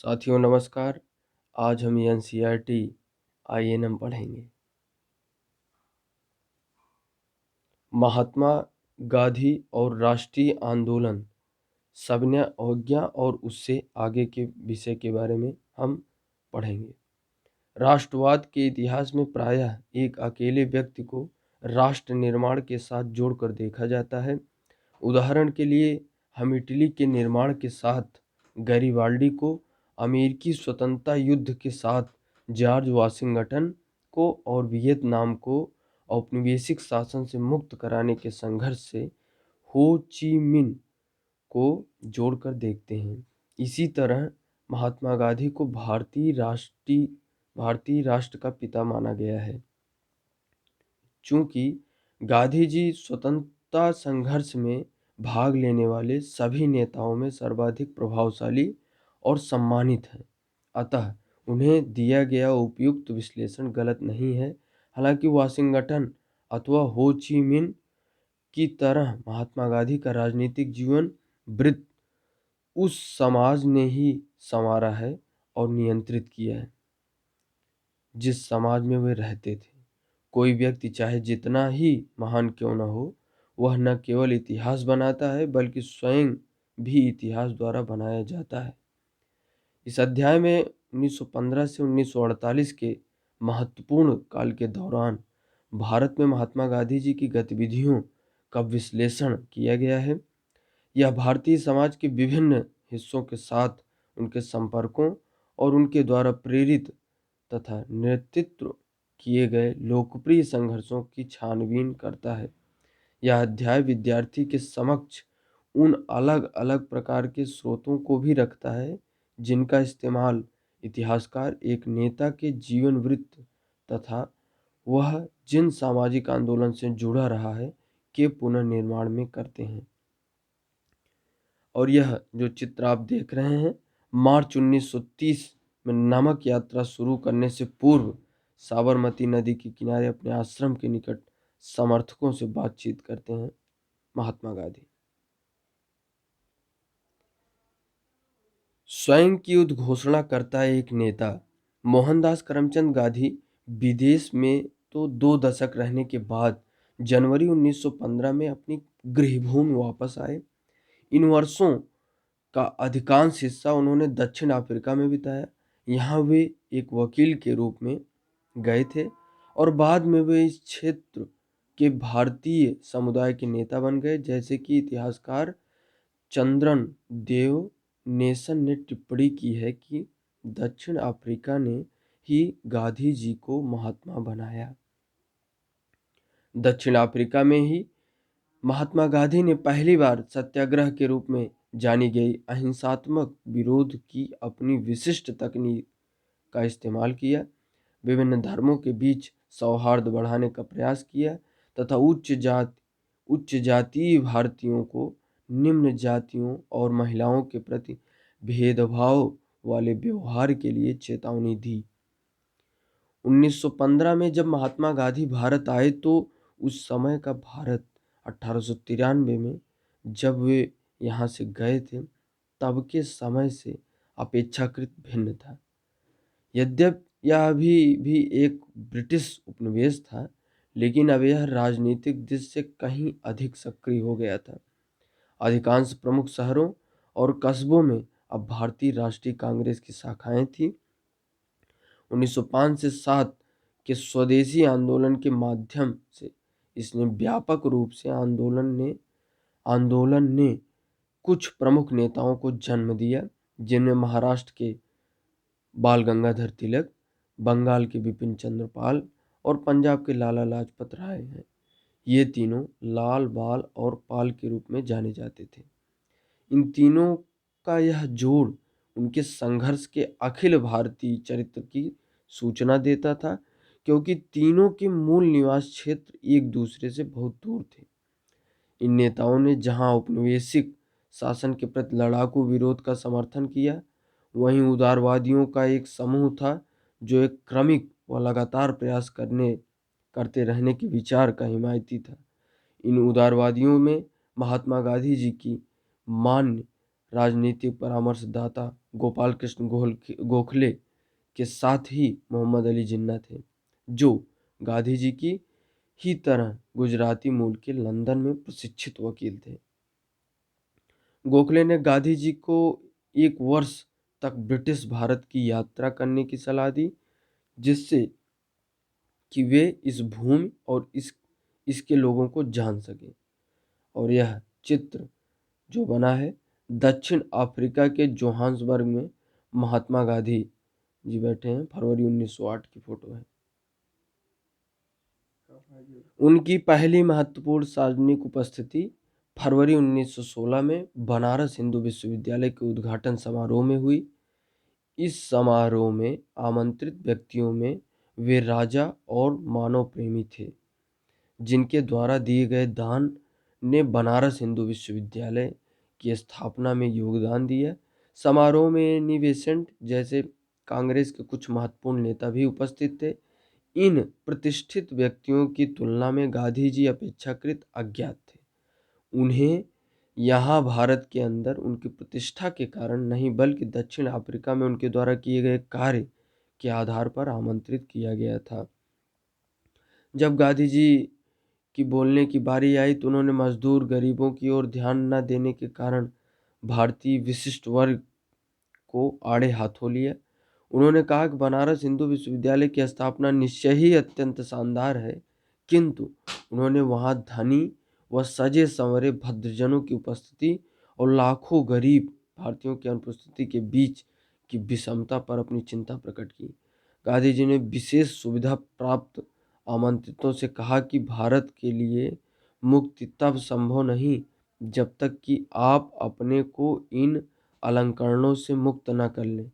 साथियों नमस्कार। आज हम एनसीईआरटी आईएनएम पढ़ेंगे। महात्मा गांधी और राष्ट्रीय आंदोलन, सविनय अवज्ञा और उससे आगे के विषय के बारे में हम पढ़ेंगे। राष्ट्रवाद के इतिहास में प्रायः एक अकेले व्यक्ति को राष्ट्र निर्माण के साथ जोड़कर देखा जाता है। उदाहरण के लिए हम इटली के निर्माण के साथ गैरिबाल्डी को, अमेरिकी स्वतंत्रता युद्ध के साथ जॉर्ज वाशिंगटन को और वियतनाम को औपनिवेशिक शासन से मुक्त कराने के संघर्ष से हो ची मिन्ह को जोड़कर देखते हैं। इसी तरह महात्मा गांधी को भारतीय राष्ट्र का पिता माना गया है। चूंकि गांधी जी स्वतंत्रता संघर्ष में भाग लेने वाले सभी नेताओं में सर्वाधिक प्रभावशाली और सम्मानित हैं, अतः उन्हें दिया गया उपयुक्त विश्लेषण गलत नहीं है। हालांकि वाशिंगटन अथवा हो ची मिन्ह की तरह महात्मा गांधी का राजनीतिक जीवन वृत्त उस समाज ने ही संवारा है और नियंत्रित किया है जिस समाज में वे रहते थे। कोई व्यक्ति चाहे जितना ही महान क्यों न हो, वह न केवल इतिहास बनाता है बल्कि स्वयं भी इतिहास द्वारा बनाया जाता है। इस अध्याय में 1915 से 1948 के महत्वपूर्ण काल के दौरान भारत में महात्मा गांधी जी की गतिविधियों का विश्लेषण किया गया है। यह भारतीय समाज के विभिन्न हिस्सों के साथ उनके संपर्कों और उनके द्वारा प्रेरित तथा नेतृत्व किए गए लोकप्रिय संघर्षों की छानबीन करता है। यह अध्याय विद्यार्थी के समक्ष उन अलग अलग प्रकार के स्रोतों को भी रखता है जिनका इस्तेमाल इतिहासकार एक नेता के जीवन वृत्त तथा वह जिन सामाजिक आंदोलन से जुड़ा रहा है के पुनर्निर्माण में करते हैं। और यह जो चित्र आप देख रहे हैं, मार्च 1930 में नमक यात्रा शुरू करने से पूर्व साबरमती नदी के किनारे अपने आश्रम के निकट समर्थकों से बातचीत करते हैं महात्मा गांधी। स्वयं की उद्घोषणा करता है एक नेता। मोहनदास करमचंद गांधी विदेश में तो 2 दशक रहने के बाद जनवरी 1915 में अपनी गृहभूमि वापस आए। इन वर्षों का अधिकांश हिस्सा उन्होंने दक्षिण अफ्रीका में बिताया। यहाँ वे एक वकील के रूप में गए थे और बाद में वे इस क्षेत्र के भारतीय समुदाय के नेता बन गए। जैसे कि इतिहासकार चंद्रन देव नेशन ने टिप्पणी की है कि दक्षिण अफ्रीका ने ही गांधी जी को महात्मा बनाया। दक्षिण अफ्रीका में ही महात्मा गांधी ने पहली बार सत्याग्रह के रूप में जानी गई अहिंसात्मक विरोध की अपनी विशिष्ट तकनीक का इस्तेमाल किया। विभिन्न धर्मों के बीच सौहार्द बढ़ाने का प्रयास किया तथा उच्च जातीय भारतीयों को निम्न जातियों और महिलाओं के प्रति भेदभाव वाले व्यवहार के लिए चेतावनी दी। 1915 में जब महात्मा गांधी भारत आए तो उस समय का भारत 1893 में जब वे यहाँ से गए थे तब के समय से अपेक्षाकृत भिन्न था। यद्यपि यह अभी भी एक ब्रिटिश उपनिवेश था, लेकिन अब यह राजनीतिक दृष्टि से कहीं अधिक सक्रिय हो गया था। अधिकांश प्रमुख शहरों और कस्बों में अब भारतीय राष्ट्रीय कांग्रेस की शाखाएं थीं। 1905 से 7 के स्वदेशी आंदोलन के माध्यम से इसने व्यापक रूप से आंदोलन ने कुछ प्रमुख नेताओं को जन्म दिया, जिनमें महाराष्ट्र के बाल गंगाधर तिलक, बंगाल के बिपिन चंद्र पाल और पंजाब के लाला लाजपत राय हैं। ये तीनों लाल, बाल और पाल के रूप में जाने जाते थे। इन तीनों का यह जोड़ उनके संघर्ष के अखिल भारतीय चरित्र की सूचना देता था, क्योंकि तीनों के मूल निवास क्षेत्र एक दूसरे से बहुत दूर थे। इन नेताओं ने जहां औपनिवेशिक शासन के प्रति लड़ाकू विरोध का समर्थन किया, वहीं उदारवादियों का एक समूह था जो एक क्रमिक व लगातार प्रयास करते रहने के विचार का हिमायती था। इन उदारवादियों में महात्मा गांधी जी की मान्य राजनीतिक परामर्शदाता गोपाल कृष्ण गोखले के साथ ही मोहम्मद अली जिन्ना थे, जो गांधी जी की ही तरह गुजराती मूल के लंदन में प्रशिक्षित वकील थे। गोखले ने गांधी जी को 1 वर्ष तक ब्रिटिश भारत की यात्रा करने की सलाह दी, जिससे कि वे इस भूमि और इसके लोगों को जान सकें। और यह चित्र जो बना है, दक्षिण अफ्रीका के जोहान्सबर्ग में महात्मा गांधी जी बैठे हैं, फरवरी 1908 की फोटो है। उनकी पहली महत्वपूर्ण सार्वजनिक उपस्थिति फरवरी 1916 में बनारस हिंदू विश्वविद्यालय के उद्घाटन समारोह में हुई। इस समारोह में आमंत्रित व्यक्तियों में वे राजा और मानव प्रेमी थे, जिनके द्वारा दिए गए दान ने बनारस हिंदू विश्वविद्यालय की स्थापना में योगदान दिया। समारोह में एनी बेसेंट जैसे कांग्रेस के कुछ महत्वपूर्ण नेता भी उपस्थित थे। इन प्रतिष्ठित व्यक्तियों की तुलना में गांधी जी अपेक्षाकृत अज्ञात थे। उन्हें यहाँ भारत के अंदर उनकी प्रतिष्ठा के कारण नहीं, बल्कि दक्षिण अफ्रीका में उनके द्वारा किए गए कार्य के आधार पर आमंत्रित किया गया था। जब गांधी जी की बोलने की बारी आई तो उन्होंने मजदूर गरीबों की ओर ध्यान न देने के कारण भारतीय विशिष्ट वर्ग को आड़े हाथों लिया। उन्होंने कहा कि बनारस हिंदू विश्वविद्यालय की स्थापना निश्चय ही अत्यंत शानदार है, किंतु उन्होंने वहां धनी व सजे संवरे भद्रजनों की उपस्थिति और लाखों गरीब भारतीयों की अनुपस्थिति के बीच की विषमता पर अपनी चिंता प्रकट की। गांधी जी ने विशेष सुविधा प्राप्त आमंत्रितों से कहा कि भारत के लिए मुक्ति तब संभव नहीं जब तक कि आप अपने को इन अलंकरणों से मुक्त न कर लें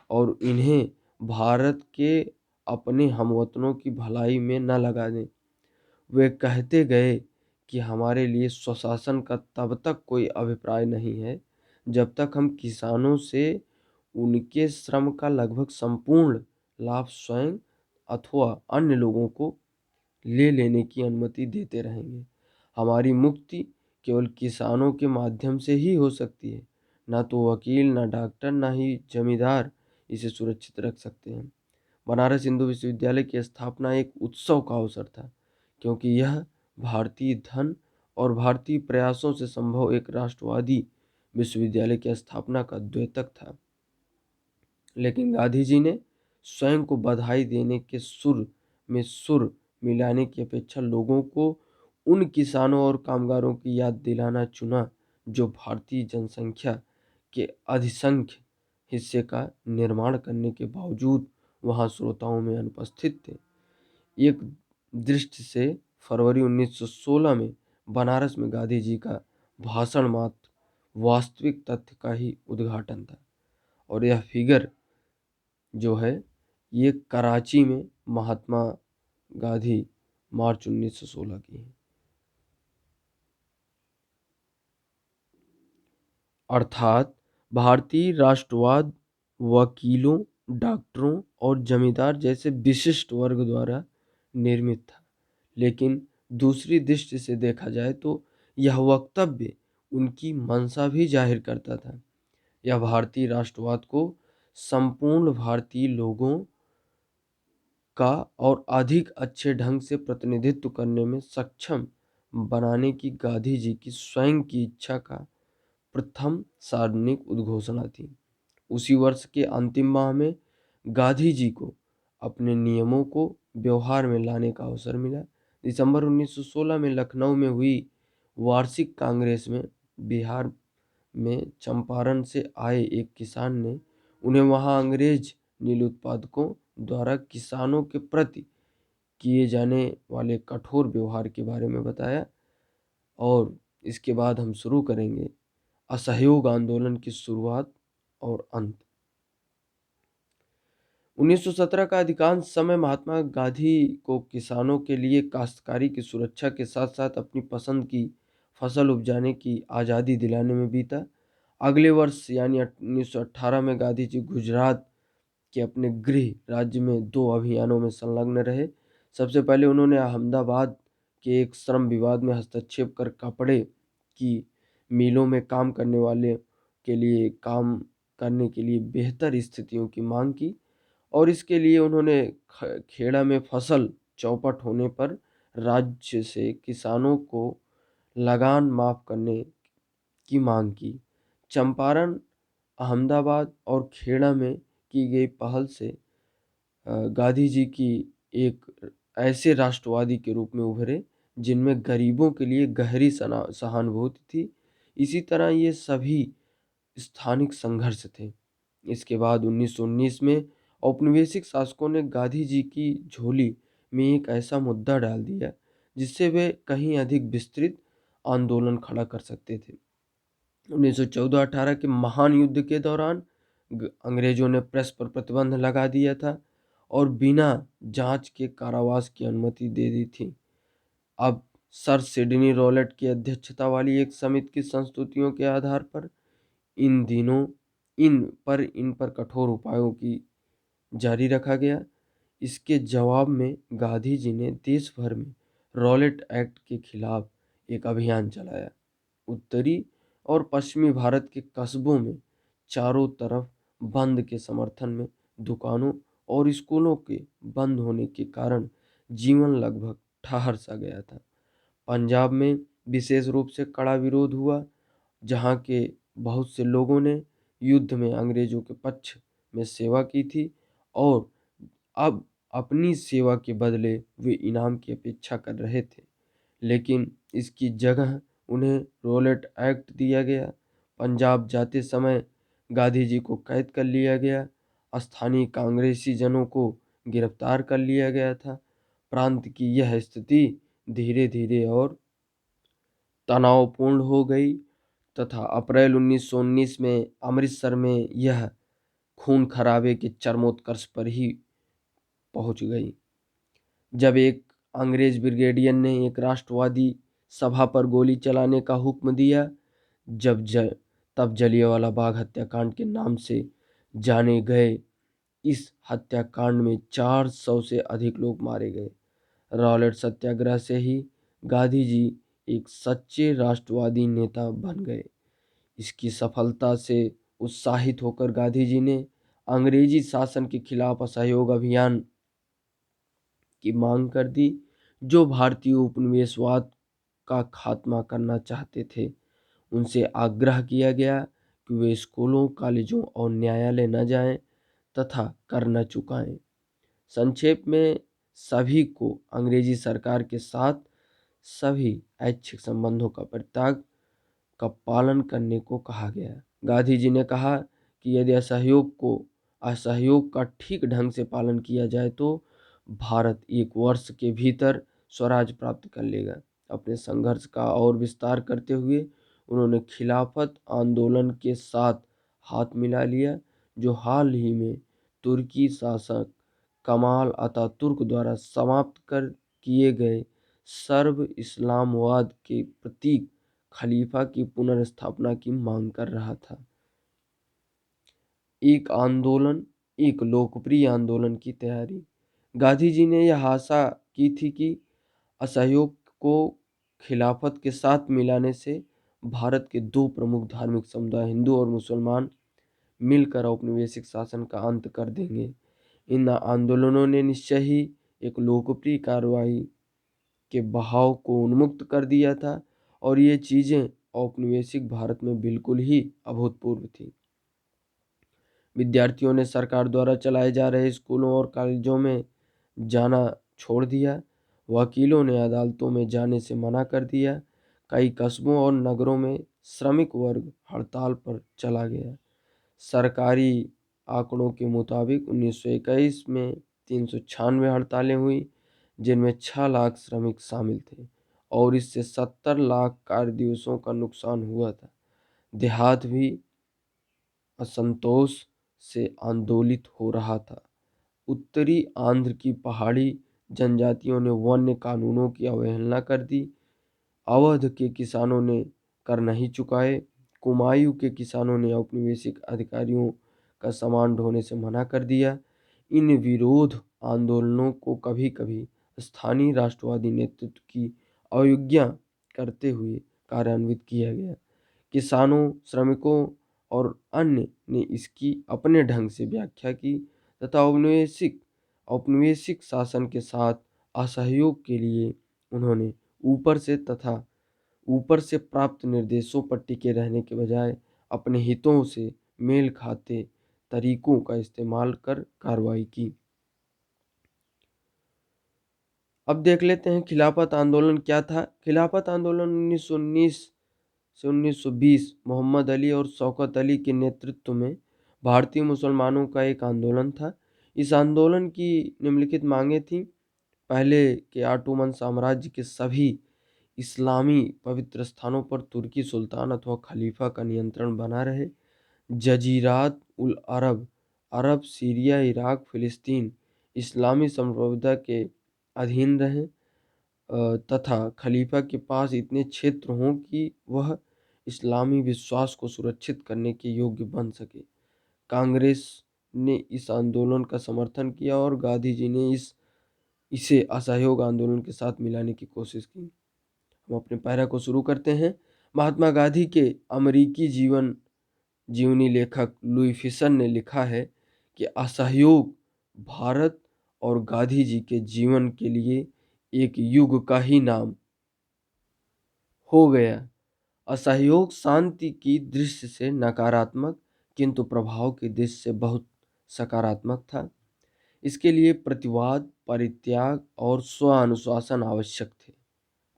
और इन्हें भारत के अपने हमवतनों की भलाई में न लगा दें। वे कहते गए कि हमारे लिए स्वशासन का तब तक कोई अभिप्राय नहीं है जब तक हम किसानों से उनके श्रम का लगभग संपूर्ण लाभ स्वयं अथवा अन्य लोगों को ले लेने की अनुमति देते रहेंगे। हमारी मुक्ति केवल किसानों के माध्यम से ही हो सकती है। ना तो वकील, ना डॉक्टर, ना ही जमींदार इसे सुरक्षित रख सकते हैं। बनारस हिंदू विश्वविद्यालय की स्थापना एक उत्सव का अवसर था, क्योंकि यह भारतीय धन और भारतीय प्रयासों से संभव एक राष्ट्रवादी विश्वविद्यालय की स्थापना का द्योतक था। लेकिन गांधी जी ने स्वयं को बधाई देने के सुर में सुर मिलाने की अपेक्षा लोगों को उन किसानों और कामगारों की याद दिलाना चुना जो भारतीय जनसंख्या के अधिसंख्य हिस्से का निर्माण करने के बावजूद वहां श्रोताओं में अनुपस्थित थे। एक दृष्टि से फरवरी 1916 में बनारस में गांधी जी का भाषण मात्र वास्तविक तथ्य का ही उद्घाटन था। और यह फिगर जो है ये कराची में महात्मा गांधी मार्च 1916 की है। अर्थात भारतीय राष्ट्रवाद वकीलों, डॉक्टरों और जमींदार जैसे विशिष्ट वर्ग द्वारा निर्मित था। लेकिन दूसरी दृष्टि से देखा जाए तो यह वक्तव्य उनकी मंशा भी जाहिर करता था। यह भारतीय राष्ट्रवाद को संपूर्ण भारतीय लोगों का और अधिक अच्छे ढंग से प्रतिनिधित्व करने में सक्षम बनाने की गांधी जी की स्वयं की इच्छा का प्रथम सार्वजनिक उद्घोषणा थी। उसी वर्ष के अंतिम माह में गांधी जी को अपने नियमों को व्यवहार में लाने का अवसर मिला। दिसंबर 1916 में लखनऊ में हुई वार्षिक कांग्रेस में बिहार में चंपारण से आए एक किसान ने उन्हें वहां अंग्रेज नील उत्पादकों द्वारा किसानों के प्रति किए जाने वाले कठोर व्यवहार के बारे में बताया। और इसके बाद हम शुरू करेंगे असहयोग आंदोलन की शुरुआत और अंत। 1917 का अधिकांश समय महात्मा गांधी को किसानों के लिए काश्तकारी की सुरक्षा के साथ साथ अपनी पसंद की फसल उपजाने की आज़ादी दिलाने में बीता। अगले वर्ष यानी 1918 में गांधी जी गुजरात के अपने गृह राज्य में 2 अभियानों में संलग्न रहे। सबसे पहले उन्होंने अहमदाबाद के एक श्रम विवाद में हस्तक्षेप कर कपड़े की मिलों में काम करने वाले के लिए काम करने के लिए बेहतर स्थितियों की मांग की और इसके लिए उन्होंने खेड़ा में फसल चौपट होने पर राज्य से किसानों को लगान माफ करने की मांग की। चंपारण, अहमदाबाद और खेड़ा में की गई पहल से गांधी जी की एक ऐसे राष्ट्रवादी के रूप में उभरे जिनमें गरीबों के लिए गहरी सहानुभूति थी। इसी तरह ये सभी स्थानिक संघर्ष थे। इसके बाद 1919 में औपनिवेशिक शासकों ने गांधी जी की झोली में एक ऐसा मुद्दा डाल दिया जिससे वे कहीं अधिक विस्तृत आंदोलन खड़ा कर सकते थे। 1914-18 के महान युद्ध के दौरान अंग्रेजों ने प्रेस पर प्रतिबंध लगा दिया था और बिना जांच के कारावास की अनुमति दे दी थी। अब सर सिडनी रॉलेट की अध्यक्षता वाली एक समिति की संस्तुतियों के आधार पर इन पर कठोर उपायों की जारी रखा गया। इसके जवाब में गांधी जी ने देश भर में रॉलेट एक्ट के खिलाफ एक अभियान चलाया। उत्तरी और पश्चिमी भारत के कस्बों में चारों तरफ बंद के समर्थन में दुकानों और स्कूलों के बंद होने के कारण जीवन लगभग ठहर सा गया था। पंजाब में विशेष रूप से कड़ा विरोध हुआ, जहां के बहुत से लोगों ने युद्ध में अंग्रेजों के पक्ष में सेवा की थी और अब अपनी सेवा के बदले वे इनाम की अपेक्षा कर रहे थे, लेकिन इसकी जगह उन्हें रॉलेट एक्ट दिया गया। पंजाब जाते समय गांधी जी को कैद कर लिया गया, स्थानीय कांग्रेसी जनों को गिरफ्तार कर लिया गया था। प्रांत की यह स्थिति धीरे धीरे और तनावपूर्ण हो गई तथा अप्रैल 1919 में अमृतसर में यह खून खराबे के चरमोत्कर्ष पर ही पहुंच गई, जब एक अंग्रेज ब्रिगेडियर ने एक राष्ट्रवादी सभा पर गोली चलाने का हुक्म दिया। तब जलियांवाला बाग हत्याकांड के नाम से जाने गए इस हत्याकांड में 400 से अधिक लोग मारे गए। रॉलेट सत्याग्रह से ही गांधी जी एक सच्चे राष्ट्रवादी नेता बन गए। इसकी सफलता से उत्साहित होकर गांधी जी ने अंग्रेजी शासन के खिलाफ असहयोग अभियान की मांग कर दी, जो भारतीय उपनिवेशवाद का खात्मा करना चाहते थे। उनसे आग्रह किया गया कि वे स्कूलों, कॉलेजों और न्यायालय न जाएं तथा कर न चुकाएं। संक्षेप में सभी को अंग्रेजी सरकार के साथ सभी ऐच्छिक संबंधों का परित्याग का पालन करने को कहा गया। गांधी जी ने कहा कि यदि असहयोग का ठीक ढंग से पालन किया जाए तो भारत 1 वर्ष के भीतर स्वराज प्राप्त कर लेगा। अपने संघर्ष का और विस्तार करते हुए उन्होंने खिलाफत आंदोलन के साथ हाथ मिला लिया, जो हाल ही में तुर्की शासक कमाल अतातुर्क द्वारा समाप्त कर किए गए सर्ब इस्लामवाद के प्रतीक खलीफा की पुनर्स्थापना की मांग कर रहा था। एक लोकप्रिय आंदोलन की तैयारी। गांधी जी ने यह आशा की थी कि असहयोग को खिलाफत के साथ मिलाने से भारत के 2 प्रमुख धार्मिक समुदाय हिंदू और मुसलमान मिलकर औपनिवेशिक शासन का अंत कर देंगे। इन आंदोलनों ने निश्चय ही एक लोकप्रिय कार्रवाई के बहाव को उन्मुक्त कर दिया था और ये चीजें औपनिवेशिक भारत में बिल्कुल ही अभूतपूर्व थी। विद्यार्थियों ने सरकार द्वारा चलाए जा रहे स्कूलों और कॉलेजों में जाना छोड़ दिया। वकीलों ने अदालतों में जाने से मना कर दिया। कई कस्बों और नगरों में श्रमिक वर्ग हड़ताल पर चला गया। सरकारी आंकड़ों के मुताबिक 1921 में 396 हड़तालें हुई, जिनमें 6 लाख श्रमिक शामिल थे और इससे 70 लाख कार्य दिवसों का नुकसान हुआ था। देहात भी असंतोष से आंदोलित हो रहा था। उत्तरी आंध्र की पहाड़ी जनजातियों ने वन्य कानूनों की अवहेलना कर दी। अवध के किसानों ने कर नहीं चुकाए। कुमायूं के किसानों ने औपनिवेशिक अधिकारियों का सामान ढोने से मना कर दिया। इन विरोध आंदोलनों को कभी कभी स्थानीय राष्ट्रवादी नेतृत्व की अवज्ञा करते हुए कार्यान्वित किया गया। किसानों, श्रमिकों और अन्य ने इसकी अपने ढंग से व्याख्या की तथा औपनिवेशिक शासन के साथ असहयोग के लिए उन्होंने ऊपर से प्राप्त निर्देशों पर टिके रहने के बजाय अपने हितों से मेल खाते तरीकों का इस्तेमाल कर कार्रवाई की। अब देख लेते हैं खिलाफत आंदोलन क्या था। खिलाफत आंदोलन 1919 से 1920 मोहम्मद अली और शौकत अली के नेतृत्व में भारतीय मुसलमानों का एक आंदोलन था। इस आंदोलन की निम्नलिखित मांगें थीं। पहले के ऑटोमन साम्राज्य के सभी इस्लामी पवित्र स्थानों पर तुर्की सुल्तान अथवा खलीफा का नियंत्रण बना रहे। जजीरात उल अरब, अरब, सीरिया, इराक, फिलिस्तीन इस्लामी संप्रभुता के अधीन रहें तथा खलीफा के पास इतने क्षेत्र हों कि वह इस्लामी विश्वास को सुरक्षित करने के योग्य बन सके। कांग्रेस ने इस आंदोलन का समर्थन किया और गांधी जी ने इसे असहयोग आंदोलन के साथ मिलाने की कोशिश की। हम अपने पैरा को शुरू करते हैं। महात्मा गांधी के अमेरिकी जीवनी लेखक लुई फिशन ने लिखा है कि असहयोग भारत और गांधी जी के जीवन के लिए एक युग का ही नाम हो गया। असहयोग शांति की दृष्टि से नकारात्मक किंतु प्रभाव की दृष्टि से बहुत सकारात्मक था। इसके लिए प्रतिवाद, परित्याग और स्व-अनुशासन आवश्यक थे।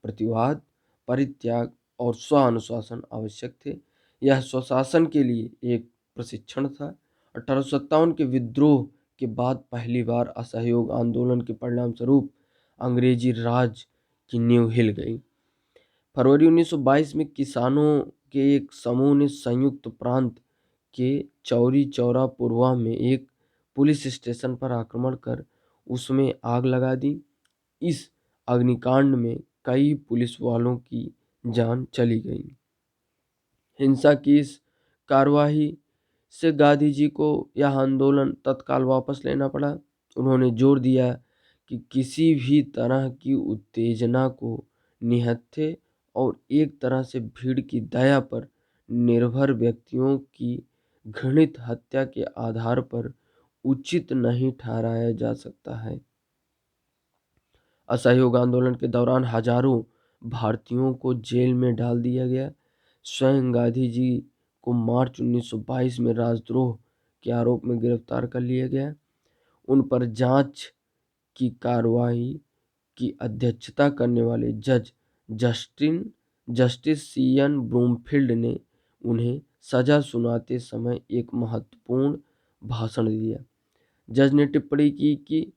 प्रतिवाद, परित्याग और स्व-अनुशासन आवश्यक थे। यह स्वशासन के लिए एक प्रशिक्षण था। 1857 के विद्रोह के बाद पहली बार असहयोग आंदोलन के परिणाम स्वरूप अंग्रेजी राज की नींव हिल गई। फरवरी 1922 में किसानों के एक समूह ने संयुक्त प्रांत के चौरी चौरा पुरवा में एक पुलिस स्टेशन पर आक्रमण कर उसमें आग लगा दी। इस अग्निकांड में कई पुलिस वालों की जान चली गई। हिंसा की इस कार्यवाही से गांधी जी को यह आंदोलन तत्काल वापस लेना पड़ा। उन्होंने जोर दिया कि किसी भी तरह की उत्तेजना को निहत्थे और एक तरह से भीड़ की दया पर निर्भर व्यक्तियों की घृणित हत्या के आधार पर उचित नहीं ठहराया जा सकता है। असहयोग आंदोलन के दौरान हजारों भारतीयों को जेल में डाल दिया गया। स्वयं गांधी जी को मार्च 1922 में राजद्रोह के आरोप में गिरफ्तार कर लिया गया। उन पर जांच की कार्रवाई की अध्यक्षता करने वाले जस्टिस सीएन ब्रूमफील्ड ने उन्हें सजा सुनाते समय एक महत्वपूर्ण भाषण दिया। जज ने टिप्पणी की कि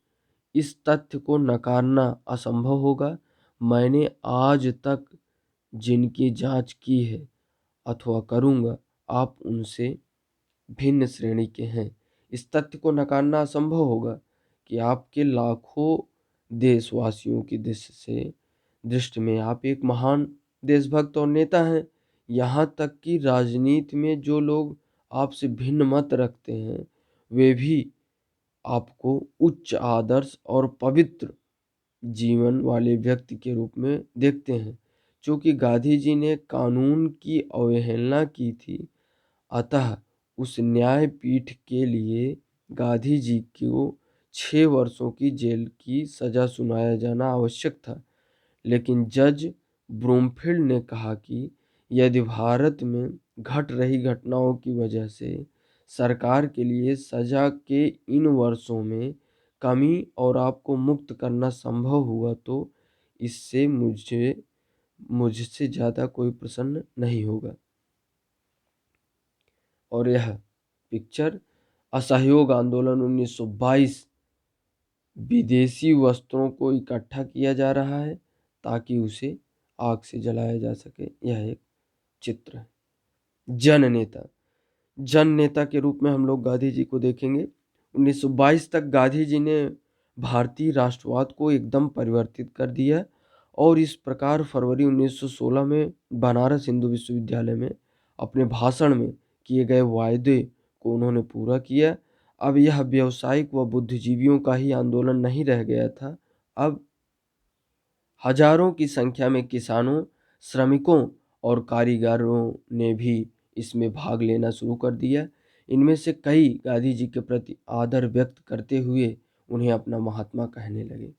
इस तथ्य को नकारना असंभव होगा। मैंने आज तक जिनकी जांच की है अथवा करूंगा, आप उनसे भिन्न श्रेणी के हैं। इस तथ्य को नकारना असंभव होगा कि आपके लाखों देशवासियों की दृष्टि में आप एक महान देशभक्त और नेता हैं। यहाँ तक कि राजनीति में जो लोग आपसे भिन्न मत रखते हैं वे भी आपको उच्च आदर्श और पवित्र जीवन वाले व्यक्ति के रूप में देखते हैं। चूंकि गांधी जी ने कानून की अवहेलना की थी, अतः उस न्यायपीठ के लिए गांधी जी को 6 वर्षों की जेल की सजा सुनाया जाना आवश्यक था। लेकिन जज ब्रूमफील्ड ने कहा कि यदि भारत में घट रही घटनाओं की वजह से सरकार के लिए सजा के इन वर्षों में कमी और आपको मुक्त करना संभव हुआ तो इससे मुझसे ज़्यादा कोई प्रसन्न नहीं होगा। और यह पिक्चर असहयोग आंदोलन 1922 विदेशी वस्त्रों को इकट्ठा किया जा रहा है ताकि उसे आग से जलाया जा सके। यह एक चित्र है। जन नेता के रूप में हम लोग गांधी जी को देखेंगे। 1922 तक गांधी जी ने भारतीय राष्ट्रवाद को एकदम परिवर्तित कर दिया और इस प्रकार फरवरी 1916 में बनारस हिंदू विश्वविद्यालय में अपने भाषण में किए गए वायदे को उन्होंने पूरा किया। अब यह व्यावसायिक व बुद्धिजीवियों का ही आंदोलन नहीं रह गया था। अब हजारों की संख्या में किसानों, श्रमिकों और कारीगरों ने भी इसमें भाग लेना शुरू कर दिया। इनमें से कई गांधी जी के प्रति आदर व्यक्त करते हुए उन्हें अपना महात्मा कहने लगे।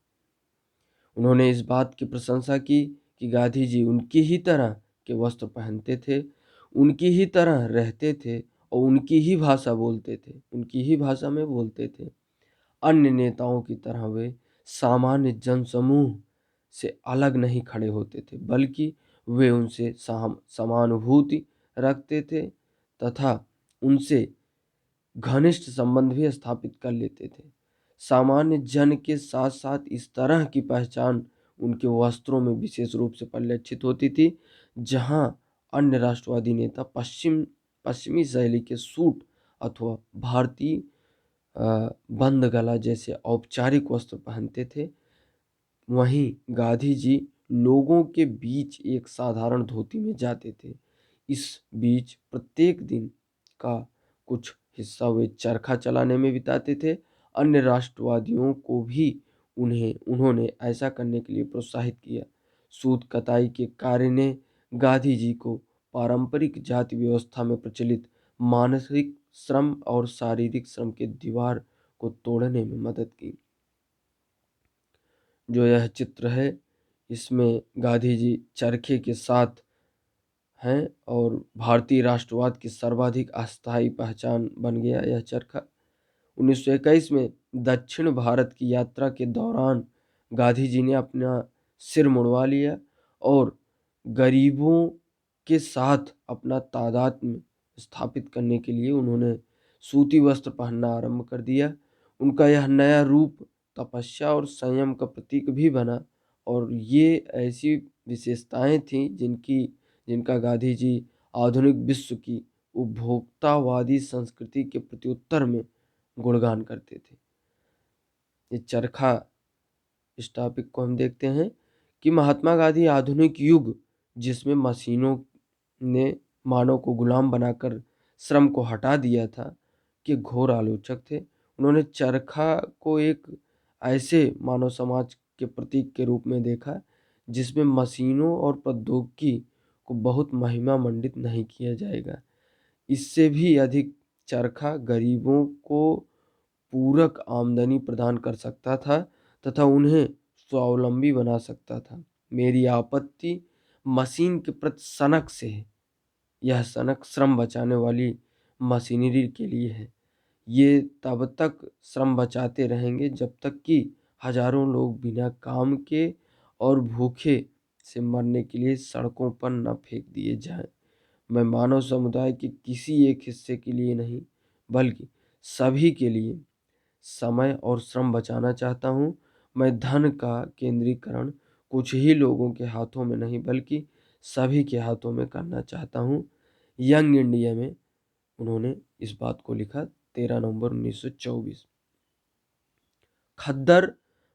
उन्होंने इस बात की प्रशंसा की कि गांधी जी उनकी ही तरह के वस्त्र पहनते थे, उनकी ही तरह रहते थे और उनकी ही भाषा बोलते थे, उनकी ही भाषा में बोलते थे। अन्य नेताओं की तरह वे सामान्य जनसमूह से अलग नहीं खड़े होते थे, बल्कि वे उनसे समानुभूति रखते थे तथा उनसे घनिष्ठ संबंध भी स्थापित कर लेते थे। सामान्य जन के साथ साथ इस तरह की पहचान उनके वस्त्रों में विशेष रूप से परिलक्षित होती थी, जहां अन्य राष्ट्रवादी नेता पश्चिमी शैली के सूट अथवा भारतीय बंद गला जैसे औपचारिक वस्त्र पहनते थे, वहीं गांधी जी लोगों के बीच एक साधारण धोती में जाते थे। इस बीच प्रत्येक दिन का कुछ हिस्सा वे चरखा चलाने में बिताते थे। अन्य राष्ट्रवादियों को भी उन्होंने ऐसा करने के लिए प्रोत्साहित किया। सूत कताई के कार्य ने गांधी जी को पारंपरिक जाति व्यवस्था में प्रचलित मानसिक श्रम और शारीरिक श्रम के दीवार को तोड़ने में मदद की। जो यह चित्र है, इसमें गांधी जी चरखे के साथ हैं और भारतीय राष्ट्रवाद की सर्वाधिक अस्थायी पहचान बन गया यह चरखा। 1921 में दक्षिण भारत की यात्रा के दौरान गांधी जी ने अपना सिर मुड़वा लिया और गरीबों के साथ अपना तादात्म्य स्थापित करने के लिए उन्होंने सूती वस्त्र पहनना आरंभ कर दिया। उनका यह नया रूप तपस्या और संयम का प्रतीक भी बना और ये ऐसी विशेषताएं थीं जिनका गांधी जी आधुनिक विश्व की उपभोक्तावादी संस्कृति के प्रत्युत्तर में गुणगान करते थे। ये चरखा इस टॉपिक को हम देखते हैं कि महात्मा गांधी आधुनिक युग जिसमें मशीनों ने मानव को गुलाम बनाकर श्रम को हटा दिया था के घोर आलोचक थे। उन्होंने चरखा को एक ऐसे मानव समाज के प्रतीक के रूप में देखा जिसमें मशीनों और प्रौद्योगिकी को बहुत महिमा मंडित नहीं किया जाएगा। इससे भी अधिक चरखा गरीबों को पूरक आमदनी प्रदान कर सकता था तथा उन्हें स्वावलंबी बना सकता था। मेरी आपत्ति मशीन के प्रति सनक से है। यह सनक श्रम बचाने वाली मशीनरी के लिए है। ये तब तक श्रम बचाते रहेंगे जब तक कि हजारों लोग बिना काम के और भूखे से मरने के लिए सड़कों पर न फेंक दिए जाएं। मैं मानव समुदाय के किसी एक हिस्से के लिए नहीं, बल्कि सभी के लिए समय और श्रम बचाना चाहता हूँ। मैं धन का केंद्रीकरण कुछ ही लोगों के हाथों में नहीं, बल्कि सभी के हाथों में करना चाहता हूँ। यंग इंडिया में उन्होंने इस बात को लिखा 13 नवंबर 1924। खद्दर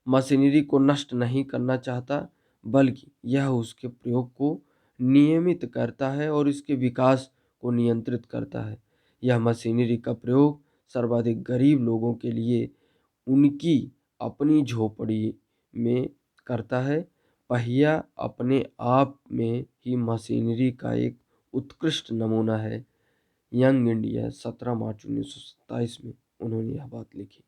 मशीनरी को नष्ट नहीं करना चाहता, बल्कि यह उसके प्रयोग को नियमित करता है और इसके विकास को नियंत्रित करता है। यह मशीनरी का प्रयोग सर्वाधिक गरीब लोगों के लिए उनकी अपनी झोपड़ी में करता है। पहिया अपने आप में ही मशीनरी का एक उत्कृष्ट नमूना है। यंग इंडिया 17 मार्च 1927 में उन्होंने यह बात लिखी।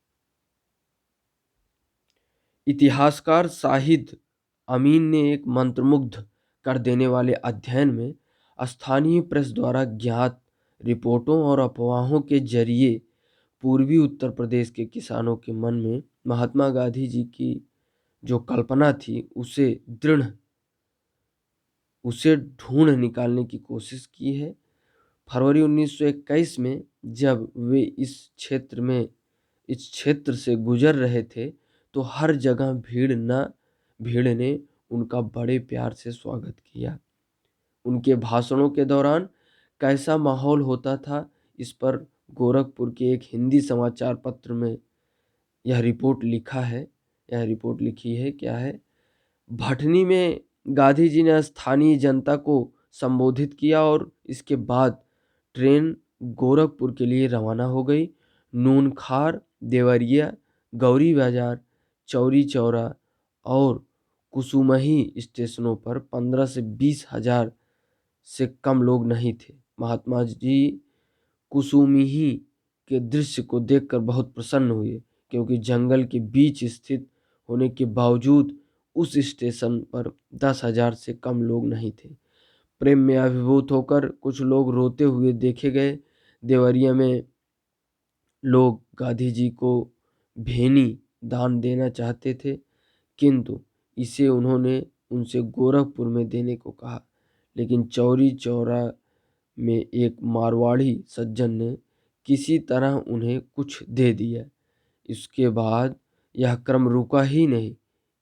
इतिहासकार शाहिद अमीन ने एक मंत्रमुग्ध कर देने वाले अध्ययन में स्थानीय प्रेस द्वारा ज्ञात रिपोर्टों और अफवाहों के जरिए पूर्वी उत्तर प्रदेश के किसानों के मन में महात्मा गांधी जी की जो कल्पना थी उसे ढूंढ निकालने की कोशिश की है। फरवरी 1921 में जब वे इस क्षेत्र से गुजर रहे थे तो हर जगह भीड़ ने उनका बड़े प्यार से स्वागत किया। उनके भाषणों के दौरान कैसा माहौल होता था, इस पर गोरखपुर के एक हिंदी समाचार पत्र में यह रिपोर्ट लिखी है। क्या है? भटनी में गांधी जी ने स्थानीय जनता को संबोधित किया और इसके बाद ट्रेन गोरखपुर के लिए रवाना हो गई। नूनखार, देवरिया, गौरी बाजार, चौरी चौरा और कुसुमही स्टेशनों पर 15 से 20 हजार से कम लोग नहीं थे। महात्मा जी कुसुमिही के दृश्य को देखकर बहुत प्रसन्न हुए, क्योंकि जंगल के बीच स्थित होने के बावजूद उस स्टेशन पर 10,000 से कम लोग नहीं थे। प्रेम में अभिभूत होकर कुछ लोग रोते हुए देखे गए। देवरिया में लोग गांधी जी को भेनी दान देना चाहते थे, किंतु इसे उन्होंने उनसे गोरखपुर में देने को कहा। लेकिन चौरी चौरा में एक मारवाड़ी सज्जन ने किसी तरह उन्हें कुछ दे दिया। इसके बाद यह क्रम रुका ही नहीं।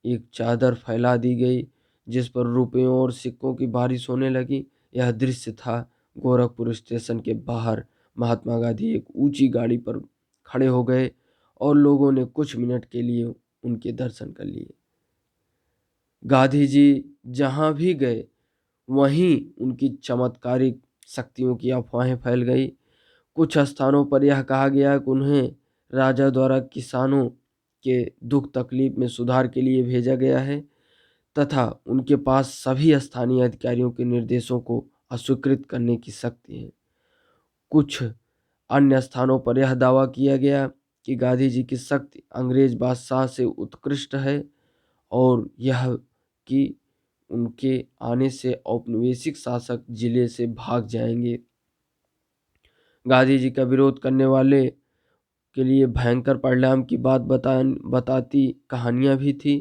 एक चादर फैला दी गई जिस पर रुपयों और सिक्कों की बारिश होने लगी। यह दृश्य था गोरखपुर स्टेशन के बाहर। महात्मा गांधी एक ऊंची गाड़ी पर खड़े हो गए और लोगों ने कुछ मिनट के लिए उनके दर्शन कर लिए। गांधी जी जहां भी गए वहीं उनकी चमत्कारिक शक्तियों की अफवाहें फैल गई। कुछ स्थानों पर यह कहा गया कि उन्हें राजा द्वारा किसानों के दुख तकलीफ में सुधार के लिए भेजा गया है तथा उनके पास सभी स्थानीय अधिकारियों के निर्देशों को अस्वीकृत करने की शक्ति है। कुछ अन्य स्थानों पर यह दावा किया गया कि गांधी जी की शक्ति अंग्रेज बादशाह से उत्कृष्ट है और यह कि उनके आने से औपनिवेशिक शासक जिले से भाग जाएंगे। गांधी जी का विरोध करने वाले के लिए भयंकर परिणाम की बात बताती कहानियां भी थी।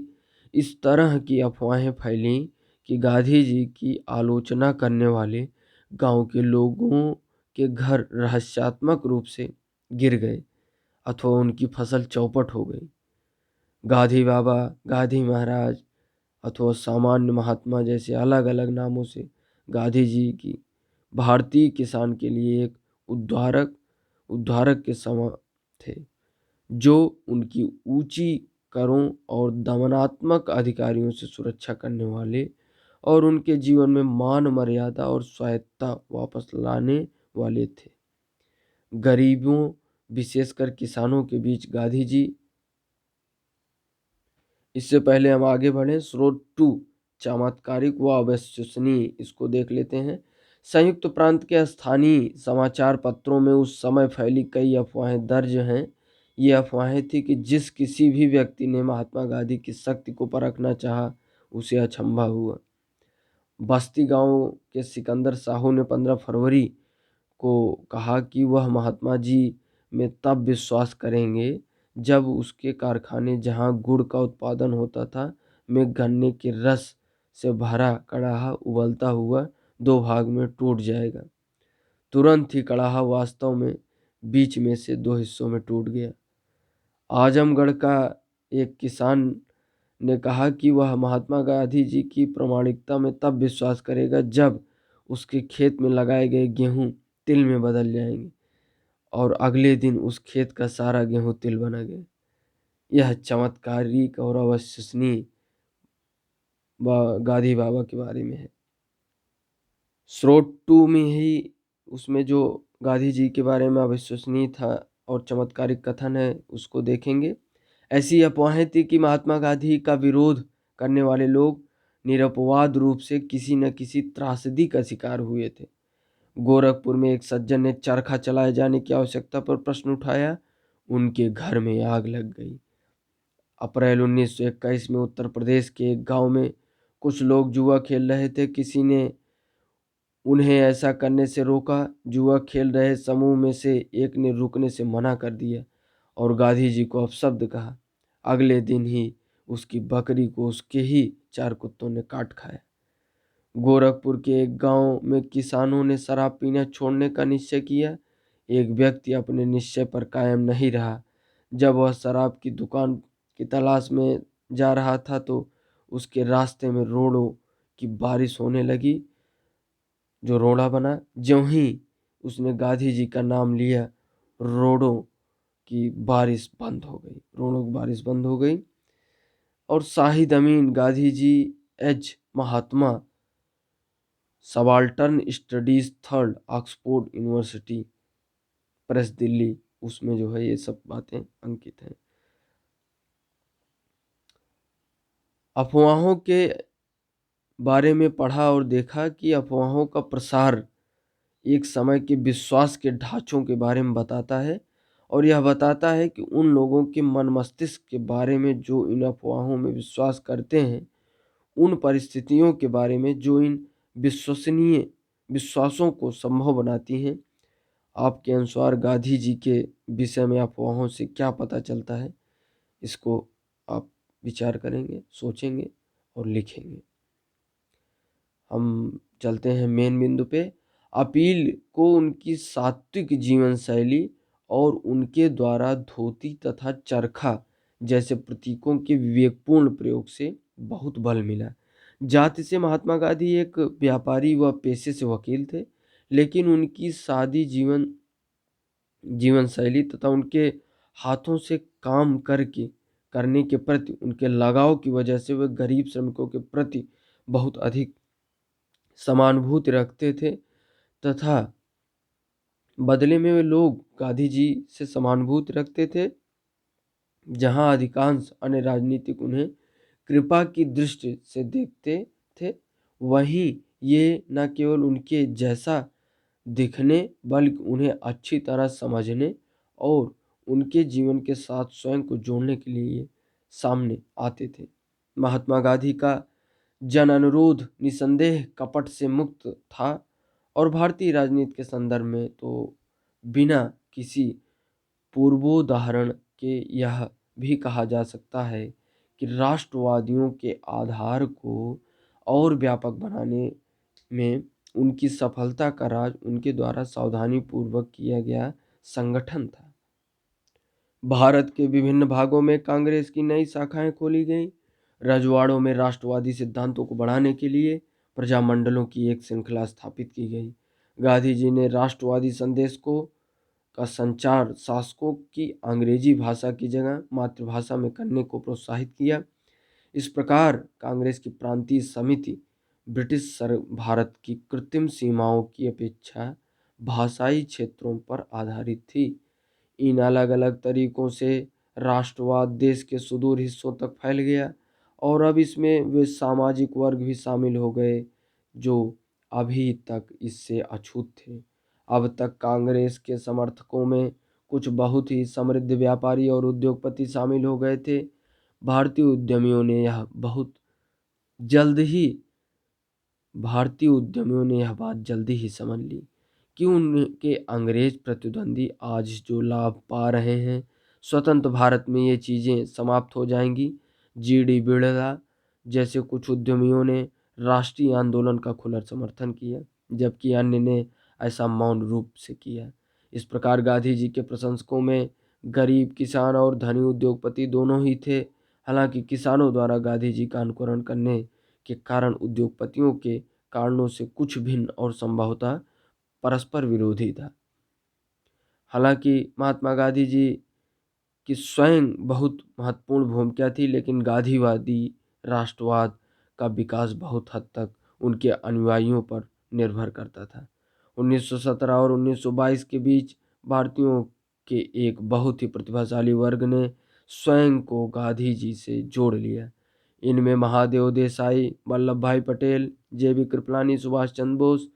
इस तरह की अफवाहें फैलीं कि गांधी जी की आलोचना करने वाले गांव के लोगों के घर रहस्यात्मक रूप से गिर गए अथवा उनकी फसल चौपट हो गई। गांधी बाबा, गांधी महाराज अथवा सामान्य महात्मा जैसे अलग अलग नामों से गांधी जी की भारतीय किसान के लिए एक उद्धारक के समान थे, जो उनकी ऊंची करों और दमनात्मक अधिकारियों से सुरक्षा करने वाले और उनके जीवन में मान मर्यादा और स्वायत्तता वापस लाने वाले थे। गरीबों विशेषकर किसानों के बीच गांधी जी। इससे पहले हम आगे बढ़ें, स्रोत 2 चमत्कारिक व अविश्वसनीय, इसको देख लेते हैं। संयुक्त प्रांत के स्थानीय समाचार पत्रों में उस समय फैली कई अफवाहें दर्ज हैं। ये अफवाहें थी कि जिस किसी भी व्यक्ति ने महात्मा गांधी की शक्ति को परखना चाहा उसे अचंभा हुआ। बस्ती गांव के सिकंदर साहू ने 15 फरवरी को कहा कि वह महात्मा जी में तब विश्वास करेंगे जब उसके कारखाने जहां गुड़ का उत्पादन होता था में गन्ने के रस से भरा कड़ाहा उबलता हुआ 2 भाग में टूट जाएगा। तुरंत ही कड़ाहा वास्तव में बीच में से 2 हिस्सों में टूट गया। आजमगढ़ का एक किसान ने कहा कि वह महात्मा गांधी जी की प्रामाणिकता में तब विश्वास करेगा जब उसके खेत में लगाए गए गेहूं तिल में बदल जाएंगे, और अगले दिन उस खेत का सारा गेहूं तिल बना गया। यह चमत्कारिक और अविश्वसनीय गांधी बाबा के बारे में है। स्रोत 2 में ही उसमें जो गांधी जी के बारे में अविश्वसनीय था और चमत्कारिक कथन है उसको देखेंगे। ऐसी अफवाहें थी कि महात्मा गांधी का विरोध करने वाले लोग निरपवाद रूप से किसी न किसी त्रासदी का शिकार हुए थे। गोरखपुर में एक सज्जन ने चरखा चलाए जाने की आवश्यकता पर प्रश्न उठाया। उनके घर में आग लग गई। अप्रैल 1921 में उत्तर प्रदेश के एक गांव में कुछ लोग जुआ खेल रहे थे। किसी ने उन्हें ऐसा करने से रोका। जुआ खेल रहे समूह में से एक ने रुकने से मना कर दिया और गांधी जी को अपशब्द कहा। अगले दिन ही उसकी बकरी को उसके ही 4 कुत्तों ने काट खाया। गोरखपुर के एक गांव में किसानों ने शराब पीना छोड़ने का निश्चय किया। एक व्यक्ति अपने निश्चय पर कायम नहीं रहा। जब वह शराब की दुकान की तलाश में जा रहा था तो उसके रास्ते में रोड़ों की बारिश होने लगी, जो रोड़ा बना। ज्यों ही उसने गांधी जी का नाम लिया, रोड़ों की बारिश बंद हो गई। रोड़ों की बारिश बंद हो गई और Shahid Amin Gandhi ji as Mahatma subaltern studies 3rd Oxford University Press Delhi, उसमें जो है ये सब बातें अंकित हैं। अफवाहों के बारे में पढ़ा और देखा कि अफवाहों का प्रसार एक समय के विश्वास के ढांचों के बारे में बताता है और यह बताता है कि उन लोगों के मन मस्तिष्क के बारे में जो इन अफवाहों में विश्वास करते हैं, उन परिस्थितियों के बारे में जो इन विश्वसनीय विश्वासों को संभव बनाती हैं। आपके अनुसार गांधी जी के विषय में अफवाहों से क्या पता चलता है? इसको आप विचार करेंगे, सोचेंगे और लिखेंगे। हम चलते हैं मेन बिंदु पे। अपील को उनकी सात्विक जीवन शैली और उनके द्वारा धोती तथा चरखा जैसे प्रतीकों के विवेकपूर्ण प्रयोग से बहुत बल मिला। जाति से महात्मा गांधी एक व्यापारी व पेशे से वकील थे, लेकिन उनकी सादी जीवन शैली तथा उनके हाथों से काम करने के प्रति उनके लगाव की वजह से वे गरीब श्रमिकों के प्रति बहुत अधिक समानुभूति रखते थे तथा बदले में वे लोग गांधी जी से समानुभूति रखते थे। जहां अधिकांश अन्य राजनीतिक उन्हें कृपा की दृष्टि से देखते थे, वहीं ये न केवल उनके जैसा दिखने बल्कि उन्हें अच्छी तरह समझने और उनके जीवन के साथ स्वयं को जोड़ने के लिए सामने आते थे। महात्मा गांधी का जन अनुरोध निसंदेह कपट से मुक्त था और भारतीय राजनीति के संदर्भ में तो बिना किसी पूर्वोदाहरण के यह भी कहा जा सकता है कि राष्ट्रवादियों के आधार को और व्यापक बनाने में उनकी सफलता का राज उनके द्वारा सावधानीपूर्वक किया गया संगठन था। भारत के विभिन्न भागों में कांग्रेस की नई शाखाएं खोली गईं। रजवाड़ों में राष्ट्रवादी सिद्धांतों को बढ़ाने के लिए प्रजामंडलों की एक श्रृंखला स्थापित की गई। गांधी जी ने राष्ट्रवादी संदेश को का संचार शासकों की अंग्रेजी भाषा की जगह मातृभाषा में करने को प्रोत्साहित किया। इस प्रकार कांग्रेस की प्रांतीय समिति ब्रिटिश भारत की कृत्रिम सीमाओं की अपेक्षा भाषाई क्षेत्रों पर आधारित थी। इन अलग अलग तरीकों से राष्ट्रवाद देश के सुदूर हिस्सों तक फैल गया और अब इसमें वे सामाजिक वर्ग भी शामिल हो गए जो अभी तक इससे अछूत थे। अब तक कांग्रेस के समर्थकों में कुछ बहुत ही समृद्ध व्यापारी और उद्योगपति शामिल हो गए थे। भारतीय उद्यमियों ने यह बात जल्दी ही समझ ली कि उनके अंग्रेज प्रतिद्वंदी आज जो लाभ पा रहे हैं, स्वतंत्र भारत में ये चीज़ें समाप्त हो जाएंगी। जीडी बिड़ला जैसे कुछ उद्यमियों ने राष्ट्रीय आंदोलन का खुला समर्थन किया, जबकि अन्य ने ऐसा मौन रूप से किया। इस प्रकार गांधी जी के प्रशंसकों में गरीब किसान और धनी उद्योगपति दोनों ही थे। हालांकि किसानों द्वारा गांधी जी का अनुकरण करने के कारण उद्योगपतियों के कारणों से कुछ भिन्न और संभवतः परस्पर विरोधी था। हालांकि महात्मा गांधी जी की स्वयं बहुत महत्वपूर्ण भूमिका थी, लेकिन गांधीवादी राष्ट्रवाद का विकास बहुत हद तक उनके अनुयायियों पर निर्भर करता था। 1917 और 1922 के बीच भारतीयों के एक बहुत ही प्रतिभाशाली वर्ग ने स्वयं को गांधी जी से जोड़ लिया। इनमें महादेव देसाई, वल्लभ भाई पटेल, जेबी कृपलानी, सुभाष चंद्र बोस,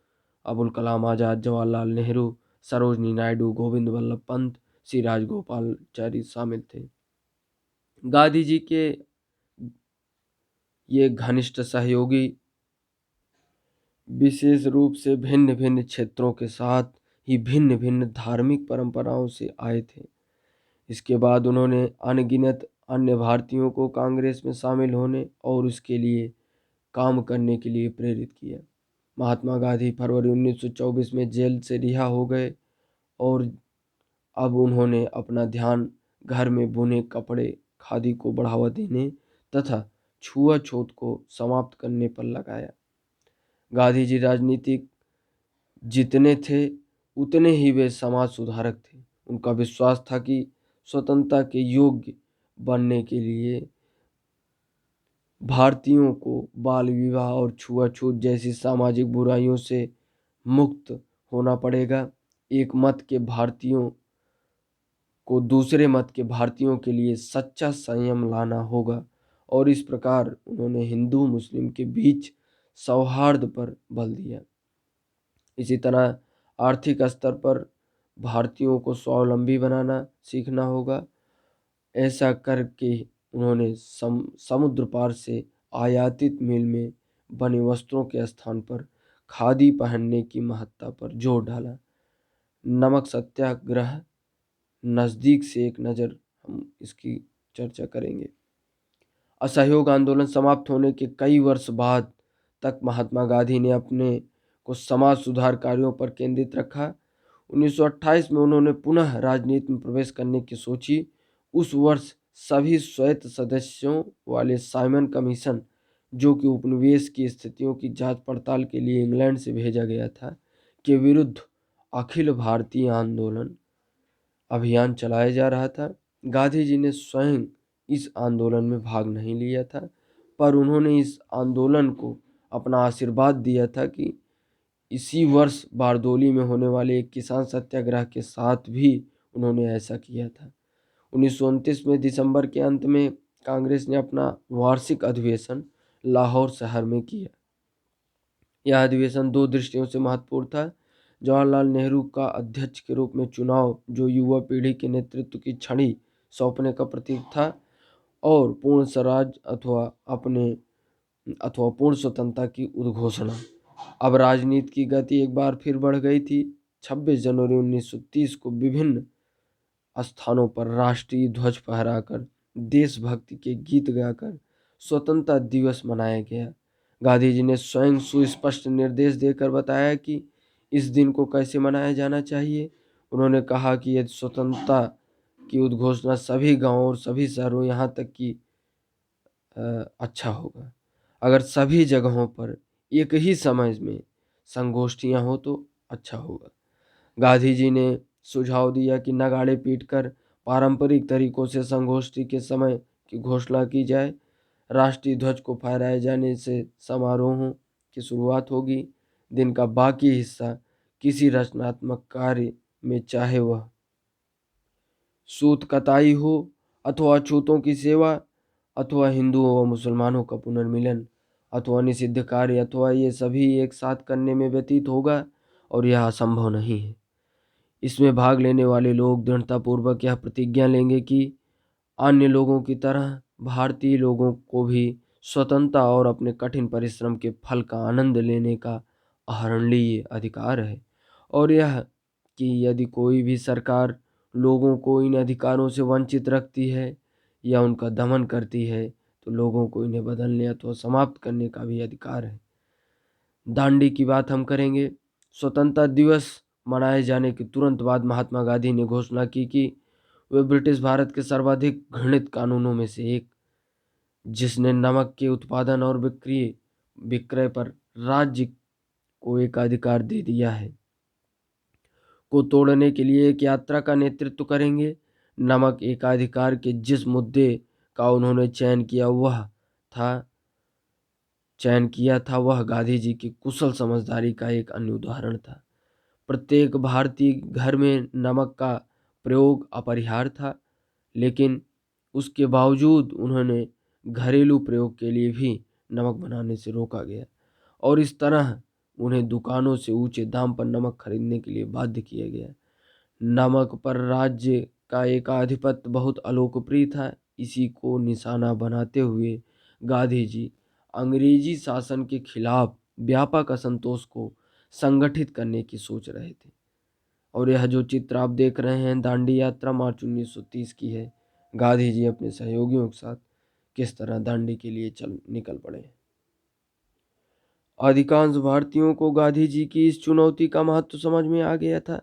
अबुल कलाम आजाद, जवाहरलाल नेहरू, सरोजनी नायडू, गोविंद वल्लभ पंत, श्री राजगोपालचारी शामिल थे। गांधी जी के ये घनिष्ठ सहयोगी विशेष रूप से भिन्न भिन्न क्षेत्रों के साथ ही भिन्न भिन्न धार्मिक परंपराओं से आए थे। इसके बाद उन्होंने अनगिनत अन्य भारतीयों को कांग्रेस में शामिल होने और उसके लिए काम करने के लिए प्रेरित किया। महात्मा गांधी फरवरी 1924 में जेल से रिहा हो गए और अब उन्होंने अपना ध्यान घर में बुने कपड़े, खादी को बढ़ावा देने तथा छुआछूत को समाप्त करने पर लगाया। गांधी जी राजनीतिक जितने थे उतने ही वे समाज सुधारक थे। उनका विश्वास था कि स्वतंत्रता के योग्य बनने के लिए भारतीयों को बाल विवाह और छुआछूत जैसी सामाजिक बुराइयों से मुक्त होना पड़ेगा। एक मत के भारतीयों को दूसरे मत के भारतीयों के लिए सच्चा संयम लाना होगा और इस प्रकार उन्होंने हिंदू मुस्लिम के बीच सौहार्द पर बल दिया। इसी तरह आर्थिक स्तर पर भारतीयों को स्वावलंबी बनाना सीखना होगा। ऐसा करके उन्होंने समुद्र पार से आयातित मील में बने वस्त्रों के स्थान पर खादी पहनने की महत्ता पर जोर डाला। नमक सत्याग्रह नज़दीक से एक नज़र हम इसकी चर्चा करेंगे। असहयोग आंदोलन समाप्त होने के कई वर्ष बाद तक महात्मा गांधी ने अपने को समाज सुधार कार्यों पर केंद्रित रखा। 1928 में उन्होंने पुनः राजनीति में प्रवेश करने की सोची। उस वर्ष सभी स्वायत्त सदस्यों वाले साइमन कमीशन, जो कि उपनिवेश की स्थितियों की जांच पड़ताल के लिए इंग्लैंड से भेजा गया था, के विरुद्ध अखिल भारतीय आंदोलन अभियान चलाया जा रहा था। गांधी जी ने स्वयं इस आंदोलन में भाग नहीं लिया था, पर उन्होंने इस आंदोलन को अपना आशीर्वाद दिया था कि इसी वर्ष बारदोली में होने वाले एक किसान सत्याग्रह के साथ भी उन्होंने ऐसा किया था। 1929 में दिसंबर के अंत में कांग्रेस ने अपना वार्षिक अधिवेशन लाहौर शहर में किया। यह अधिवेशन दो दृष्टियों से महत्वपूर्ण था। जवाहरलाल नेहरू का अध्यक्ष के रूप में चुनाव, जो युवा पीढ़ी के नेतृत्व की छड़ी सौंपने का प्रतीक था, और पूर्ण स्वराज अथवा पूर्ण स्वतंत्रता की उद्घोषणा। अब राजनीति की गति एक बार फिर बढ़ गई थी। 26 जनवरी 1930 को विभिन्न स्थानों पर राष्ट्रीय ध्वज फहराकर, देशभक्ति के गीत गाकर स्वतंत्रता दिवस मनाया गया। गांधी जी ने स्वयं सुस्पष्ट निर्देश देकर बताया कि इस दिन को कैसे मनाया जाना चाहिए। उन्होंने कहा कि यदि स्वतंत्रता की उद्घोषणा सभी गांवों और सभी शहरों, यहाँ तक कि अच्छा होगा अगर सभी जगहों पर एक ही समय में संगोष्ठियां हो तो अच्छा होगा। गांधी जी ने सुझाव दिया कि नगाड़े पीटकर पारंपरिक तरीकों से संगोष्ठी के समय की घोषणा की जाए। राष्ट्रीय ध्वज को फहराए जाने से समारोहों की शुरुआत होगी। दिन का बाकी हिस्सा किसी रचनात्मक कार्य में, चाहे वह सूत कताई हो अथवा अछूतों की सेवा अथवा हिंदुओं व मुसलमानों का पुनर्मिलन अथवा निषिद्ध कार्य, अथवा ये सभी एक साथ करने में व्यतीत होगा, और यह असंभव नहीं है। इसमें भाग लेने वाले लोग दृढ़तापूर्वक यह प्रतिज्ञा लेंगे कि अन्य लोगों की तरह भारतीय लोगों को भी स्वतंत्रता और अपने कठिन परिश्रम के फल का आनंद लेने का अहरणीय अधिकार है, और यह कि यदि कोई भी सरकार लोगों को इन अधिकारों से वंचित रखती है या उनका दमन करती है, तो लोगों को इन्हें बदलने अथवा समाप्त करने का भी अधिकार है। दांडी की बात हम करेंगे। स्वतंत्रता दिवस मनाए जाने के तुरंत बाद महात्मा गांधी ने घोषणा की कि वे ब्रिटिश भारत के सर्वाधिक घृणित कानूनों में से एक, जिसने नमक के उत्पादन और विक्रय पर राज्य को एकाधिकार दे दिया है, को तोड़ने के लिए एक यात्रा का नेतृत्व करेंगे। नमक एकाधिकार के जिस मुद्दे का उन्होंने चयन किया था वह गांधी जी की कुशल समझदारी का एक अन्य उदाहरण था। प्रत्येक भारतीय घर में नमक का प्रयोग अपरिहार्य था, लेकिन उसके बावजूद उन्होंने घरेलू प्रयोग के लिए भी नमक बनाने से रोका गया, और इस तरह उन्हें दुकानों से ऊंचे दाम पर नमक खरीदने के लिए बाध्य किया गया। नमक पर राज्य का एकाधिपत्य बहुत अलोकप्रिय था। इसी को निशाना बनाते हुए गांधी जी अंग्रेजी शासन के खिलाफ व्यापक असंतोष को संगठित करने की सोच रहे थे। और यह जो चित्र आप देख रहे हैं, दांडी यात्रा मार्च 1930 की है। गांधी जी अपने सहयोगियों के साथ किस तरह दांडी के लिए निकल पड़े। अधिकांश भारतीयों को गांधी जी की इस चुनौती का महत्व समझ में आ गया था,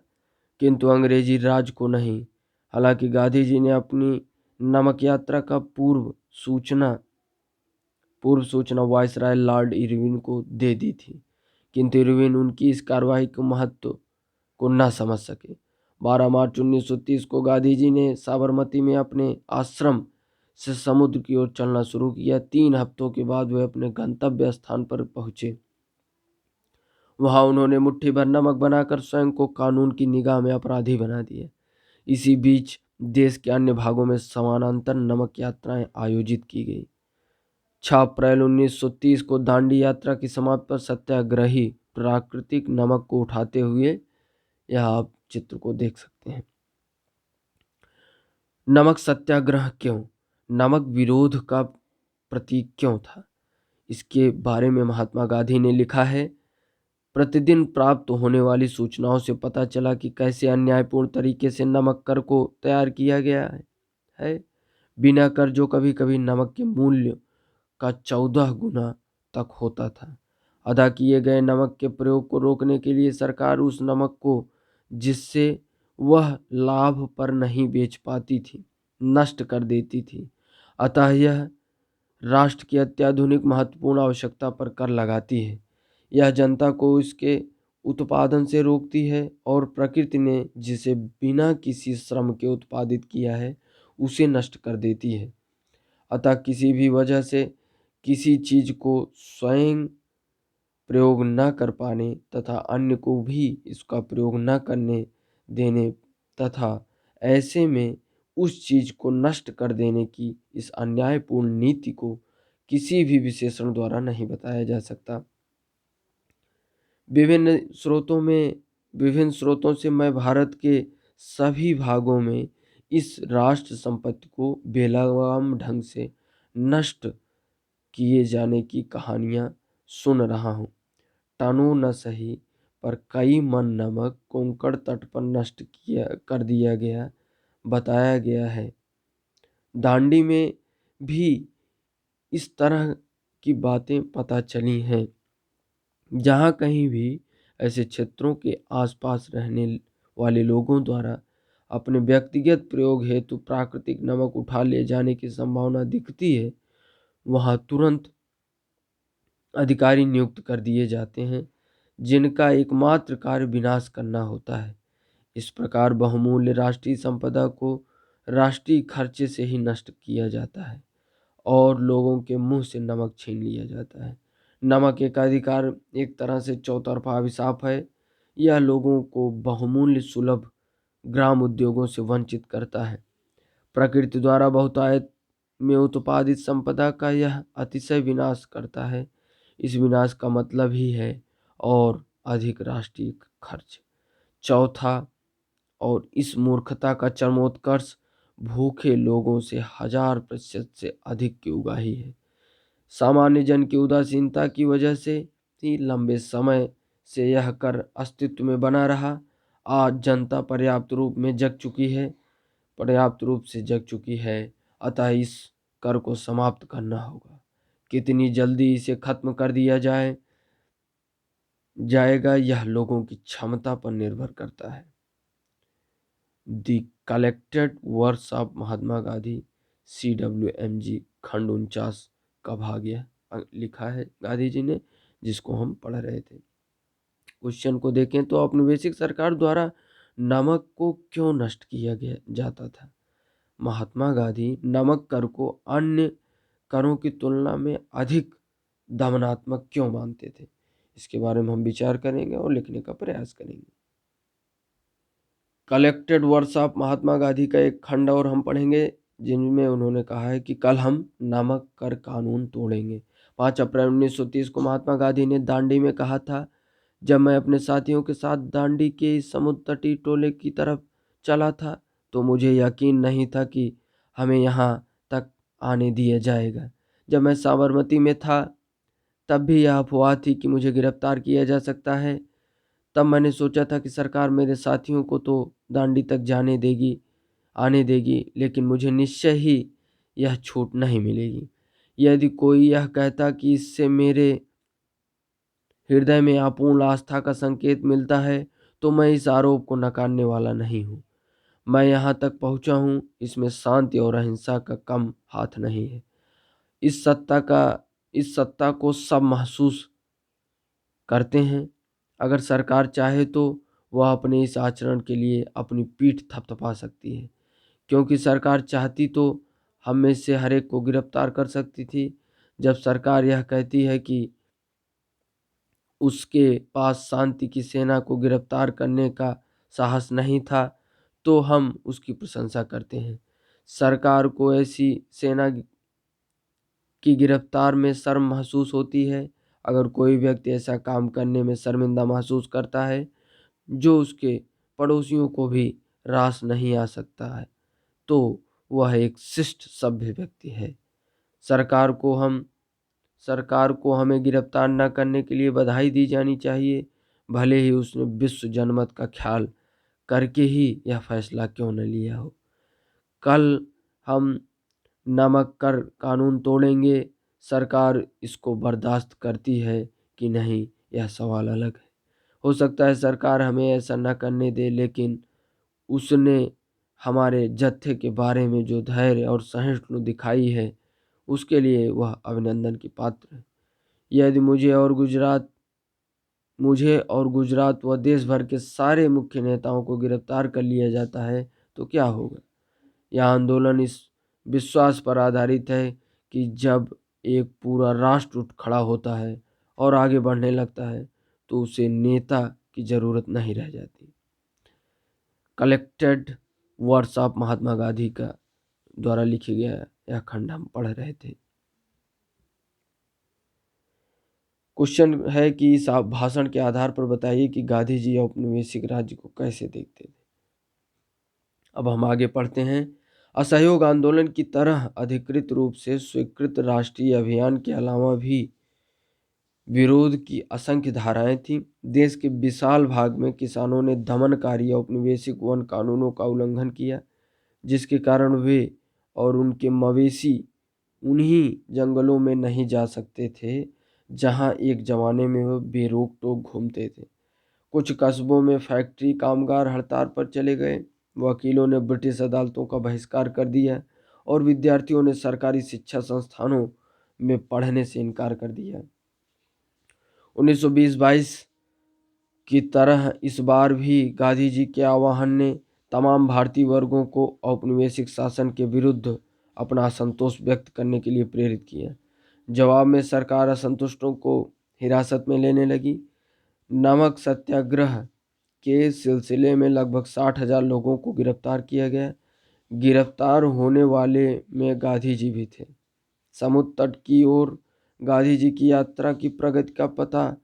किंतु अंग्रेजी राज को नहीं। हालांकि गांधी जी ने अपनी नमक यात्रा का पूर्व सूचना वायसराय लॉर्ड इरविन को दे दी थी, किंतु इरविन उनकी इस कार्रवाई के महत्व को न समझ सके। 12 मार्च 1930 को गांधी जी ने साबरमती में अपने आश्रम से समुद्र की ओर चलना शुरू किया। 3 हफ्तों के बाद वे अपने गंतव्य स्थान पर पहुंचे। वहां उन्होंने मुट्ठी भर नमक बनाकर स्वयं को कानून की निगाह में अपराधी बना दिया। इसी बीच देश के अन्य भागों में समानांतर नमक यात्राएं आयोजित की गई। 6 अप्रैल 1930 को दांडी यात्रा की समाप्ति पर सत्याग्रही प्राकृतिक नमक को उठाते हुए यहाँ आप चित्र को देख सकते हैं। नमक सत्याग्रह क्यों? नमक विरोध का प्रतीक क्यों था? इसके बारे में महात्मा गांधी ने लिखा है, प्रतिदिन प्राप्त होने वाली सूचनाओं से पता चला कि कैसे अन्यायपूर्ण तरीके से नमक कर को तैयार किया गया है। बिना कर जो कभी कभी नमक के मूल्य का 14 गुना तक होता था। अदा किए गए नमक के प्रयोग को रोकने के लिए सरकार उस नमक को, जिससे वह लाभ पर नहीं बेच पाती थी, नष्ट कर देती थी। अतः यह राष्ट्र की अत्याधुनिक महत्वपूर्ण आवश्यकता पर कर लगाती है। यह जनता को इसके उत्पादन से रोकती है और प्रकृति ने जिसे बिना किसी श्रम के उत्पादित किया है उसे नष्ट कर देती है। अतः किसी भी वजह से किसी चीज को स्वयं प्रयोग न कर पाने तथा अन्य को भी इसका प्रयोग न करने देने तथा ऐसे में उस चीज को नष्ट कर देने की इस अन्यायपूर्ण नीति को किसी भी विशेषण द्वारा नहीं बताया जा सकता। विभिन्न स्रोतों से मैं भारत के सभी भागों में इस राष्ट्र संपत्ति को बेलगाम ढंग से नष्ट किए जाने की कहानियां सुन रहा हूँ। टनों न सही पर कई मन नमक कोंकण तट पर नष्ट किया कर दिया गया बताया गया है। दांडी में भी इस तरह की बातें पता चली हैं। जहाँ कहीं भी ऐसे क्षेत्रों के आसपास रहने वाले लोगों द्वारा अपने व्यक्तिगत प्रयोग हेतु प्राकृतिक नमक उठा ले जाने की संभावना दिखती है, वहाँ तुरंत अधिकारी नियुक्त कर दिए जाते हैं, जिनका एकमात्र कार्य विनाश करना होता है। इस प्रकार बहुमूल्य राष्ट्रीय संपदा को राष्ट्रीय खर्चे से ही नष्ट किया जाता है और लोगों के मुंह से नमक छीन लिया जाता है। नमक एक अधिकार एक तरह से चौतरफा अभिशाप है। यह लोगों को बहुमूल्य सुलभ ग्राम उद्योगों से वंचित करता है। प्रकृति द्वारा बहुतायत में उत्पादित संपदा का यह अतिशय विनाश करता है। इस विनाश का मतलब ही है और अधिक राष्ट्रीय खर्च। चौथा, और इस मूर्खता का चरमोत्कर्ष भूखे लोगों से 1000% से अधिक की उगाही है। सामान्य जन की उदासीनता की वजह से ही लंबे समय से यह कर अस्तित्व में बना रहा। आज जनता पर्याप्त रूप से जग चुकी है, अतः इस कर को समाप्त करना होगा। कितनी जल्दी इसे खत्म कर दिया जाएगा यह लोगों की क्षमता पर निर्भर करता है। The collected works of Mahatma Gandhi, CWMG, खंड 49 का भाग यह लिखा है गांधी जी ने, जिसको हम पढ़ रहे थे। क्वेश्चन को देखें तो औपनिवेशिक सरकार द्वारा नमक को क्यों नष्ट किया गया जाता था? महात्मा गांधी नमक कर को अन्य करों की तुलना में अधिक दमनात्मक क्यों मानते थे? इसके बारे में हम विचार करेंगे और लिखने का प्रयास करेंगे। Collected words of Mahatma Gandhi का एक खंड और हम पढ़ेंगे, जिनमें उन्होंने कहा है कि कल हम नमक कर कानून तोड़ेंगे। 5 अप्रैल 1930 को महात्मा गांधी ने दांडी में कहा था, जब मैं अपने साथियों के साथ दांडी के इस समुद्र तटीय टोले की तरफ चला था तो मुझे यकीन नहीं था कि हमें यहाँ तक आने दिया जाएगा। जब मैं साबरमती में था तब भी यह अफवाह थी कि मुझे गिरफ्तार किया जा सकता है। तब मैंने सोचा था कि सरकार मेरे साथियों को तो दांडी तक आने देगी, लेकिन मुझे निश्चय ही यह छूट नहीं मिलेगी। यदि कोई यह कहता कि इससे मेरे हृदय में अपूर्ण आस्था का संकेत मिलता है तो मैं इस आरोप को नकारने वाला नहीं हूँ। मैं यहाँ तक पहुँचा हूँ, इसमें शांति और अहिंसा का कम हाथ नहीं है। इस सत्ता को सब महसूस करते हैं। अगर सरकार चाहे तो वह अपने इस आचरण के लिए अपनी पीठ थपथपा सकती है, क्योंकि सरकार चाहती तो हम में से हर एक को गिरफ्तार कर सकती थी। जब सरकार यह कहती है कि उसके पास शांति की सेना को गिरफ्तार करने का साहस नहीं था, तो हम उसकी प्रशंसा करते हैं। सरकार को ऐसी सेना की गिरफ्तार में शर्म महसूस होती है। अगर कोई व्यक्ति ऐसा काम करने में शर्मिंदा महसूस करता है जो उसके पड़ोसियों को भी रास नहीं आ सकता है, तो वह एक शिष्ट सभ्य व्यक्ति है। सरकार को हमें गिरफ्तार न करने के लिए बधाई दी जानी चाहिए, भले ही उसने विश्व जनमत का ख्याल करके ही यह फैसला क्यों न लिया हो। कल हम नमक कर कानून तोड़ेंगे, सरकार इसको बर्दाश्त करती है कि नहीं, यह सवाल अलग है। हो सकता है सरकार हमें ऐसा न करने दे, लेकिन उसने हमारे जत्थे के बारे में जो धैर्य और सहिष्णु दिखाई है, उसके लिए वह अभिनंदन की पात्र है। यदि मुझे और गुजरात व देश भर के सारे मुख्य नेताओं को गिरफ्तार कर लिया जाता है तो क्या होगा? यह आंदोलन इस विश्वास पर आधारित है कि जब एक पूरा राष्ट्र उठ खड़ा होता है और आगे बढ़ने लगता है तो उसे नेता की जरूरत नहीं रह जाती। Collected words of Mahatma Gandhi का द्वारा लिखी गया यह खंड हम पढ़ रहे थे। क्वेश्चन है कि इस भाषण के आधार पर बताइए कि गांधी जी औपनिवेशिक राज्य को कैसे देखते थे। अब हम आगे पढ़ते हैं। असहयोग आंदोलन की तरह अधिकृत रूप से स्वीकृत राष्ट्रीय अभियान के अलावा भी विरोध की असंख्य धाराएं थीं। देश के विशाल भाग में किसानों ने दमनकारी औपनिवेशिक वन कानूनों का उल्लंघन किया, जिसके कारण वे और उनके मवेशी उन्हीं जंगलों में नहीं जा सकते थे जहां एक जमाने में वे बेरोक टोक घूमते थे। कुछ कस्बों में फैक्ट्री कामगार हड़ताल पर चले गए, वकीलों ने ब्रिटिश अदालतों का बहिष्कार कर दिया और विद्यार्थियों ने सरकारी शिक्षा संस्थानों में पढ़ने से इनकार कर दिया। 1920-22 की तरह इस बार भी गांधी जी के आह्वान ने तमाम भारतीय वर्गों को औपनिवेशिक शासन के विरुद्ध अपना असंतोष व्यक्त करने के लिए प्रेरित किया। जवाब में सरकार असंतुष्टों को हिरासत में लेने लगी। नमक सत्याग्रह के सिलसिले में लगभग 60,000 लोगों को गिरफ्तार किया गया। गिरफ्तार होने वाले में गांधी जी भी थे। समुद्र तट की ओर गांधी जी की यात्रा की प्रगति का पता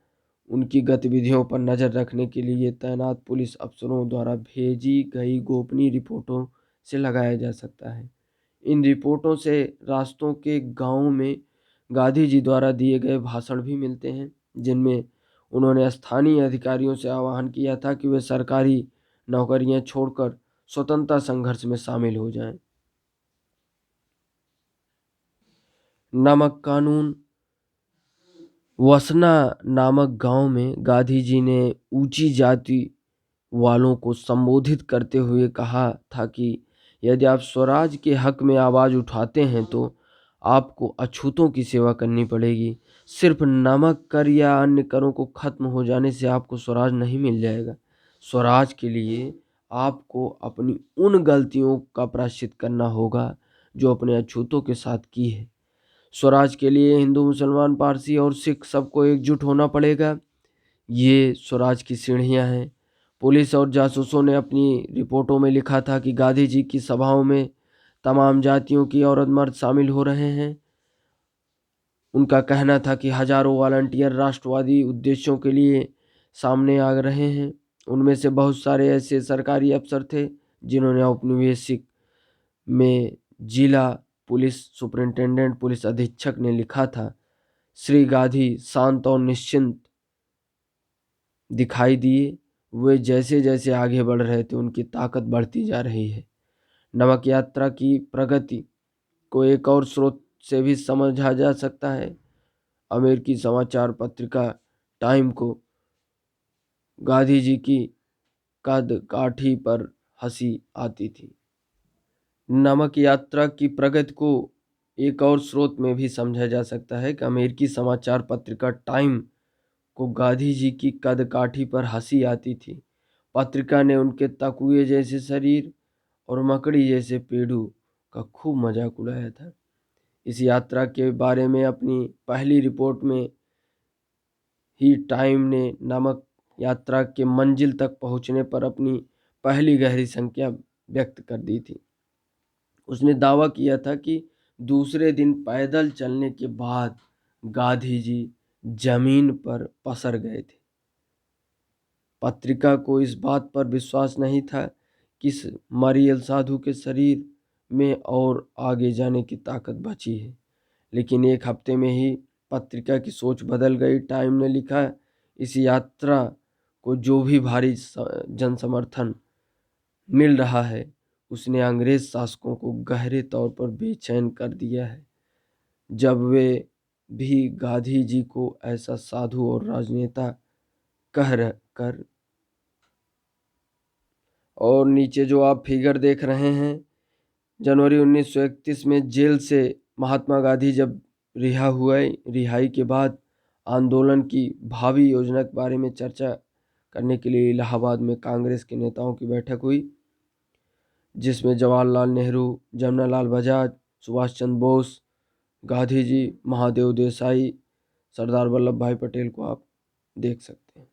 उनकी गतिविधियों पर नजर रखने के लिए तैनात पुलिस अफसरों द्वारा भेजी गई गोपनीय रिपोर्टों से लगाया जा सकता है। इन रिपोर्टों से रास्तों के गांवों में गांधी जी द्वारा दिए गए भाषण भी मिलते हैं, जिनमें उन्होंने स्थानीय अधिकारियों से आह्वान किया था कि वे सरकारी नौकरियां छोड़कर स्वतंत्रता संघर्ष में शामिल हो जाएं। नमक कानून। वसना नामक गांव में गांधी जी ने ऊंची जाति वालों को संबोधित करते हुए कहा था कि यदि आप स्वराज के हक में आवाज उठाते हैं तो आपको अछूतों की सेवा करनी पड़ेगी। सिर्फ नमक कर या अन्य करों को खत्म हो जाने से आपको स्वराज नहीं मिल जाएगा। स्वराज के लिए आपको अपनी उन गलतियों का प्रायश्चित करना होगा जो अपने अछूतों के साथ की है। स्वराज के लिए हिंदू, मुसलमान, पारसी और सिख सबको एकजुट होना पड़ेगा। ये स्वराज की सीढ़ियां हैं। पुलिस और जासूसों ने अपनी रिपोर्टों में लिखा था कि गांधी जी की सभाओं में तमाम जातियों की औरत मर्द शामिल हो रहे हैं। उनका कहना था कि हजारों वॉलंटियर राष्ट्रवादी उद्देश्यों के लिए सामने आ रहे हैं। उनमें से बहुत सारे ऐसे सरकारी अफसर थे जिन्होंने औपनिवेशिक में जिला पुलिस सुपरिंटेंडेंट, पुलिस अधीक्षक ने लिखा था, श्री गांधी शांत और निश्चिंत दिखाई दिए। वे जैसे जैसे आगे बढ़ रहे थे उनकी ताकत बढ़ती जा रही है। नमक यात्रा की प्रगति को एक और स्रोत से भी समझा जा सकता है। अमेरिकी समाचार पत्रिका टाइम को गांधी जी की कद काठी पर हंसी आती थी। नमक यात्रा की प्रगति को एक और स्रोत में भी समझा जा सकता है कि अमेरिकी समाचार पत्रिका टाइम को गांधी जी की कदकाठी पर हंसी आती थी। पत्रिका ने उनके तकुए जैसे शरीर और मकड़ी जैसे पेड़ों का खूब मजाक उड़ाया था। इस यात्रा के बारे में अपनी पहली रिपोर्ट में ही टाइम ने नमक यात्रा के मंजिल तक पहुंचने पर अपनी पहली गहरी संख्या व्यक्त कर दी थी। उसने दावा किया था कि दूसरे दिन पैदल चलने के बाद गांधी जी जमीन पर पसर गए थे। पत्रिका को इस बात पर विश्वास नहीं था कि इस मरियल साधु के शरीर में और आगे जाने की ताकत बची है, लेकिन एक हफ्ते में ही पत्रिका की सोच बदल गई। टाइम ने लिखा, इस यात्रा को जो भी भारी जन समर्थन मिल रहा है उसने अंग्रेज शासकों को गहरे तौर पर बेचैन कर दिया है। जब वे भी गांधी जी को ऐसा साधु और राजनेता कर और नीचे जो आप फिगर देख रहे हैं, जनवरी 1931 में जेल से महात्मा गांधी जब रिहाई के बाद आंदोलन की भावी योजना के बारे में चर्चा करने के लिए इलाहाबाद में कांग्रेस के नेताओं की बैठक हुई, जिसमें जवाहरलाल नेहरू, जमनालाल बजाज, सुभाष चंद्र बोस, गांधी जी, महादेव देसाई, सरदार वल्लभ भाई पटेल को आप देख सकते हैं।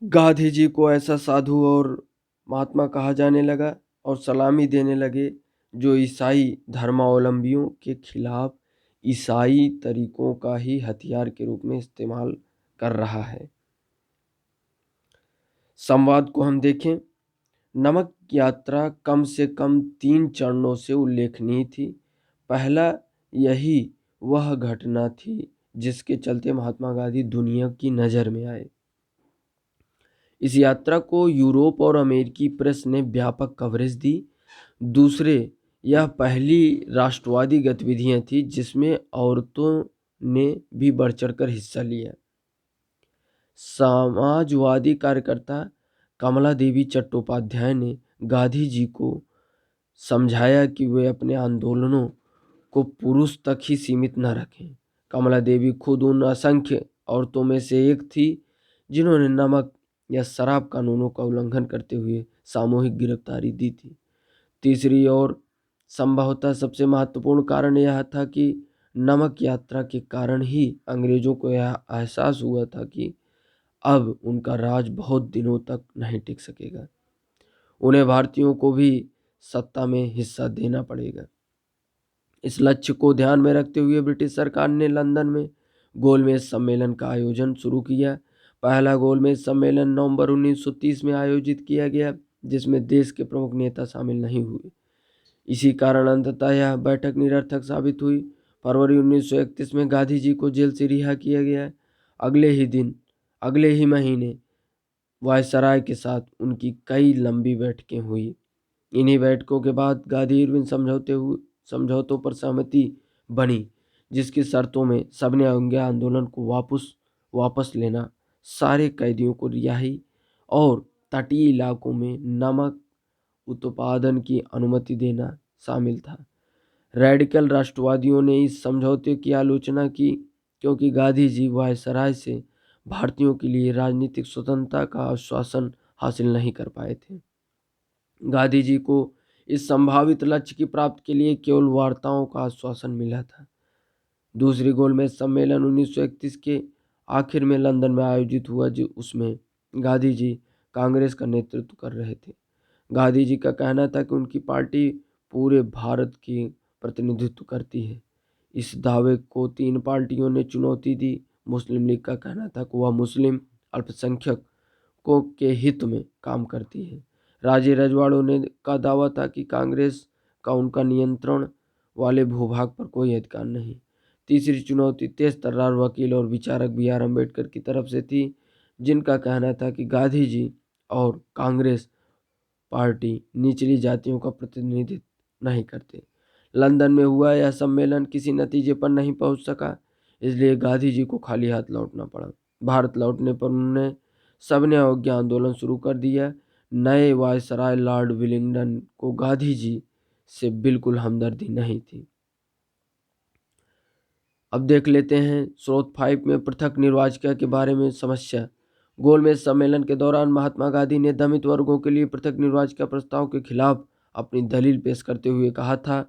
गांधी जी को ऐसा साधु और महात्मा कहा जाने लगा और सलामी देने लगे जो ईसाई धर्मावलंबियों के खिलाफ ईसाई तरीकों का ही हथियार के रूप में इस्तेमाल कर रहा है। संवाद को हम देखें, नमक यात्रा कम से कम 3 चरणों से उल्लेखनीय थी। पहला, यही वह घटना थी जिसके चलते महात्मा गांधी दुनिया की नज़र में आए। इस यात्रा को यूरोप और अमेरिकी प्रेस ने व्यापक कवरेज दी। दूसरे, यह पहली राष्ट्रवादी गतिविधियां थी जिसमें औरतों ने भी बढ़ चढ़कर हिस्सा लिया। समाजवादी कार्यकर्ता कमला देवी चट्टोपाध्याय ने गांधी जी को समझाया कि वे अपने आंदोलनों को पुरुष तक ही सीमित न रखें। कमला देवी खुद उन असंख्य औरतों में से एक थी जिन्होंने नमक या शराब कानूनों का उल्लंघन करते हुए सामूहिक गिरफ्तारी दी थी। तीसरी और संभवतः सबसे महत्वपूर्ण कारण यह था कि नमक यात्रा के कारण ही अंग्रेजों को यह एहसास हुआ था कि अब उनका राज बहुत दिनों तक नहीं टिक सकेगा। उन्हें भारतीयों को भी सत्ता में हिस्सा देना पड़ेगा। इस लक्ष्य को ध्यान में रखते हुए ब्रिटिश सरकार ने लंदन में गोलमेज सम्मेलन का आयोजन शुरू किया। पहला गोलमेज सम्मेलन नवंबर 1930 में आयोजित किया गया, जिसमें देश के प्रमुख नेता शामिल नहीं हुए। इसी कारण अंततः यह बैठक निरर्थक साबित हुई। फरवरी 1931 में गांधी जी को जेल से रिहा किया गया। अगले ही महीने वायसराय के साथ उनकी कई लंबी बैठकें हुई। इन्हीं बैठकों के बाद गांधी इरविन समझौतों पर सहमति बनी, जिसकी शर्तों में सबने अंग्रेज आंदोलन को वापस लेना, सारे कैदियों को रिहाई और तटीय इलाकों में नमक उत्पादन की अनुमति देना शामिल था। रेडिकल राष्ट्रवादियों ने इस समझौते की आलोचना की क्योंकि गांधी जी वायसराय से भारतीयों के लिए राजनीतिक स्वतंत्रता का आश्वासन हासिल नहीं कर पाए थे। गांधी जी को इस संभावित लक्ष्य की प्राप्ति के लिए केवल वार्ताओं का आश्वासन मिला था। दूसरी गोलमेज सम्मेलन 1931 के आखिर में लंदन में आयोजित हुआ, जो उसमें गांधी जी कांग्रेस का नेतृत्व कर रहे थे। गांधी जी का कहना था कि उनकी पार्टी पूरे भारत की प्रतिनिधित्व करती है। इस दावे को 3 पार्टियों ने चुनौती दी। मुस्लिम लीग का कहना था कि वह मुस्लिम अल्पसंख्यकों के हित में काम करती है। राजे रजवाड़ों ने का दावा था कि कांग्रेस का उनका नियंत्रण वाले भूभाग पर कोई अधिकार नहीं। तीसरी चुनौती तेज तर्रार वकील और विचारक BR अम्बेडकर की तरफ से थी, जिनका कहना था कि गांधी जी और कांग्रेस पार्टी निचली जातियों का प्रतिनिधित्व नहीं करते। लंदन में हुआ यह सम्मेलन किसी नतीजे पर नहीं पहुंच सका, इसलिए गांधी जी को खाली हाथ लौटना पड़ा। भारत लौटने पर उन्होंने सबने अवज्ञा आंदोलन शुरू कर दिया। नए वायसराय लॉर्ड विलिंगडन को गांधी जी से बिल्कुल हमदर्दी नहीं थी। अब देख लेते हैं स्रोत 5 में पृथक निर्वाचिका के बारे में समस्या। गोलमेज सम्मेलन के दौरान महात्मा गांधी ने दलित वर्गों के लिए पृथक निर्वाचिका प्रस्ताव के खिलाफ अपनी दलील पेश करते हुए कहा था,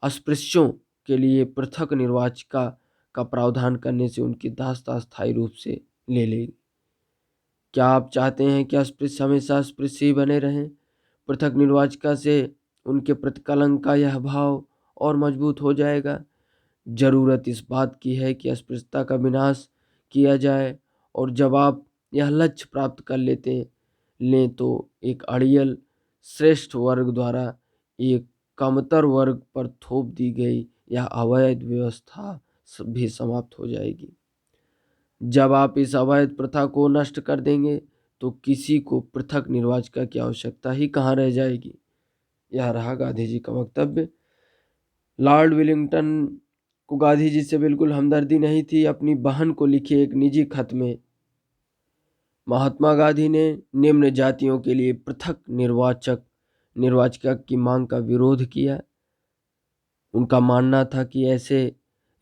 अस्पृश्यों के लिए पृथक निर्वाचिका का प्रावधान करने से उनकी दास्ता स्थायी रूप से ले लेगी। क्या आप चाहते हैं कि अस्पृश्य हमेशा अस्पृश्य ही बने रहें? पृथक निर्वाचिका से उनके प्रति कलंक का यह भाव और मजबूत हो जाएगा। जरूरत इस बात की है कि अस्पृश्यता का विनाश किया जाए, और जब आप यह लक्ष्य प्राप्त कर लें तो एक अड़ियल श्रेष्ठ वर्ग द्वारा एक कमतर वर्ग पर थोप दी गई यह अवैध व्यवस्था भी समाप्त हो जाएगी। जब आप इस अवैध प्रथा को नष्ट कर देंगे तो किसी को पृथक निर्वाचन की आवश्यकता ही कहाँ रह जाएगी। यह रहा गांधी जी का वक्तव्य। लॉर्ड विलिंगटन को गांधी जी से बिल्कुल हमदर्दी नहीं थी। अपनी बहन को लिखे एक निजी खत में महात्मा गांधी ने निम्न जातियों के लिए पृथक निर्वाचिका की मांग का विरोध किया। उनका मानना था कि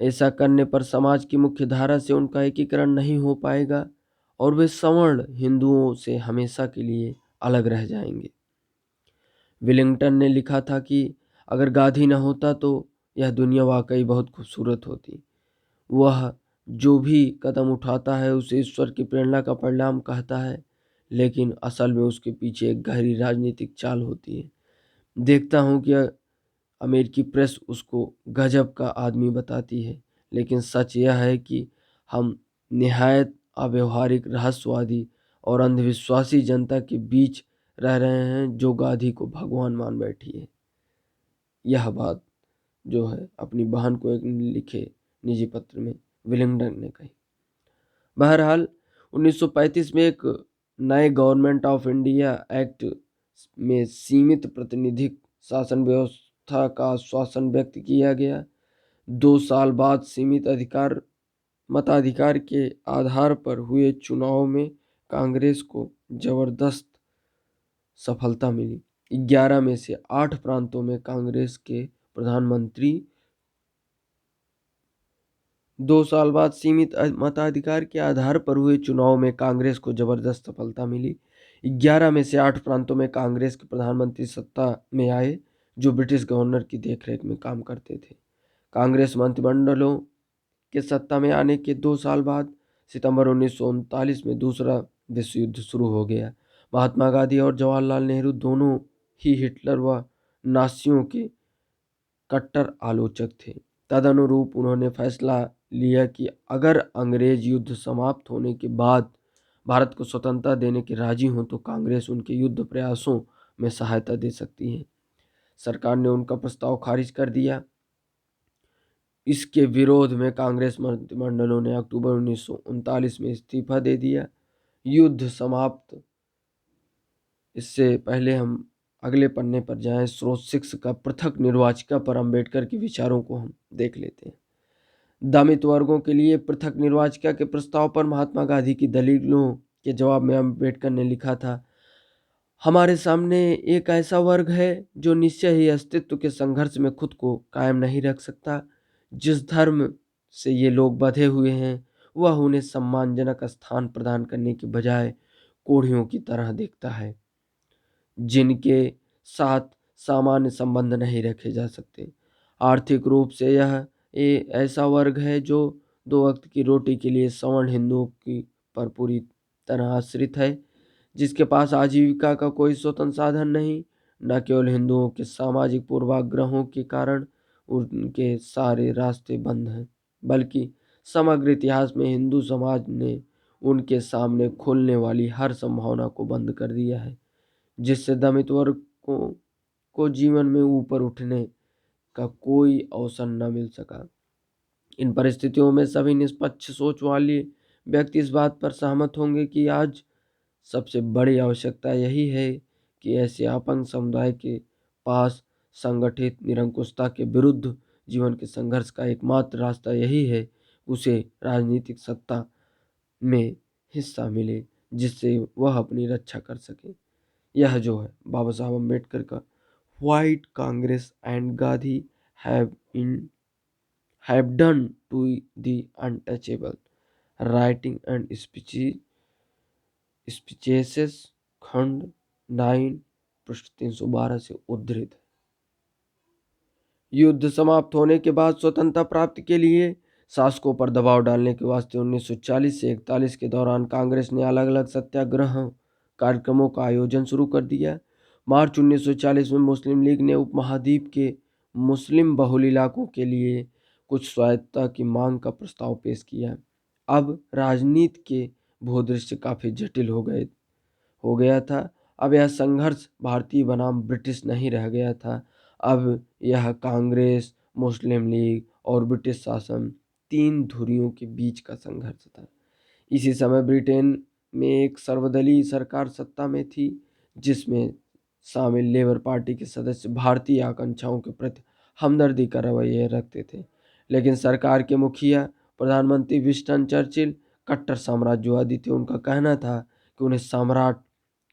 ऐसा करने पर समाज की मुख्य धारा से उनका एकीकरण नहीं हो पाएगा और वे सवर्ण हिंदुओं से हमेशा के लिए अलग रह जाएंगे। विलिंगटन ने लिखा था कि अगर गांधी न होता तो यह दुनिया वाकई बहुत खूबसूरत होती। वह जो भी कदम उठाता है उसे ईश्वर की प्रेरणा का परिणाम कहता है, लेकिन असल में उसके पीछे एक गहरी राजनीतिक चाल होती है। देखता हूँ कि अमेरिकी प्रेस उसको गजब का आदमी बताती है, लेकिन सच यह है कि हम निहायत अव्यवहारिक, रहस्यवादी और अंधविश्वासी जनता के बीच रह रहे हैं जो गांधी को भगवान मान बैठी है। यह बात जो है अपनी बहन को एक लिखे निजी पत्र में विलिंगटन ने कही। बहरहाल 1935 में एक नए गवर्नमेंट ऑफ इंडिया एक्ट में सीमित प्रतिनिधिक शासन व्यवस्था का आश्वासन व्यक्त किया गया। 2 साल बाद सीमित मताधिकार के आधार पर हुए चुनाव में कांग्रेस को जबरदस्त सफलता मिली। 11 में से 8 प्रांतों में कांग्रेस के प्रधानमंत्री 2 साल बाद सीमित मताधिकार के आधार पर हुए चुनाव में कांग्रेस को जबरदस्त सफलता मिली। 11 में से 8 प्रांतों में कांग्रेस के प्रधानमंत्री सत्ता में आए जो ब्रिटिश गवर्नर की देखरेख में काम करते थे। कांग्रेस मंत्रिमंडलों के सत्ता में आने के 2 साल बाद सितंबर 1939 में दूसरा विश्व युद्ध शुरू हो गया। महात्मा गांधी और जवाहरलाल नेहरू दोनों ही हिटलर व नासियों के कट्टर आलोचक थे। तदनुरूप उन्होंने फैसला लिया कि अगर अंग्रेज युद्ध समाप्त होने के बाद भारत को स्वतंत्रता देने के राजी हों तो कांग्रेस उनके युद्ध प्रयासों में सहायता दे सकती है। सरकार ने उनका प्रस्ताव खारिज कर दिया। इसके विरोध में कांग्रेस मंत्रिमंडलों ने अक्टूबर 1939 में इस्तीफा दे दिया। युद्ध समाप्त। इससे पहले हम अगले पन्ने पर जाएं, स्रोत 6 का पृथक निर्वाचिका पर अंबेडकर के विचारों को हम देख लेते हैं। दमित वर्गों के लिए पृथक निर्वाचिका के प्रस्ताव पर महात्मा गांधी की दलीलों के जवाब में अंबेडकर ने लिखा था, हमारे सामने एक ऐसा वर्ग है जो निश्चय ही अस्तित्व के संघर्ष में खुद को कायम नहीं रख सकता। जिस धर्म से ये लोग बंधे हुए हैं वह उन्हें सम्मानजनक स्थान प्रदान करने के बजाय कोढ़ियों की तरह देखता है जिनके साथ सामान्य संबंध नहीं रखे जा सकते। आर्थिक रूप से यह ऐसा वर्ग है जो 2 वक्त की रोटी के लिए सवर्ण हिंदुओं की पर पूरी तरह आश्रित है, जिसके पास आजीविका का कोई स्वतंत्र साधन नहीं। न केवल हिंदुओं के सामाजिक पूर्वाग्रहों के कारण उनके सारे रास्ते बंद हैं, बल्कि समग्र इतिहास में हिंदू समाज ने उनके सामने खुलने वाली हर संभावना को बंद कर दिया है, जिससे दमित वर्ग को जीवन में ऊपर उठने का कोई अवसर न मिल सका। इन परिस्थितियों में सभी निष्पक्ष सोच वाले व्यक्ति इस बात पर सहमत होंगे कि आज सबसे बड़ी आवश्यकता यही है कि ऐसे अपंग समुदाय के पास संगठित निरंकुशता के विरुद्ध जीवन के संघर्ष का एकमात्र रास्ता यही है, उसे राजनीतिक सत्ता में हिस्सा मिले जिससे वह अपनी रक्षा कर सके। यह जो है बाबा साहब अम्बेडकर का white Congress and Gandhi have done to the untouchable, writing and speeches खंड 9 पृष्ठ 312 से उद्धृत है। युद्ध समाप्त होने के बाद स्वतंत्रता प्राप्ति के लिए शासकों पर दबाव डालने के वास्ते 1940 से 41 के दौरान कांग्रेस ने अलग अलग सत्याग्रह कार्यक्रमों का आयोजन शुरू कर दिया। मार्च 1940 में मुस्लिम लीग ने उपमहाद्वीप के मुस्लिम बहुल इलाकों के लिए कुछ स्वायत्तता की मांग का प्रस्ताव पेश किया। अब राजनीति के भूदृश्य काफ़ी जटिल हो गया था। अब यह संघर्ष भारतीय बनाम ब्रिटिश नहीं रह गया था। अब यह कांग्रेस, मुस्लिम लीग और ब्रिटिश शासन, तीन धुरियों के बीच का संघर्ष था। इसी समय ब्रिटेन में एक सर्वदलीय सरकार सत्ता में थी, जिसमें शामिल लेबर पार्टी के सदस्य भारतीय आकांक्षाओं के प्रति हमदर्दी का रवैया रखते थे। लेकिन सरकार के मुखिया प्रधानमंत्री विंस्टन चर्चिल कट्टर साम्राज्यवादी थे। उनका कहना था कि उन्हें सम्राट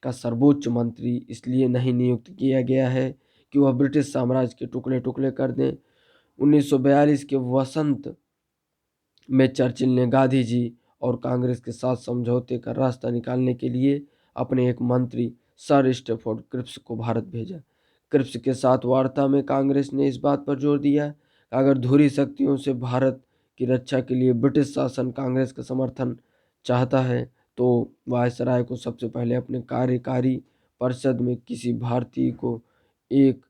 का सर्वोच्च मंत्री इसलिए नहीं नियुक्त किया गया है कि वह ब्रिटिश साम्राज्य के टुकड़े टुकड़े कर दें। 1942 के वसंत में चर्चिल ने गांधी जी और कांग्रेस के साथ समझौते का रास्ता निकालने के लिए अपने एक मंत्री सर स्टैफोर्ड क्रिप्स को भारत भेजा। क्रिप्स के साथ वार्ता में कांग्रेस ने इस बात पर जोर दिया कि अगर धुरी शक्तियों से भारत की रक्षा के लिए ब्रिटिश शासन कांग्रेस का समर्थन चाहता है तो वायसराय को सबसे पहले अपने कार्यकारी परिषद में किसी भारतीय को एक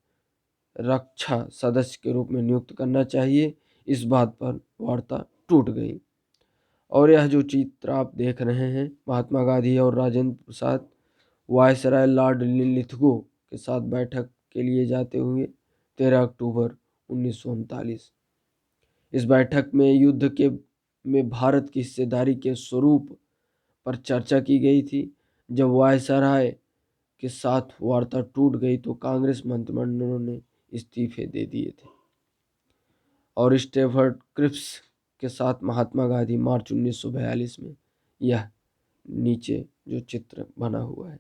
रक्षा सदस्य के रूप में नियुक्त करना चाहिए। इस बात पर वार्ता टूट गई। और यह जो चित्र आप देख रहे हैं, महात्मा गांधी और Rajendra Prasad viceroy Lord Lithgow के साथ बैठक के लिए जाते हुए 13 अक्टूबर 1939। इस बैठक में युद्ध के में भारत की हिस्सेदारी के स्वरूप पर चर्चा की गई थी। जब वायसराय के साथ वार्ता टूट गई तो कांग्रेस मंत्रिमंडल ने इस्तीफे दे दिए थे और स्टैफोर्ड क्रिप्स के साथ महात्मा गांधी मार्च 1942 में, यह नीचे जो चित्र बना हुआ है।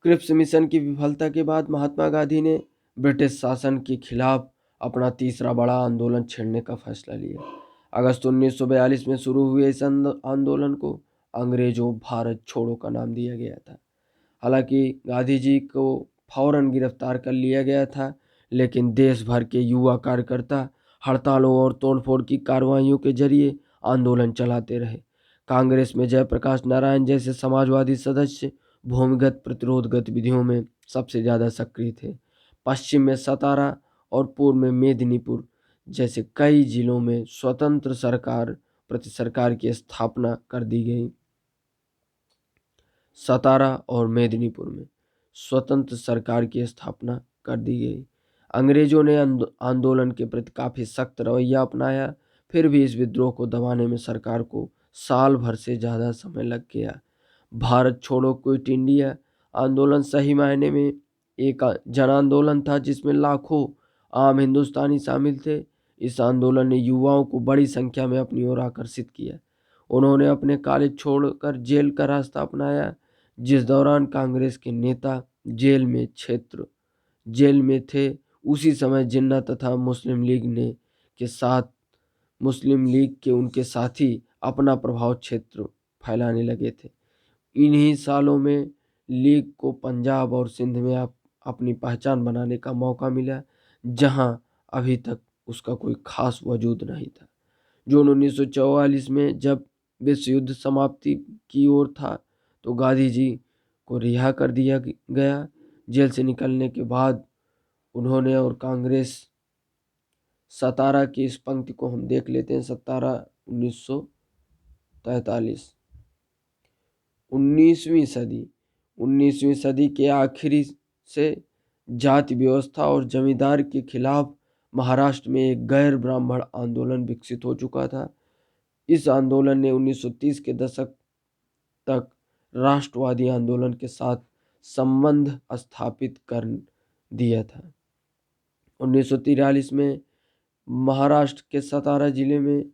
क्रिप्स मिशन की विफलता के बाद महात्मा गांधी ने ब्रिटिश शासन के खिलाफ अपना तीसरा बड़ा आंदोलन छेड़ने का फैसला लिया। अगस्त 1942 में शुरू हुए इस आंदोलन को अंग्रेजों भारत छोड़ो का नाम दिया गया था। हालांकि गांधी जी को फौरन गिरफ्तार कर लिया गया था, लेकिन देश भर के युवा कार्यकर्ता हड़तालों और तोड़फोड़ की कार्रवाइयों के जरिए आंदोलन चलाते रहे। कांग्रेस में जयप्रकाश नारायण जैसे समाजवादी सदस्य भूमिगत प्रतिरोध गतिविधियों में सबसे ज़्यादा सक्रिय थे। पश्चिम में सतारा और पूर्व में मेदिनीपुर जैसे कई जिलों में स्वतंत्र सरकार की स्थापना कर दी गई। सतारा और मेदिनीपुर में स्वतंत्र सरकार की स्थापना कर दी गई। अंग्रेजों ने आंदोलन के प्रति काफ़ी सख्त रवैया अपनाया। फिर भी इस विद्रोह को दबाने में सरकार को साल भर से ज़्यादा समय लग गया। भारत छोड़ो क्विट इंडिया आंदोलन सही मायने में एक जन आंदोलन था, जिसमें लाखों आम हिंदुस्तानी शामिल थे। इस आंदोलन ने युवाओं को बड़ी संख्या में अपनी ओर आकर्षित किया। उन्होंने अपने कॉलेज छोड़कर जेल का रास्ता अपनाया। जिस दौरान कांग्रेस के नेता जेल में थे, उसी समय जिन्ना तथा मुस्लिम लीग के उनके साथी अपना प्रभाव क्षेत्र फैलाने लगे थे। इन्हीं सालों में लीग को पंजाब और सिंध में अपनी पहचान बनाने का मौका मिला, जहां अभी तक उसका कोई खास वजूद नहीं था। जून 1944 में जब विश्व युद्ध समाप्ति की ओर था तो गांधी जी को रिहा कर दिया गया। जेल से निकलने के बाद उन्होंने और कांग्रेस सतारा की इस पंक्ति को हम देख लेते हैं। सतारा 1943। 19वीं सदी के आखिरी से जाति व्यवस्था और जमींदार के खिलाफ महाराष्ट्र में एक गैर ब्राह्मण आंदोलन विकसित हो चुका था। इस आंदोलन ने 1930 के दशक तक राष्ट्रवादी आंदोलन के साथ संबंध स्थापित कर दिया था। 1943 में महाराष्ट्र के सतारा जिले में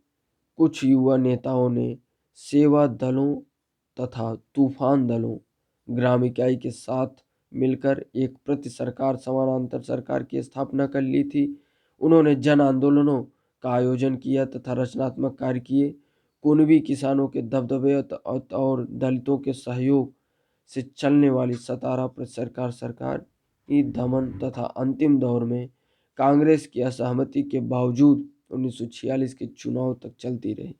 कुछ युवा नेताओं ने सेवा दलों तथा तूफान दलों ग्राम इकाई के साथ मिलकर एक प्रति सरकार समानांतर सरकार की स्थापना कर ली थी। उन्होंने जन आंदोलनों का आयोजन किया तथा रचनात्मक कार्य किए। कुनबी किसानों के दबदबे और दलितों के सहयोग से चलने वाली सतारा प्रति सरकार की दमन तथा अंतिम दौर में कांग्रेस की असहमति के बावजूद 1946 के चुनाव तक चलती रही।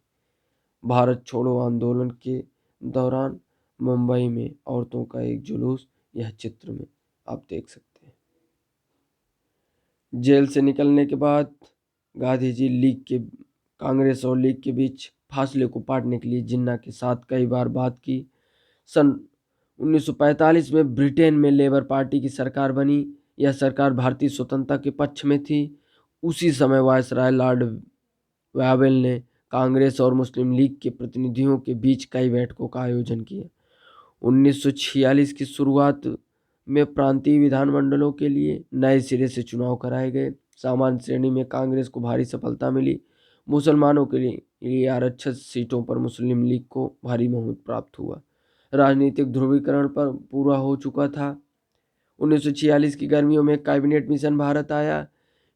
भारत छोड़ो आंदोलन के दौरान मुंबई में औरतों का एक जुलूस, यह चित्र में आप देख सकते हैं। जेल से निकलने के बाद गांधी जी कांग्रेस और लीग के बीच फासले को पाटने के लिए जिन्ना के साथ कई बार बात की। सन 1945 में ब्रिटेन में लेबर पार्टी की सरकार बनी। यह सरकार भारतीय स्वतंत्रता के पक्ष में थी। उसी समय वायसराय लॉर्ड वावेल ने कांग्रेस और मुस्लिम लीग के प्रतिनिधियों के बीच कई बैठकों का आयोजन किया। 1946 की शुरुआत में प्रांतीय विधानमंडलों के लिए नए सिरे से चुनाव कराए गए। सामान्य श्रेणी में कांग्रेस को भारी सफलता मिली। मुसलमानों के लिए आरक्षित सीटों पर मुस्लिम लीग को भारी बहुमत प्राप्त हुआ। राजनीतिक ध्रुवीकरण पर पूरा हो चुका था। 1946 की गर्मियों में कैबिनेट मिशन भारत आया।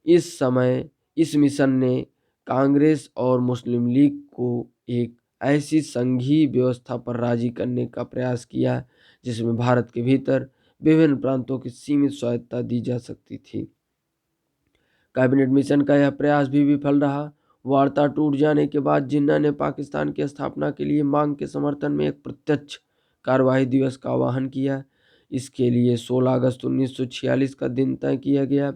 इस समय इस मिशन ने कांग्रेस और मुस्लिम लीग को एक ऐसी संघीय व्यवस्था पर राजी करने का प्रयास किया जिसमें भारत के भीतर विभिन्न प्रांतों की सीमित स्वायत्तता दी जा सकती थी। कैबिनेट मिशन का यह प्रयास भी विफल रहा। वार्ता टूट जाने के बाद जिन्ना ने पाकिस्तान की स्थापना के लिए मांग के समर्थन में एक प्रत्यक्ष कार्यवाही दिवस का आह्वान किया। इसके लिए 16 अगस्त 1946 का दिन तय किया गया।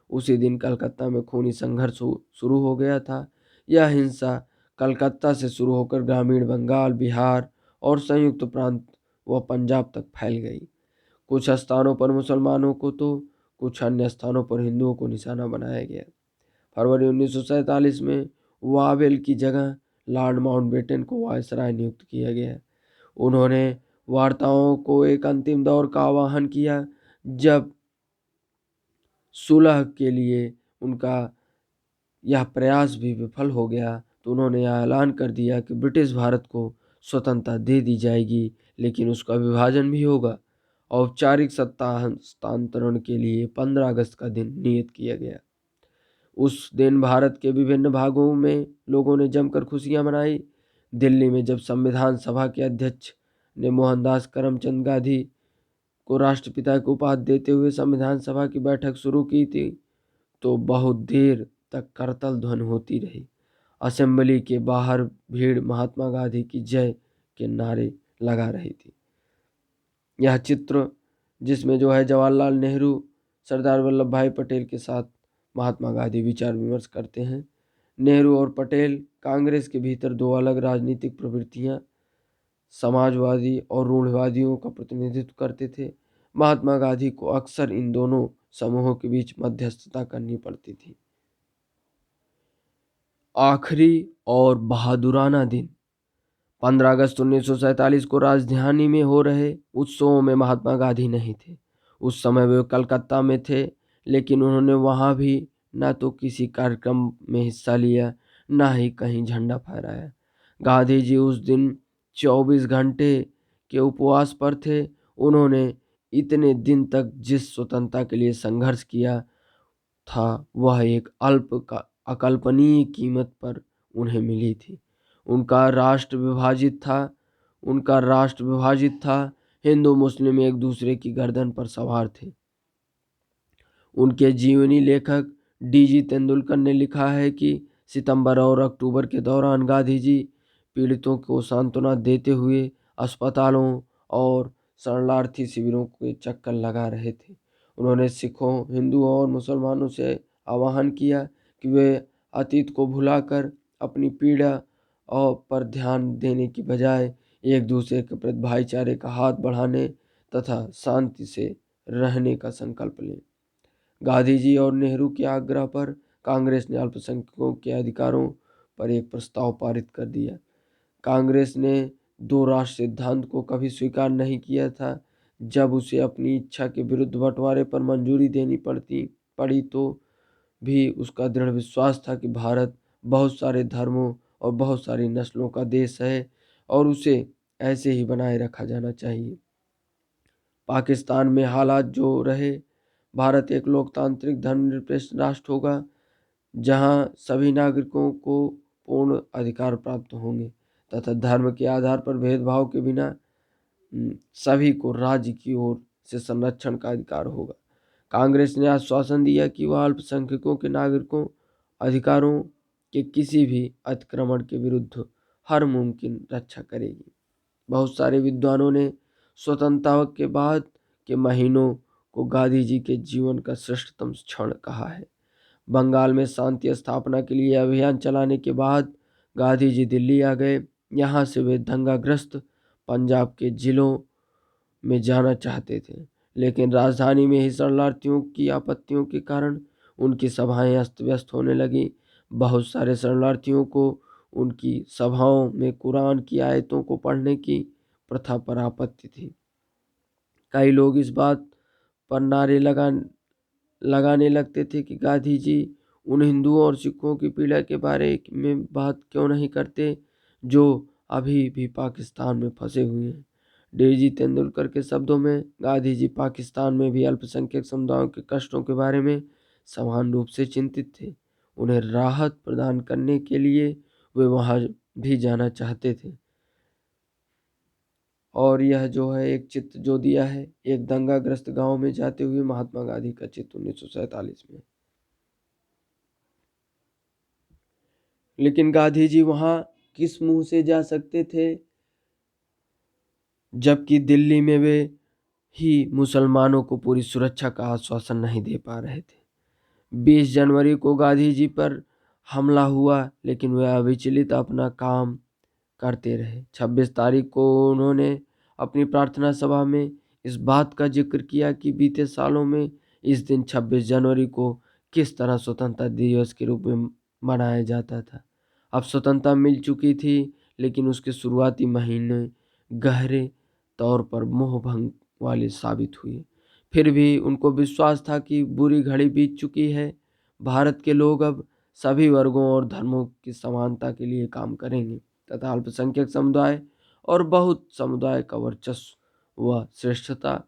उसी दिन कलकत्ता में खूनी संघर्ष शुरू हो गया था। यह हिंसा कलकत्ता से शुरू होकर ग्रामीण बंगाल, बिहार और संयुक्त प्रांत व पंजाब तक फैल गई। कुछ स्थानों पर मुसलमानों को तो कुछ अन्य स्थानों पर हिंदुओं को निशाना बनाया गया। फरवरी 1947 में वावेल की जगह लॉर्ड माउंटबेटन को वायसराय नियुक्त किया गया। उन्होंने वार्ताओं को एक अंतिम दौर का आह्वान किया। जब सुलह के लिए उनका यह प्रयास भी विफल हो गया तो उन्होंने यह ऐलान कर दिया कि ब्रिटिश भारत को स्वतंत्रता दे दी जाएगी, लेकिन उसका विभाजन भी होगा। औपचारिक सत्ता हस्तांतरण के लिए 15 अगस्त का दिन नियत किया गया। उस दिन भारत के विभिन्न भागों में लोगों ने जमकर खुशियां मनाई। दिल्ली में जब संविधान सभा के अध्यक्ष ने मोहनदास करमचंद गांधी को राष्ट्रपिता की उपाधि देते हुए संविधान सभा की बैठक शुरू की थी तो बहुत देर तक करतल ध्वनि होती रही। असेंबली के बाहर भीड़ महात्मा गांधी की जय के नारे लगा रही थी। यह चित्र जिसमें जो है जवाहरलाल नेहरू सरदार वल्लभ भाई पटेल के साथ महात्मा गांधी विचार विमर्श करते हैं। नेहरू और पटेल कांग्रेस के भीतर दो अलग राजनीतिक प्रवृत्तियां समाजवादी और रूढ़िवादियों का प्रतिनिधित्व करते थे। महात्मा गांधी को अक्सर इन दोनों समूहों के बीच मध्यस्थता करनी पड़ती थी। आखिरी और बहादुराना दिन 15 अगस्त 1947 को राजधानी में हो रहे उत्सवों में महात्मा गांधी नहीं थे। उस समय वे कलकत्ता में थे, लेकिन उन्होंने वहां भी न तो किसी कार्यक्रम में हिस्सा लिया न ही कहीं झंडा फहराया। गांधी जी उस दिन 24 घंटे के उपवास पर थे। उन्होंने इतने दिन तक जिस स्वतंत्रता के लिए संघर्ष किया था वह एक अकल्पनीय कीमत पर उन्हें मिली थी। उनका राष्ट्र विभाजित था। हिंदू मुस्लिम एक दूसरे की गर्दन पर सवार थे। उनके जीवनी लेखक डीजी तेंदुलकर ने लिखा है कि सितंबर और अक्टूबर के दौरान गांधी जी पीड़ितों को सांत्वना देते हुए अस्पतालों और शरणार्थी शिविरों के चक्कर लगा रहे थे। उन्होंने सिखों, हिंदुओं और मुसलमानों से आह्वान किया कि वे अतीत को भुलाकर अपनी पीड़ा और पर ध्यान देने की बजाय एक दूसरे के प्रति भाईचारे का हाथ बढ़ाने तथा शांति से रहने का संकल्प लें। गांधी जी और नेहरू के आग्रह पर कांग्रेस ने अल्पसंख्यकों के अधिकारों पर एक प्रस्ताव पारित कर दिया। कांग्रेस ने दो राष्ट्र सिद्धांत को कभी स्वीकार नहीं किया था। जब उसे अपनी इच्छा के विरुद्ध बंटवारे पर मंजूरी देनी पड़ी तो भी उसका दृढ़ विश्वास था कि भारत बहुत सारे धर्मों और बहुत सारी नस्लों का देश है और उसे ऐसे ही बनाए रखा जाना चाहिए। पाकिस्तान में हालात जो रहे, भारत एक लोकतांत्रिक धर्मनिरपेक्ष राष्ट्र होगा जहां सभी नागरिकों को पूर्ण अधिकार प्राप्त होंगे तथा धर्म के आधार पर भेदभाव के बिना सभी को राज्य की ओर से संरक्षण का अधिकार होगा। कांग्रेस ने आश्वासन दिया कि वह अल्पसंख्यकों के नागरिकों अधिकारों के किसी भी अतिक्रमण के विरुद्ध हर मुमकिन रक्षा करेगी। बहुत सारे विद्वानों ने स्वतंत्रता के बाद के महीनों को गांधी जी के जीवन का श्रेष्ठतम क्षण कहा है। बंगाल में शांति स्थापना के लिए अभियान चलाने के बाद गांधी जी दिल्ली आ गए। यहाँ से वे दंगाग्रस्त पंजाब के जिलों में जाना चाहते थे, लेकिन राजधानी में ही शरणार्थियों की आपत्तियों के कारण उनकी सभाएं अस्त व्यस्त होने लगी। बहुत सारे शरणार्थियों को उनकी सभाओं में कुरान की आयतों को पढ़ने की प्रथा पर आपत्ति थी। कई लोग इस बात पर नारे लगाने लगते थे कि गांधी जी उन हिंदुओं और सिखों की पीड़ा के बारे में बात क्यों नहीं करते जो अभी भी पाकिस्तान में फंसे हुए हैं। डेजी तेंदुलकर के शब्दों में, गांधी जी पाकिस्तान में भी अल्पसंख्यक समुदायों के कष्टों के बारे में समान रूप से चिंतित थे। उन्हें राहत प्रदान करने के लिए वे वहां भी जाना चाहते थे। और यह जो है एक चित्र जो दिया है, एक दंगाग्रस्त गांव में जाते हुए महात्मा गांधी का चित्र 1947 में। लेकिन गांधी जी वहां किस मुंह से जा सकते थे, जबकि दिल्ली में वे ही मुसलमानों को पूरी सुरक्षा का आश्वासन नहीं दे पा रहे थे। 20 जनवरी को गांधी जी पर हमला हुआ, लेकिन वे अविचलित अपना काम करते रहे। 26 तारीख को उन्होंने अपनी प्रार्थना सभा में इस बात का जिक्र किया कि बीते सालों में इस दिन 26 जनवरी को किस तरह स्वतंत्रता दिवस के रूप में मनाया जाता था। अब स्वतंत्रता मिल चुकी थी, लेकिन उसके शुरुआती महीने गहरे तौर पर मोहभंग वाले साबित हुए। फिर भी उनको विश्वास था कि बुरी घड़ी बीत चुकी है। भारत के लोग अब सभी वर्गों और धर्मों की समानता के लिए काम करेंगे तथा अल्पसंख्यक समुदाय और बहुत समुदाय का वर्चस्व व श्रेष्ठता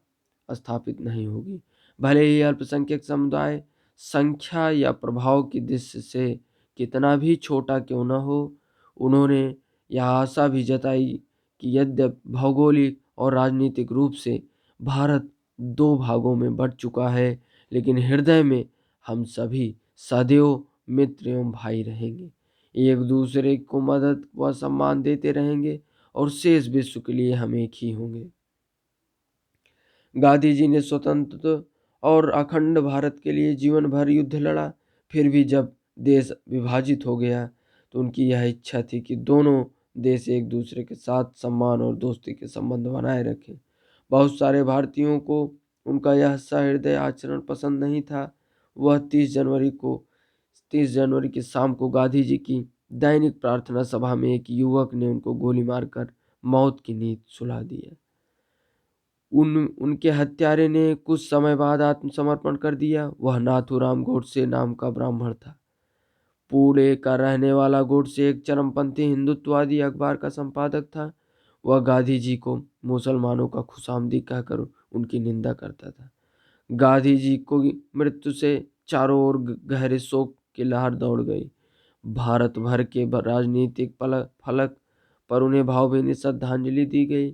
स्थापित नहीं होगी। भले ही अल्पसंख्यक समुदाय संख्या या प्रभाव की दृष्टि से कितना भी छोटा क्यों न हो, उन्होंने यह आशा भी जताई कि यद्यपि भौगोलिक और राजनीतिक रूप से भारत दो भागों में बंट चुका है, लेकिन हृदय में हम सभी सदैव मित्र एवं भाई रहेंगे। एक दूसरे को मदद व सम्मान देते रहेंगे और शेष विश्व के लिए हम एक ही होंगे। गांधी जी ने स्वतंत्र और अखंड भारत के लिए जीवन भर युद्ध लड़ा। फिर भी जब देश विभाजित हो गया तो उनकी यह इच्छा थी कि दोनों देश एक दूसरे के साथ सम्मान और दोस्ती के संबंध बनाए रखें। बहुत सारे भारतीयों को उनका यह सहृदय आचरण पसंद नहीं था। वह 30 जनवरी की शाम को गांधी जी की दैनिक प्रार्थना सभा में एक युवक ने उनको गोली मारकर मौत की नींद सुला दिया। उनके हत्यारे ने कुछ समय बाद आत्मसमर्पण कर दिया। वह नाथूराम गोडसे नाम का ब्राह्मण था। पुणे का रहने वाला गोडसे एक चरमपंथी हिंदुत्ववादी अखबार का संपादक था। वह गांधी जी को मुसलमानों का खुशामदी कहकर उनकी निंदा करता था। गांधी जी को मृत्यु से चारों ओर गहरे शोक की लहर दौड़ गई। भारत भर के राजनीतिक फलक पर उन्हें भावभीनी श्रद्धांजलि दी गई।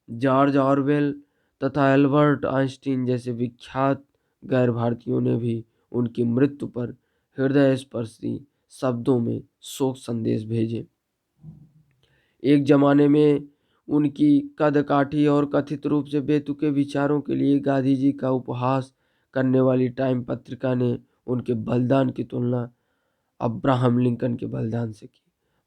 जॉर्ज ऑरवेल तथा एल्बर्ट आइंस्टीन जैसे विख्यात गैर भारतीयों ने भी उनकी मृत्यु पर हृदय स्पर्शी शब्दों में शोक संदेश भेजे। एक जमाने में उनकी कदकाठी और कथित रूप से बेतुके विचारों के लिए गांधी जी का उपहास करने वाली टाइम पत्रिका ने उनके बलिदान की तुलना अब्राहम लिंकन के बलिदान से की।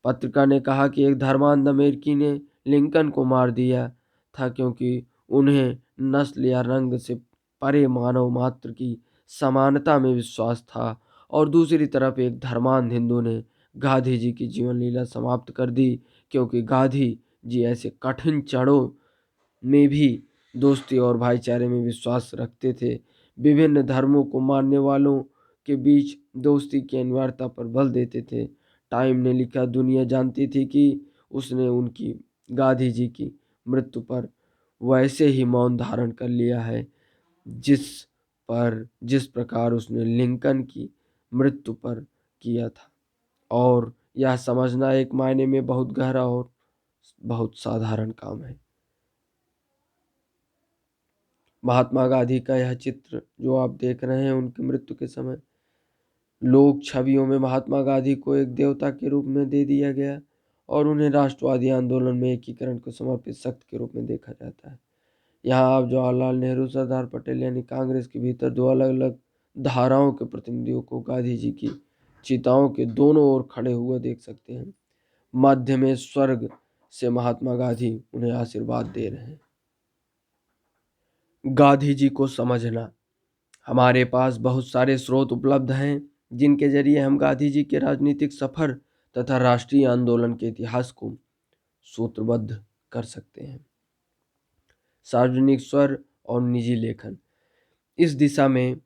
पत्रिका ने कहा कि एक धर्मांध अमेरिकी ने लिंकन को मार दिया था क्योंकि उन्हें नस्ल या रंग से परे मानव मात्र की समानता में विश्वास था, और दूसरी तरफ एक धर्मांध हिंदू ने गांधी जी की जीवन लीला समाप्त कर दी क्योंकि गांधी जी ऐसे कठिन क्षणों में भी दोस्ती और भाईचारे में विश्वास रखते थे। विभिन्न धर्मों को मानने वालों के बीच दोस्ती की अनिवार्यता पर बल देते थे। टाइम ने लिखा, दुनिया जानती थी कि उसने उनकी गांधी जी की मृत्यु पर वैसे ही मौन धारण कर लिया है जिस प्रकार उसने लिंकन की मृत्यु पर किया था। और यह समझना एक मायने में बहुत गहरा और बहुत साधारण काम है। महात्मा गांधी का यह चित्र जो आप देख रहे हैं, उनकी मृत्यु के समय लोक छवियों में महात्मा गांधी को एक देवता के रूप में दे दिया गया और उन्हें राष्ट्रवादी आंदोलन में एकीकरण को समर्पित शक्ति के रूप में देखा जाता है। यहाँ आप जवाहरलाल नेहरू, सरदार पटेल यानी कांग्रेस के भीतर दो अलग अलग धाराओं के प्रतिनिधियों को गांधी जी की चिताओं के दोनों ओर खड़े हुए देख सकते हैं। मध्य में स्वर्ग से महात्मा गांधी उन्हें आशीर्वाद दे रहे हैं। गांधी जी को समझना। हमारे पास बहुत सारे स्रोत उपलब्ध हैं जिनके जरिए हम गांधी जी के राजनीतिक सफर तथा राष्ट्रीय आंदोलन के इतिहास को सूत्रबद्ध कर सकते हैं। सार्वजनिक स्वर और निजी लेखन। इस दिशा में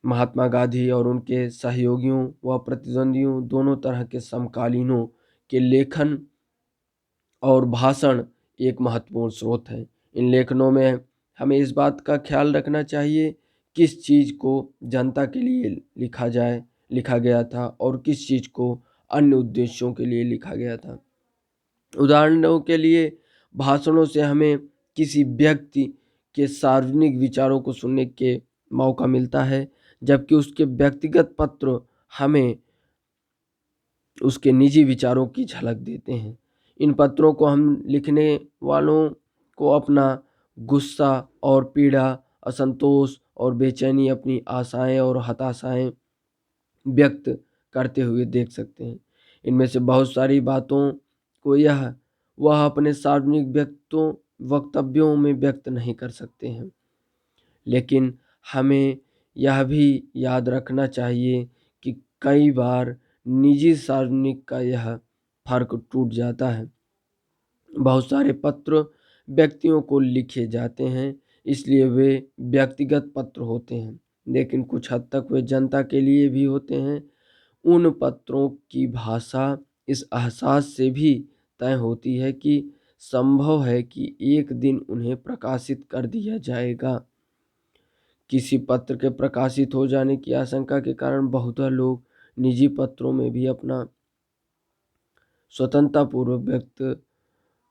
महात्मा गांधी और उनके सहयोगियों व प्रतिद्वंदियों दोनों तरह के समकालीनों के लेखन और भाषण एक महत्वपूर्ण स्रोत है। इन लेखनों में हमें इस बात का ख्याल रखना चाहिए किस चीज़ को जनता के लिए लिखा गया था और किस चीज़ को अन्य उद्देश्यों के लिए लिखा गया था। उदाहरणों के लिए भाषणों से हमें किसी व्यक्ति के सार्वजनिक विचारों को सुनने के मौका मिलता है, जबकि उसके व्यक्तिगत पत्र हमें उसके निजी विचारों की झलक देते हैं। इन पत्रों को हम लिखने वालों को अपना गुस्सा और पीड़ा, असंतोष और बेचैनी, अपनी आशाएं और हताशाएं व्यक्त करते हुए देख सकते हैं। इनमें से बहुत सारी बातों को वह अपने सार्वजनिक वक्तव्यों में व्यक्त नहीं कर सकते हैं, लेकिन हमें यह भी याद रखना चाहिए कि कई बार निजी सार्वजनिक का यह फर्क टूट जाता है। बहुत सारे पत्र व्यक्तियों को लिखे जाते हैं, इसलिए वे व्यक्तिगत पत्र होते हैं, लेकिन कुछ हद तक वे जनता के लिए भी होते हैं। उन पत्रों की भाषा इस एहसास से भी तय होती है कि संभव है कि एक दिन उन्हें प्रकाशित कर दिया जाएगा। किसी पत्र के प्रकाशित हो जाने की आशंका के कारण बहुत लोग निजी पत्रों में भी अपना स्वतंत्रतापूर्वक व्यक्त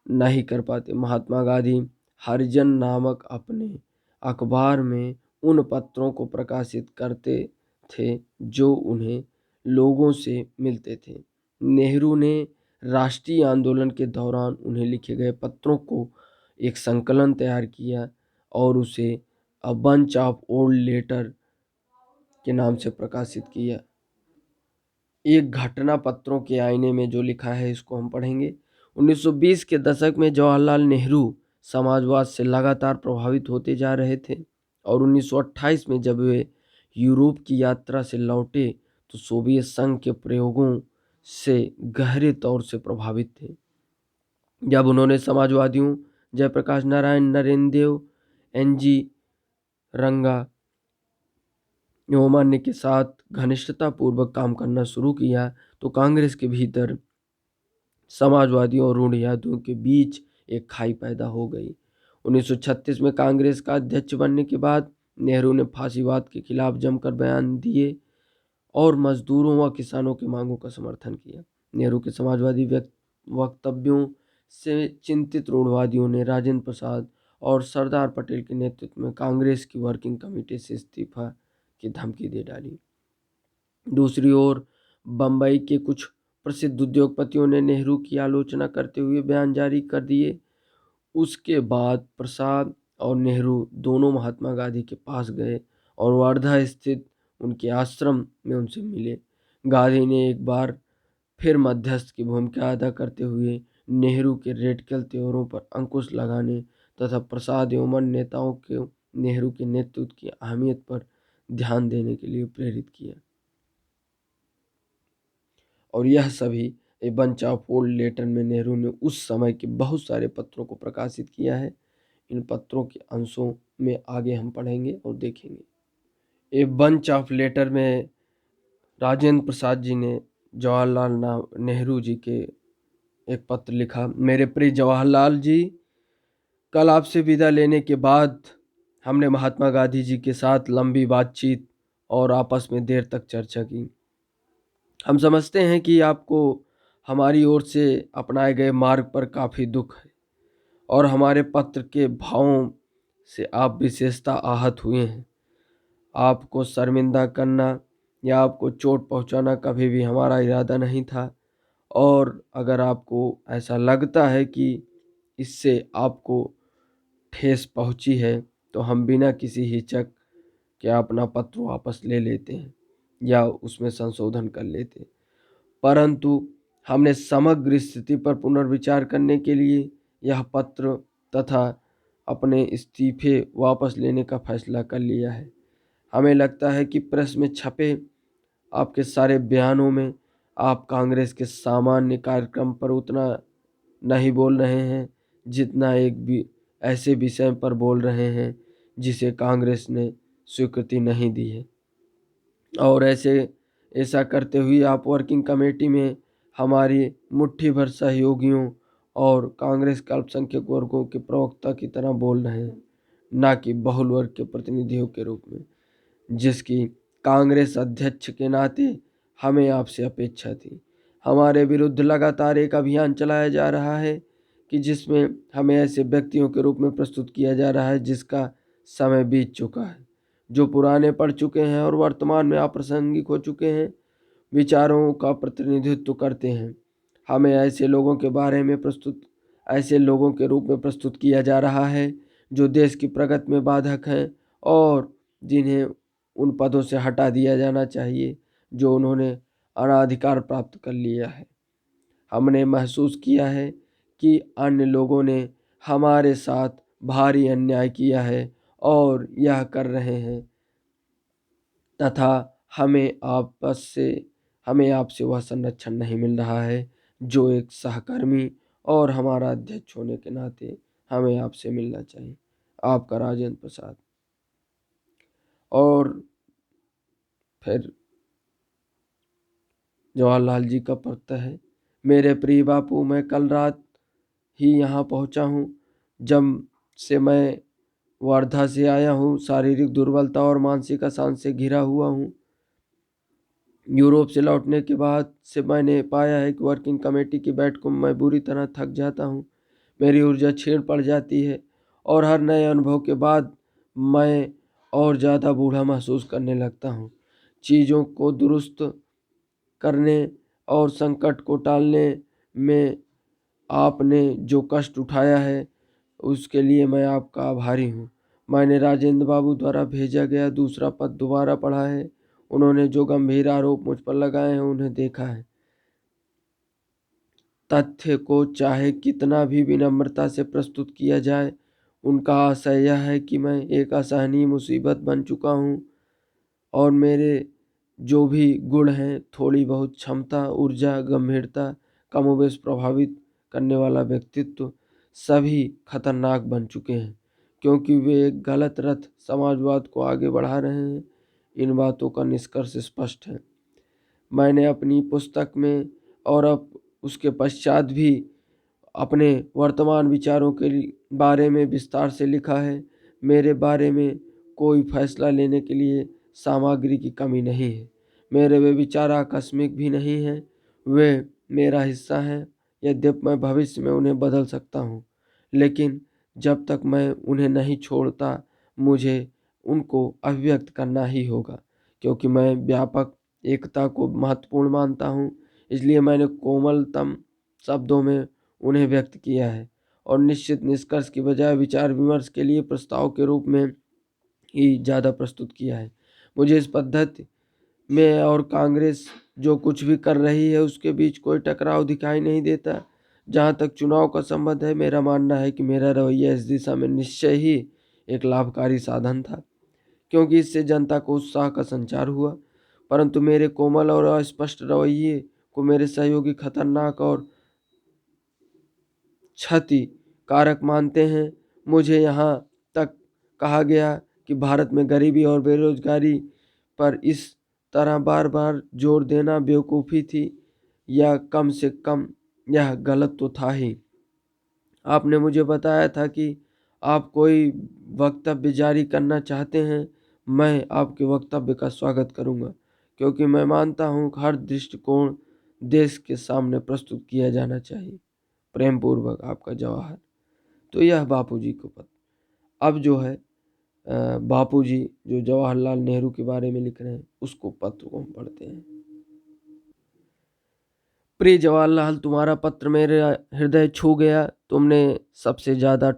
नहीं कर पाते। महात्मा गांधी हरिजन नामक अपने अखबार में उन पत्रों को प्रकाशित करते थे जो उन्हें लोगों से मिलते थे। नेहरू ने राष्ट्रीय आंदोलन के दौरान उन्हें लिखे गए पत्रों को एक संकलन तैयार किया और उसे a bunch of old letter के नाम से प्रकाशित किया। एक घटना पत्रों के आईने में जो लिखा है इसको हम पढ़ेंगे। 1920 के दशक में जवाहरलाल नेहरू समाजवाद से लगातार प्रभावित होते जा रहे थे और 1928 में जब वे यूरोप की यात्रा से लौटे तो सोवियत संघ के प्रयोगों से गहरे तौर से प्रभावित थे। जब उन्होंने समाजवादियों जयप्रकाश नारायण, नरेंद्र देव, एन.जी. रंगा न्योमान्य के साथ घनिष्ठता पूर्वक काम करना शुरू किया तो कांग्रेस के भीतर समाजवादियों और रूढ़िवादियों के बीच एक खाई पैदा हो गई। 1936 में कांग्रेस का अध्यक्ष बनने के बाद नेहरू ने फांसीवाद के खिलाफ जमकर बयान दिए और मजदूरों व किसानों की मांगों का समर्थन किया। नेहरू के समाजवादी वक्तव्यों से चिंतित रूढ़िवादियों ने राजेंद्र प्रसाद और सरदार पटेल के नेतृत्व में कांग्रेस की वर्किंग कमेटी से इस्तीफा की धमकी दे डाली। दूसरी ओर बंबई के कुछ प्रसिद्ध उद्योगपतियों ने नेहरू की आलोचना करते हुए बयान जारी कर दिए। उसके बाद प्रसाद और नेहरू दोनों महात्मा गांधी के पास गए और वर्धा स्थित उनके आश्रम में उनसे मिले। गांधी ने एक बार फिर मध्यस्थ की भूमिका अदा करते हुए नेहरू के रेडिकल तेवरों पर अंकुश लगाने तथा प्रसाद एवं अन्य नेताओं को नेहरू के नेतृत्व की अहमियत पर ध्यान देने के लिए प्रेरित किया। और यह सभी a bunch of old letter में नेहरू ने उस समय के बहुत सारे पत्रों को प्रकाशित किया है। इन पत्रों के अंशों में आगे हम पढ़ेंगे और देखेंगे। ए बंच ऑफ लेटर में राजेंद्र प्रसाद जी ने जवाहरलाल नेहरू जी के एक पत्र लिखा। मेरे प्रिय जवाहरलाल जी, कल आपसे विदा लेने के बाद हमने महात्मा गांधी जी के साथ लंबी बातचीत और आपस में देर तक चर्चा की। हम समझते हैं कि आपको हमारी ओर से अपनाए गए मार्ग पर काफ़ी दुख है और हमारे पत्र के भावों से आप विशेषता आहत हुए हैं। आपको शर्मिंदा करना या आपको चोट पहुंचाना कभी भी हमारा इरादा नहीं था, और अगर आपको ऐसा लगता है कि इससे आपको ठेस पहुंची है तो हम बिना किसी हिचक के अपना पत्र वापस ले लेते हैं या उसमें संशोधन कर लेते हैं। परंतु हमने समग्र स्थिति पर पुनर्विचार करने के लिए यह पत्र तथा अपने इस्तीफे वापस लेने का फैसला कर लिया है। हमें लगता है कि प्रेस में छपे आपके सारे बयानों में आप कांग्रेस के सामान्य कार्यक्रम पर उतना नहीं बोल रहे हैं जितना एक भी ऐसे विषय पर बोल रहे हैं जिसे कांग्रेस ने स्वीकृति नहीं दी है। और ऐसा करते हुए आप वर्किंग कमेटी में हमारी मुट्ठी भर सहयोगियों और कांग्रेस के अल्पसंख्यक वर्गों के प्रवक्ता की तरह बोल रहे हैं, ना कि बहुल वर्ग के प्रतिनिधियों के रूप में, जिसकी कांग्रेस अध्यक्ष के नाते हमें आपसे अपेक्षा थी। हमारे विरुद्ध लगातार एक अभियान चलाया जा रहा है कि जिसमें हमें ऐसे व्यक्तियों के रूप में प्रस्तुत किया जा रहा है जिसका समय बीत चुका है, जो पुराने पड़ चुके हैं और वर्तमान में अप्रासंगिक हो चुके हैं, विचारों का प्रतिनिधित्व करते हैं। हमें ऐसे लोगों के रूप में प्रस्तुत किया जा रहा है जो देश की प्रगति में बाधक हैं और जिन्हें उन पदों से हटा दिया जाना चाहिए जो उन्होंने अनाधिकार प्राप्त कर लिया है। हमने महसूस किया है कि अन्य लोगों ने हमारे साथ भारी अन्याय किया है और यह कर रहे हैं तथा हमें आपसे वह संरक्षण नहीं मिल रहा है जो एक सहकर्मी और हमारा अध्यक्ष होने के नाते हमें आपसे मिलना चाहिए। आपका राजेंद्र प्रसाद। और फिर जवाहरलाल जी का पत्र है। मेरे प्रिय बापू, मैं कल रात ही यहाँ पहुँचा हूँ। जब से मैं वर्धा से आया हूँ, शारीरिक दुर्बलता और मानसिक अशांति से घिरा हुआ हूँ। यूरोप से लौटने के बाद से मैंने पाया है कि वर्किंग कमेटी की बैठकों में मैं बुरी तरह थक जाता हूँ। मेरी ऊर्जा क्षीण पड़ जाती है और हर नए अनुभव के बाद मैं और ज़्यादा बूढ़ा महसूस करने लगता हूँ। चीज़ों को दुरुस्त करने और संकट को टालने में आपने जो कष्ट उठाया है उसके लिए मैं आपका आभारी हूँ। मैंने राजेंद्र बाबू द्वारा भेजा गया दूसरा पत्र दोबारा पढ़ा है। उन्होंने जो गंभीर आरोप मुझ पर लगाए हैं उन्हें देखा है। तथ्य को चाहे कितना भी विनम्रता से प्रस्तुत किया जाए, उनका आशय यह है कि मैं एक असहनीय मुसीबत बन चुका हूँ और मेरे जो भी गुण हैं, थोड़ी बहुत क्षमता, ऊर्जा, गंभीरता, कमोबेश प्रभावित करने वाला व्यक्तित्व, सभी खतरनाक बन चुके हैं क्योंकि वे एक गलत रथ समाजवाद को आगे बढ़ा रहे हैं। इन बातों का निष्कर्ष स्पष्ट है। मैंने अपनी पुस्तक में और अब उसके पश्चात भी अपने वर्तमान विचारों के बारे में विस्तार से लिखा है। मेरे बारे में कोई फैसला लेने के लिए सामग्री की कमी नहीं है। मेरे वे विचार आकस्मिक भी नहीं हैं, वे मेरा हिस्सा हैं। यद्यपि मैं भविष्य में उन्हें बदल सकता हूँ, लेकिन जब तक मैं उन्हें नहीं छोड़ता, मुझे उनको अभिव्यक्त करना ही होगा क्योंकि मैं व्यापक एकता को महत्वपूर्ण मानता हूँ। इसलिए मैंने कोमलतम शब्दों में उन्हें व्यक्त किया है और निश्चित निष्कर्ष की बजाय विचार विमर्श के लिए प्रस्ताव के रूप में ही ज़्यादा प्रस्तुत किया है। मुझे इस पद्धति में और कांग्रेस जो कुछ भी कर रही है उसके बीच कोई टकराव दिखाई नहीं देता। जहाँ तक चुनाव का संबंध है, मेरा मानना है कि मेरा रवैया इस दिशा में निश्चय ही एक लाभकारी साधन था क्योंकि इससे जनता को उत्साह का संचार हुआ। परंतु मेरे कोमल और अस्पष्ट रवैये को मेरे सहयोगी खतरनाक और क्षति कारक मानते हैं। मुझे यहाँ तक कहा गया कि भारत में गरीबी और बेरोजगारी पर इस तरह बार बार जोर देना बेवकूफ़ी थी, या कम से कम यह गलत तो था ही। आपने मुझे बताया था कि आप कोई वक्तव्य जारी करना चाहते हैं। मैं आपके वक्तव्य का स्वागत करूंगा क्योंकि मैं मानता हूं कि हर दृष्टिकोण देश के सामने प्रस्तुत किया जाना चाहिए। प्रेम पूर्वक आपका जवाहर। तो यह बापूजी को पत्र। अब जो है बापूजी जो जवाहरलाल नेहरू के बारे में लिख रहे हैं उसको पत्र को हम पढ़ते हैं। प्रिय जवाहरलाल, तुम्हारा पत्र मेरे हृदय छू गया। तुम्हें सबसे ज़्यादा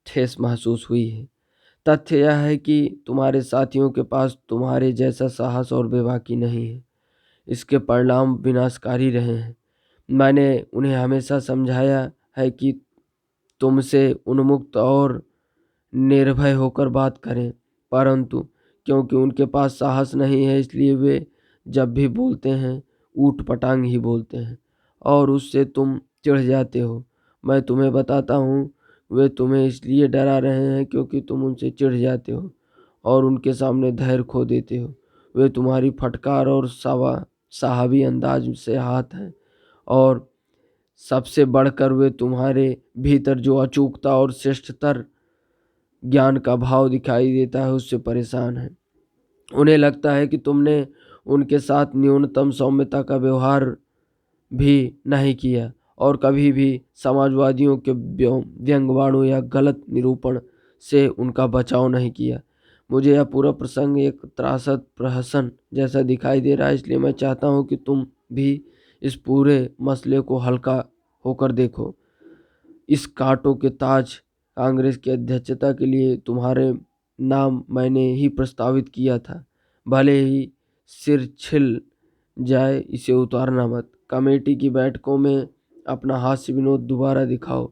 ठेस महसूस हुई है। तथ्य यह है कि तुम्हारे साथियों के पास तुम्हारे जैसा साहस और बेबाकी नहीं है। इसके परिणाम विनाशकारी रहे हैं। मैंने उन्हें हमेशा समझाया है कि तुमसे उन्मुक्त और निर्भय होकर बात करें, परंतु क्योंकि उनके पास साहस नहीं है, इसलिए वे जब भी बोलते हैं ऊट-पटांग ही बोलते हैं और उससे तुम चिढ़ जाते हो। मैं तुम्हें बताता हूँ, वे तुम्हें इसलिए डरा रहे हैं क्योंकि तुम उनसे चिढ़ जाते हो और उनके सामने धैर्य खो देते हो। वे तुम्हारी फटकार और साहबी अंदाज से आहत हैं और सबसे बढ़कर वे तुम्हारे भीतर जो अचूकता और श्रेष्ठतर ज्ञान का भाव दिखाई देता है उससे परेशान है। उन्हें लगता है कि तुमने उनके साथ न्यूनतम सौम्यता का व्यवहार भी नहीं किया और कभी भी समाजवादियों के व्यंग्यवाणों या गलत निरूपण से उनका बचाव नहीं किया। मुझे यह पूरा प्रसंग एक त्रासद प्रहसन जैसा दिखाई दे रहा है, इसलिए मैं चाहता हूँ कि तुम भी इस पूरे मसले को हल्का होकर देखो। इस कांटों के ताज कांग्रेस की अध्यक्षता के लिए तुम्हारे नाम मैंने ही प्रस्तावित किया था। भले ही सिर छिल जाए, इसे उतारना मत। कमेटी की बैठकों में अपना हास्य विनोद दोबारा दिखाओ।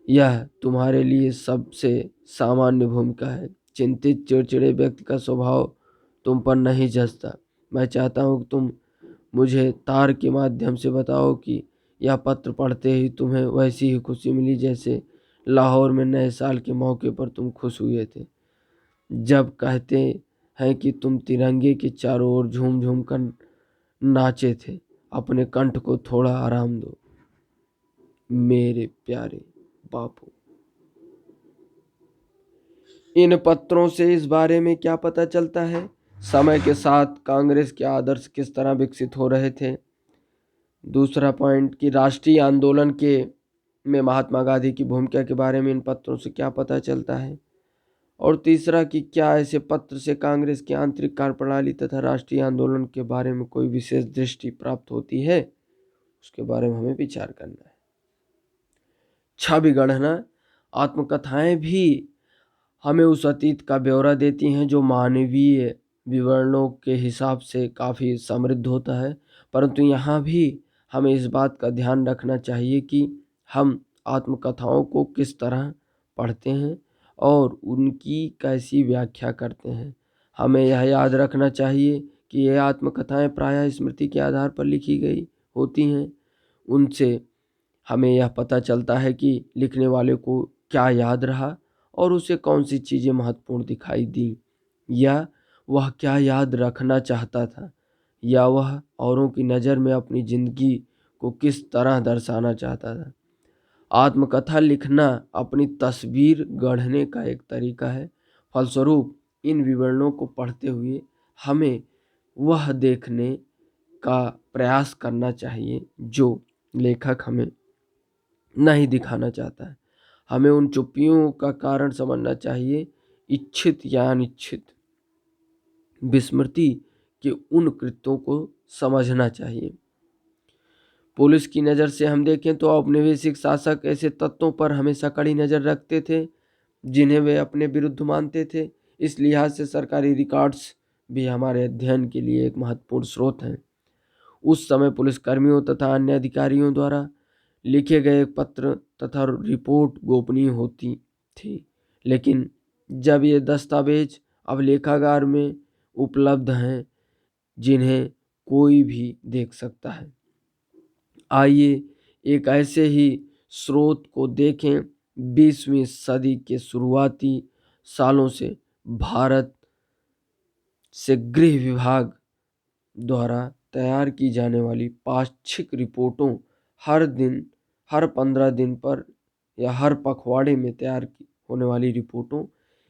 यह तुम्हारे लिए सबसे सामान्य भूमिका है। चिंतित चिड़चिड़े व्यक्ति का स्वभाव तुम पर नहीं जचता। मैं चाहता हूँ कि तुम मुझे तार के माध्यम से बताओ कि यह पत्र पढ़ते ही तुम्हें वैसी ही खुशी मिली जैसे लाहौर में नए साल के मौके पर तुम खुश हुए थे, जब कहते हैं कि तुम तिरंगे के चारों ओर झूम झूम कर नाचे थे। अपने कंठ को थोड़ा आराम दो मेरे प्यारे बापू। इन पत्रों से इस बारे में क्या पता चलता है? समय के साथ कांग्रेस के आदर्श किस तरह विकसित हो रहे थे। दूसरा पॉइंट कि राष्ट्रीय आंदोलन के में महात्मा गांधी की भूमिका के बारे में इन पत्रों से क्या पता चलता है। और तीसरा कि क्या ऐसे पत्र से कांग्रेस की आंतरिक कार्यप्रणाली तथा राष्ट्रीय आंदोलन के बारे में कोई विशेष दृष्टि प्राप्त होती है, उसके बारे में हमें विचार करना है। छवि गढ़ना। आत्मकथाएं भी हमें उस अतीत का ब्यौरा देती हैं जो मानवीय विवरणों के हिसाब से काफ़ी समृद्ध होता है, परंतु यहाँ भी हमें इस बात का ध्यान रखना चाहिए कि हम आत्मकथाओं को किस तरह पढ़ते हैं और उनकी कैसी व्याख्या करते हैं। हमें यह याद रखना चाहिए कि ये आत्मकथाएं प्रायः स्मृति के आधार पर लिखी गई होती हैं। उनसे हमें यह पता चलता है कि लिखने वाले को क्या याद रहा और उसे कौन सी चीज़ें महत्वपूर्ण दिखाई दी, या वह क्या याद रखना चाहता था, या वह औरों की नज़र में अपनी ज़िंदगी को किस तरह दर्शाना चाहता था। आत्मकथा लिखना अपनी तस्वीर गढ़ने का एक तरीका है। फलस्वरूप इन विवरणों को पढ़ते हुए हमें वह देखने का प्रयास करना चाहिए जो लेखक हमें नहीं दिखाना चाहता है। हमें उन चुप्पियों का कारण समझना चाहिए, इच्छित या अनिच्छित विस्मृति के उन कृत्यों को समझना चाहिए। पुलिस की नज़र से हम देखें तो औपनिवेशिक शासक ऐसे तत्वों पर हमेशा कड़ी नज़र रखते थे जिन्हें वे अपने विरुद्ध मानते थे। इस लिहाज से सरकारी रिकॉर्ड्स भी हमारे अध्ययन के लिए एक महत्वपूर्ण स्रोत हैं। उस समय पुलिसकर्मियों तथा अन्य अधिकारियों द्वारा लिखे गए पत्र तथा रिपोर्ट गोपनीय होती थी, लेकिन जब ये दस्तावेज अब लेखागार में उपलब्ध हैं जिन्हें कोई भी देख सकता है। आइए एक ऐसे ही स्रोत को देखें। 20वीं सदी के शुरुआती सालों से भारत से गृह विभाग द्वारा तैयार की जाने वाली पाक्षिक रिपोर्टों, हर 15 दिन पर या हर पखवाड़े में तैयार होने वाली रिपोर्टों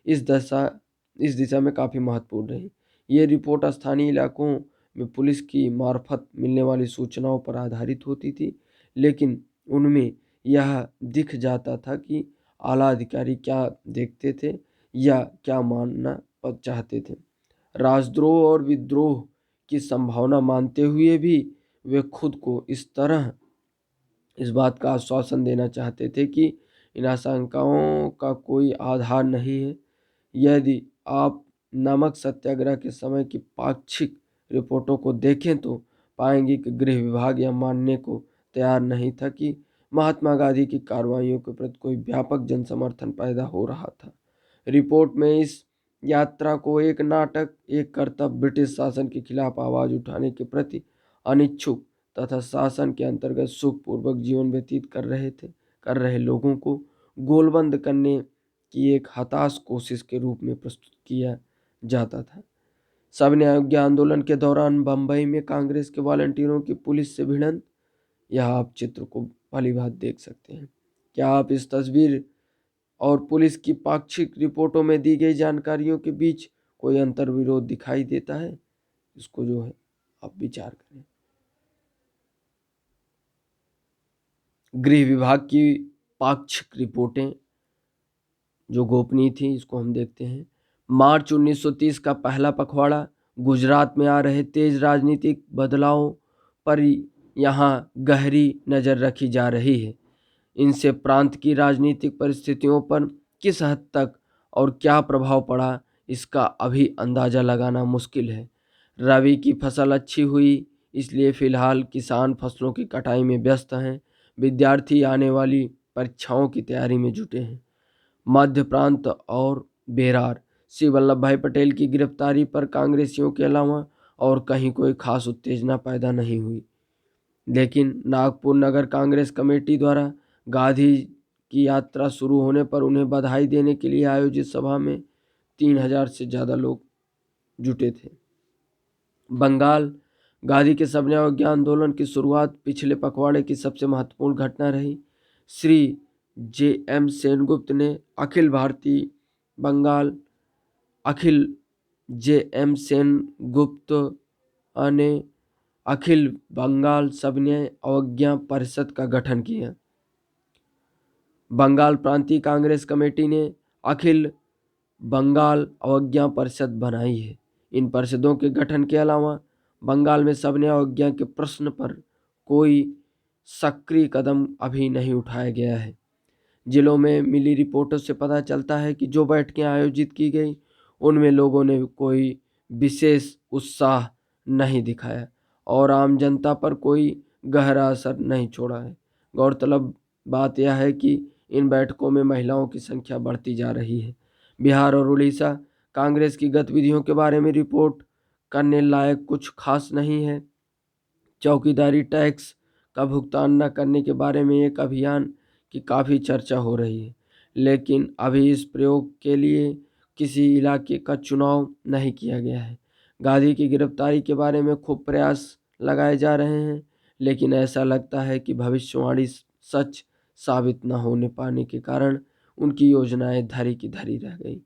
इस दिशा में काफ़ी महत्वपूर्ण रही। ये रिपोर्ट स्थानीय इलाकों में पुलिस की मार्फत मिलने वाली सूचनाओं पर आधारित होती थी, लेकिन उनमें यह दिख जाता था कि आला अधिकारी क्या देखते थे या क्या मानना चाहते थे। राजद्रोह और विद्रोह की संभावना मानते हुए भी वे खुद को इस बात का आश्वासन देना चाहते थे कि इन आशंकाओं का कोई आधार नहीं है। यदि आप नमक सत्याग्रह के समय की पाक्षिक रिपोर्टों को देखें तो पाएंगे कि गृह विभाग यह मानने को तैयार नहीं था कि महात्मा गांधी की कार्रवाइयों के प्रति कोई व्यापक जन समर्थन पैदा हो रहा था। रिपोर्ट में इस यात्रा को एक नाटक, एक कर्तव्य, ब्रिटिश शासन के खिलाफ आवाज उठाने के प्रति अनिच्छुक तथा शासन के अंतर्गत सुखपूर्वक जीवन व्यतीत कर रहे लोगों को गोलबंद करने की एक हताश कोशिश के रूप में प्रस्तुत किया जाता था। सविनय अवज्ञा आंदोलन के दौरान बंबई में कांग्रेस के वॉलंटियरों की पुलिस से भिड़ंत, यह आप चित्र को भली भांत देख सकते हैं। क्या आप इस तस्वीर और पुलिस की पाक्षिक रिपोर्टों में दी गई जानकारियों के बीच कोई अंतर विरोध दिखाई देता है? इसको जो है आप विचार करें। गृह विभाग की पाक्षिक रिपोर्टें जो गोपनीय थी, इसको हम देखते हैं। मार्च 1930 का पहला पखवाड़ा, गुजरात में आ रहे तेज राजनीतिक बदलावों पर यहाँ गहरी नज़र रखी जा रही है। इनसे प्रांत की राजनीतिक परिस्थितियों पर किस हद तक और क्या प्रभाव पड़ा, इसका अभी अंदाज़ा लगाना मुश्किल है। रबी की फसल अच्छी हुई, इसलिए फिलहाल किसान फसलों की कटाई में व्यस्त हैं। विद्यार्थी आने वाली परीक्षाओं की तैयारी में जुटे हैं। मध्य प्रांत और बेरार, श्री वल्लभ भाई पटेल की गिरफ्तारी पर कांग्रेसियों के अलावा और कहीं कोई खास उत्तेजना पैदा नहीं हुई। लेकिन नागपुर नगर कांग्रेस कमेटी द्वारा गांधी की यात्रा शुरू होने पर उन्हें बधाई देने के लिए आयोजित सभा में 3000 से ज़्यादा लोग जुटे थे। बंगाल, गांधी के सविनय अवज्ञा आंदोलन की शुरुआत पिछले पखवाड़े की सबसे महत्वपूर्ण घटना रही। श्री J.M. सेनगुप्त ने अखिल J.M. सेनगुप्त ने अखिल बंगाल सविनय अवज्ञा परिषद का गठन किया। बंगाल प्रांतीय कांग्रेस कमेटी ने अखिल बंगाल अवज्ञा परिषद बनाई है। इन परिषदों के गठन के अलावा बंगाल में सविनय अवज्ञा के प्रश्न पर कोई सक्रिय कदम अभी नहीं उठाया गया है। जिलों में मिली रिपोर्टों से पता चलता है कि जो बैठकें आयोजित की गई, उनमें लोगों ने कोई विशेष उत्साह नहीं दिखाया और आम जनता पर कोई गहरा असर नहीं छोड़ा है। गौरतलब बात यह है कि इन बैठकों में महिलाओं की संख्या बढ़ती जा रही है। बिहार और उड़ीसा, कांग्रेस की गतिविधियों के बारे में रिपोर्ट करने लायक कुछ खास नहीं है। चौकीदारी टैक्स का भुगतान न करने के बारे में एक अभियान की काफ़ी चर्चा हो रही है, लेकिन अभी इस प्रयोग के लिए किसी इलाके का चुनाव नहीं किया गया है। गांधी की गिरफ्तारी के बारे में खूब प्रयास लगाए जा रहे हैं, लेकिन ऐसा लगता है कि भविष्यवाणी सच साबित न होने पाने के कारण उनकी योजनाएं धरी की धरी रह गई।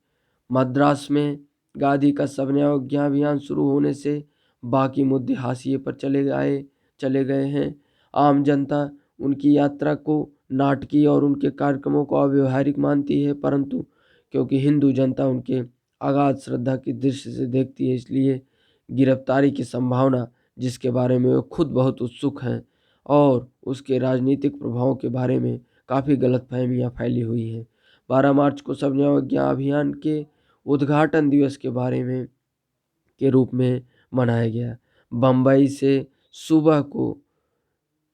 मद्रास में गांधी का सविनय अवज्ञा अभियान शुरू होने से बाकी मुद्दे हाशिए पर चले गए हैं। आम जनता उनकी यात्रा को नाटकीय और उनके कार्यक्रमों को अव्यवहारिक मानती है, परंतु क्योंकि हिंदू जनता उनके अगाध श्रद्धा की दृष्टि से देखती है, इसलिए गिरफ्तारी की संभावना, जिसके बारे में वे खुद बहुत उत्सुक हैं, और उसके राजनीतिक प्रभावों के बारे में काफ़ी गलतफहमियां फैली हुई हैं। 12 मार्च को सविनय अवज्ञा अभियान के उद्घाटन दिवस के रूप में मनाया गया। बम्बई से सुबह को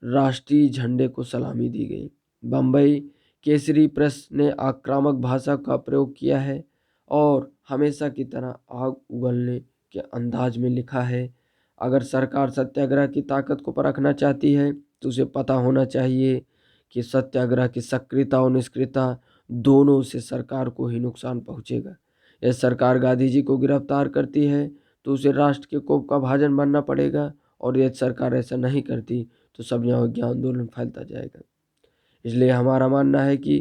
राष्ट्रीय झंडे को सलामी दी गई। बम्बई केसरी प्रेस ने आक्रामक भाषा का प्रयोग किया है और हमेशा की तरह आग उगलने के अंदाज में लिखा है, अगर सरकार सत्याग्रह की ताकत को परखना चाहती है तो उसे पता होना चाहिए कि सत्याग्रह की सक्रियता और निष्क्रियता दोनों से सरकार को ही नुकसान पहुंचेगा। यदि सरकार गांधी जी को गिरफ्तार करती है तो उसे राष्ट्र के कोप का भाजन बनना पड़ेगा, और यदि सरकार ऐसा नहीं करती तो सविनय अवज्ञा आंदोलन फैलता जाएगा। इसलिए हमारा मानना है कि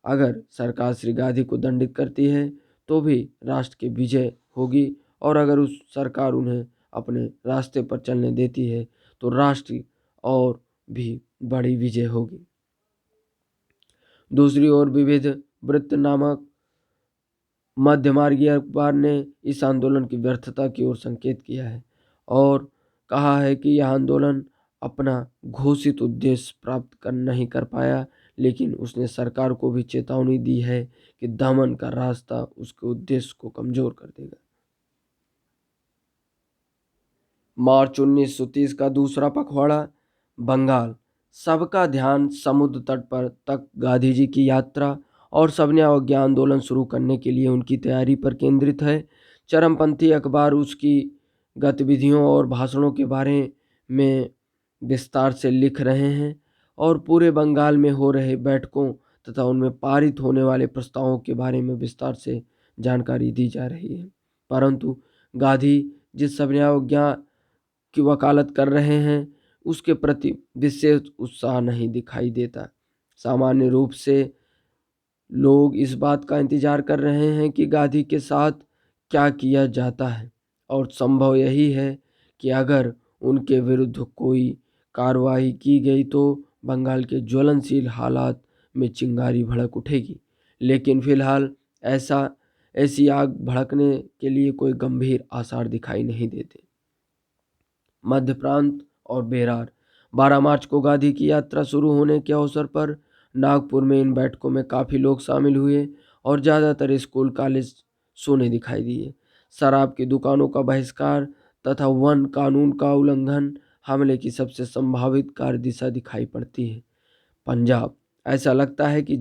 अगर सरकार श्री गांधी को दंडित करती है तो भी राष्ट्र की विजय होगी, और अगर उस सरकार उन्हें अपने रास्ते पर चलने देती है तो राष्ट्र और भी बड़ी विजय होगी। दूसरी ओर विविध वृत्त नामक मध्यमार्गीय अखबार ने इस आंदोलन की व्यर्थता की ओर संकेत किया है और कहा है कि यह आंदोलन अपना घोषित उद्देश्य प्राप्त नहीं कर पाया, लेकिन उसने सरकार को भी चेतावनी दी है कि दमन का रास्ता उसके उद्देश्य को कमजोर कर देगा। मार्च 1930 का दूसरा पखवाड़ा, बंगाल। सबका ध्यान समुद्र तट पर तक गांधी जी की यात्रा और सबने अवज्ञा आंदोलन शुरू करने के लिए उनकी तैयारी पर केंद्रित है। चरमपंथी अखबार उसकी गतिविधियों और भाषणों के बारे में विस्तार से लिख रहे हैं और पूरे बंगाल में हो रहे बैठकों तथा उनमें पारित होने वाले प्रस्तावों के बारे में विस्तार से जानकारी दी जा रही है। परंतु गांधी जिस सबने अवज्ञा की वकालत कर रहे हैं उसके प्रति विशेष उत्साह नहीं दिखाई देता। सामान्य रूप से लोग इस बात का इंतजार कर रहे हैं कि गांधी के साथ क्या किया जाता है और संभव यही है कि अगर उनके विरुद्ध कोई कार्रवाई की गई तो बंगाल के ज्वलनशील हालात में चिंगारी भड़क उठेगी। लेकिन फिलहाल ऐसी आग भड़कने के लिए कोई गंभीर आसार दिखाई नहीं देते। मध्य प्रांत और बेरार। 12 मार्च को गांधी की यात्रा शुरू होने के अवसर पर नागपुर में इन बैठकों में काफ़ी लोग शामिल हुए और ज़्यादातर स्कूल कॉलेज सोने दिखाई दिए। शराब की दुकानों का बहिष्कार तथा वन कानून का उल्लंघन हमले की सबसे संभावित कार्य दिशा दिखाई पड़ती है। पंजाब। ऐसा लगता है कि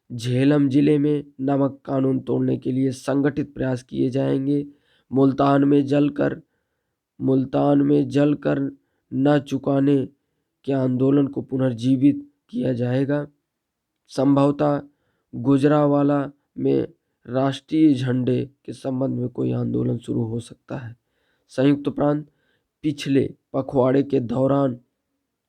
झेलम जिले में नमक कानून तोड़ने के लिए संगठित प्रयास किए जाएंगे। मुल्तान में जलकर न चुकाने के आंदोलन को पुनर्जीवित किया जाएगा। संभवतः गुजरांवाला में राष्ट्रीय झंडे के संबंध में कोई आंदोलन शुरू हो सकता है। संयुक्त प्रांत। पिछले पखवाड़े के दौरान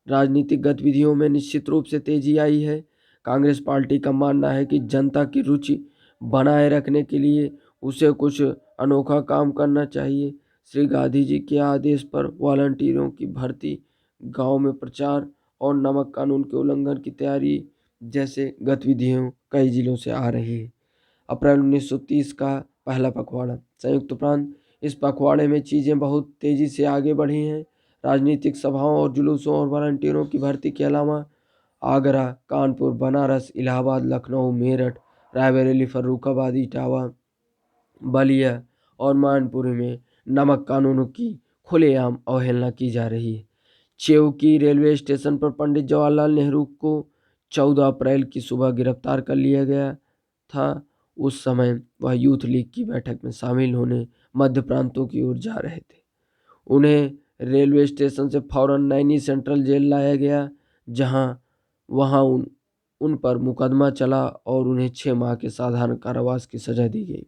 राजनीतिक गतिविधियों में निश्चित रूप से तेजी आई है। कांग्रेस पार्टी का मानना है कि जनता की रुचि बनाए रखने के लिए उसे कुछ अनोखा काम करना चाहिए। श्री गांधी जी के आदेश पर वॉलंटियरों की भर्ती, गांव में प्रचार और नमक कानून के उल्लंघन की तैयारी जैसे गतिविधियों कई जिलों से आ रही है। अप्रैल 1930 का पहला पखवाड़ा, संयुक्त प्रांत। इस पखवाड़े में चीज़ें बहुत तेज़ी से आगे बढ़ी हैं। राजनीतिक सभाओं और जुलूसों और वॉलंटियरों की भर्ती के अलावा आगरा, कानपुर, बनारस, इलाहाबाद, लखनऊ, मेरठ, रायबरेली, फर्रुखाबाद, इटावा, बलिया और मैनपुरी में नमक कानूनों की खुलेआम अवहेलना की जा रही है। चेवकी रेलवे स्टेशन पर पंडित जवाहरलाल नेहरू को 14 अप्रैल की सुबह गिरफ्तार कर लिया गया था। उस समय वह यूथ लीग की बैठक में शामिल होने मध्य प्रांतों की ओर जा रहे थे। उन्हें रेलवे स्टेशन से फौरन नैनी सेंट्रल जेल लाया गया, जहां वहां उन पर मुकदमा चला और उन्हें 6 माह के साधारण कारावास की सजा दी गई।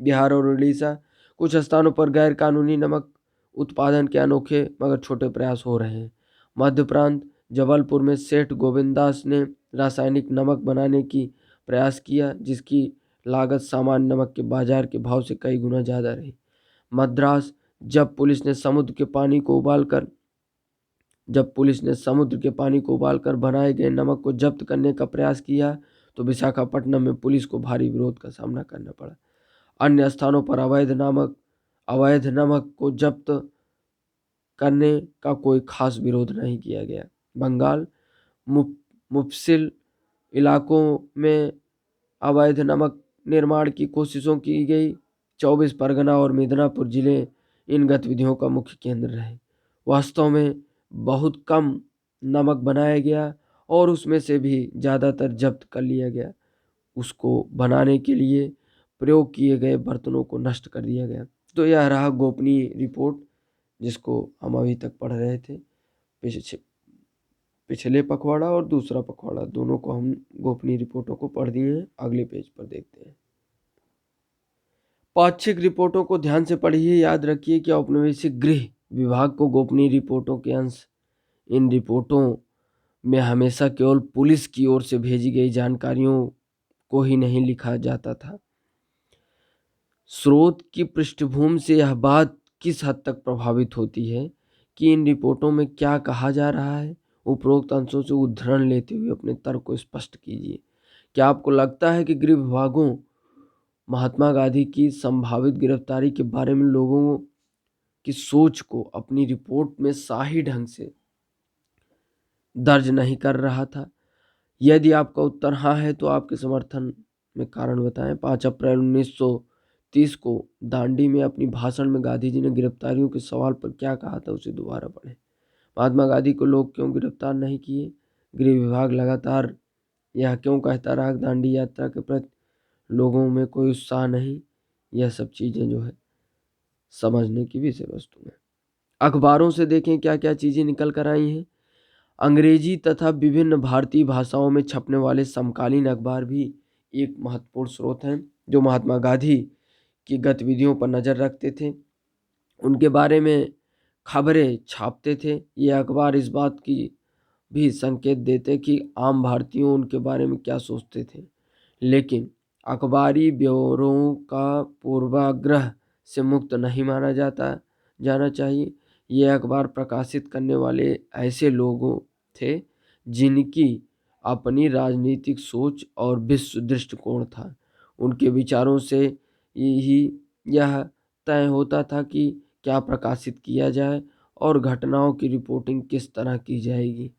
बिहार और उड़ीसा। कुछ स्थानों पर गैर कानूनी नमक उत्पादन के अनोखे मगर छोटे प्रयास हो रहे हैं। मध्य प्रांत। जबलपुर में सेठ गोविंदास ने रासायनिक नमक बनाने की प्रयास किया, जिसकी लागत सामान्य नमक के बाजार के भाव से कई गुना ज़्यादा रही। मद्रास। जब पुलिस ने समुद्र के पानी को उबालकर बनाए गए नमक को जब्त करने का प्रयास किया तो विशाखापट्टनम में पुलिस को भारी विरोध का सामना करना पड़ा। अन्य स्थानों पर अवैध नमक को जब्त करने का कोई खास विरोध नहीं किया गया। बंगाल। मुफस्सिल इलाकों में अवैध नमक निर्माण की कोशिशों की गई। 24 परगना और मिदनापुर जिले इन गतिविधियों का मुख्य केंद्र रहे। वास्तव में बहुत कम नमक बनाया गया और उसमें से भी ज़्यादातर जब्त कर लिया गया। उसको बनाने के लिए प्रयोग किए गए बर्तनों को नष्ट कर दिया गया। तो यह रहा गोपनीय रिपोर्ट, जिसको हम अभी तक पढ़ रहे थे। पिछले पखवाड़ा और दूसरा पखवाड़ा दोनों को हम गोपनीय रिपोर्टों को पढ़ दिए हैं। अगले पेज पर देखते हैं। पाक्षिक रिपोर्टों को ध्यान से पढ़िए। याद रखिए कि औपनिवेशिक गृह विभाग को गोपनीय रिपोर्टों के अंश इन रिपोर्टों में हमेशा केवल पुलिस की ओर से भेजी गई जानकारियों को ही नहीं लिखा जाता था। स्रोत की पृष्ठभूमि से यह बात किस हद तक प्रभावित होती है कि इन रिपोर्टों में क्या कहा जा रहा है। उपरोक्त अंशों से उद्धरण लेते हुए अपने तर्क को स्पष्ट कीजिए। क्या आपको लगता है कि गृह विभागों महात्मा गांधी की संभावित गिरफ्तारी के बारे में लोगों की सोच को अपनी रिपोर्ट में सही ढंग से दर्ज नहीं कर रहा था? यदि आपका उत्तर हाँ है तो आपके समर्थन में कारण बताएं। 5 अप्रैल 1930 30 को दांडी में अपनी भाषण में गांधी जी ने गिरफ्तारियों के सवाल पर क्या कहा था, उसे दोबारा पढ़ें। महात्मा गांधी को लोग क्यों गिरफ्तार नहीं किए? गृह विभाग लगातार यह क्यों कहता रहा दांडी यात्रा के प्रति लोगों में कोई उत्साह नहीं? यह सब चीज़ें जो है समझने की विषय वस्तु है। अखबारों से देखें क्या क्या चीज़ें निकल कर आई हैं। अंग्रेजी तथा विभिन्न भारतीय भाषाओं में छपने वाले समकालीन अखबार भी एक महत्वपूर्ण स्रोत हैं जो महात्मा गांधी की गतिविधियों पर नज़र रखते थे, उनके बारे में खबरें छापते थे। ये अखबार इस बात की भी संकेत देते कि आम भारतीयों उनके बारे में क्या सोचते थे, लेकिन अखबारी ब्यौरों का पूर्वाग्रह से मुक्त नहीं माना जाना चाहिए। ये अखबार प्रकाशित करने वाले ऐसे लोगों थे जिनकी अपनी राजनीतिक सोच और विश्व दृष्टिकोण था। उनके विचारों से ही यह तय होता था कि क्या प्रकाशित किया जाए और घटनाओं की रिपोर्टिंग किस तरह की जाएगी।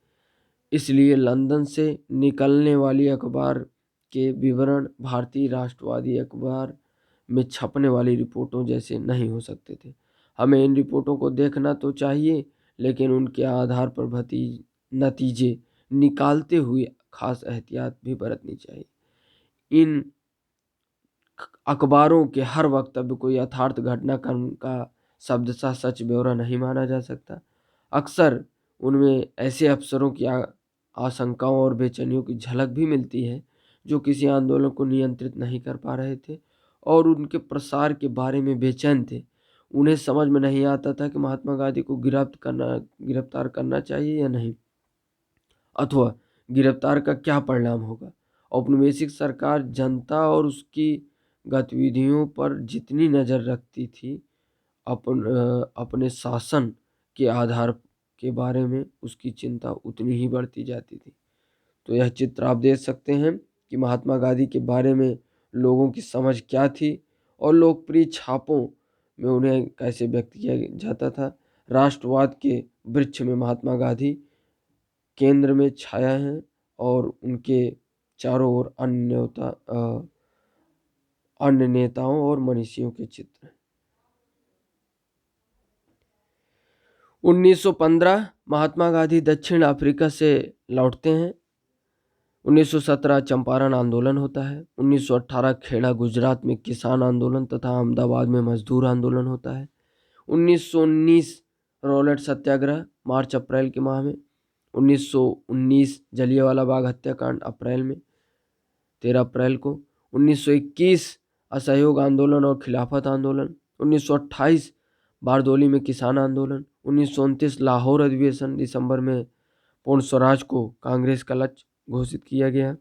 इसलिए लंदन से निकलने वाली अखबार के विवरण भारतीय राष्ट्रवादी अखबार में छपने वाली रिपोर्टों जैसे नहीं हो सकते थे। हमें इन रिपोर्टों को देखना तो चाहिए, लेकिन उनके आधार पर नतीजे निकालते हुए खास एहतियात भी बरतनी चाहिए। इन अखबारों के हर वक्तव्य को यथार्थ घटनाक्रम का शब्दशः सच ब्यौरा नहीं माना जा सकता। अक्सर उनमें ऐसे अफसरों की आशंकाओं और बेचैनियों की झलक भी मिलती है जो किसी आंदोलन को नियंत्रित नहीं कर पा रहे थे और उनके प्रसार के बारे में बेचैन थे। उन्हें समझ में नहीं आता था कि महात्मा गांधी को गिरफ्तार करना चाहिए या नहीं, अथवा गिरफ्तार का क्या परिणाम होगा। औपनिवेशिक सरकार जनता और उसकी गतिविधियों पर जितनी नज़र रखती थी, अपने शासन के आधार के बारे में उसकी चिंता उतनी ही बढ़ती जाती थी। तो यह चित्र आप देख सकते हैं कि महात्मा गांधी के बारे में लोगों की समझ क्या थी और लोकप्रिय छापों में उन्हें कैसे व्यक्त किया जाता था। राष्ट्रवाद के वृक्ष में महात्मा गांधी केंद्र में छाया हैं और उनके चारों ओर अन्य नेताओं और मनीषियों के चित्र हैं। 1915 महात्मा गांधी दक्षिण अफ्रीका से लौटते हैं। 1917 चंपारण आंदोलन होता है। 1918 खेड़ा गुजरात में किसान आंदोलन तथा अहमदाबाद में मजदूर आंदोलन होता है। 1919 रॉलेट सत्याग्रह मार्च अप्रैल के माह में। 1919 जलियांवाला बाग हत्याकांड अप्रैल में 13 अप्रैल को। 1921 असहयोग आंदोलन और खिलाफत आंदोलन। 1928 बारदोली में किसान आंदोलन। 1929 लाहौर अधिवेशन दिसंबर में पूर्ण स्वराज को कांग्रेस का लक्ष्य घोषित किया गया।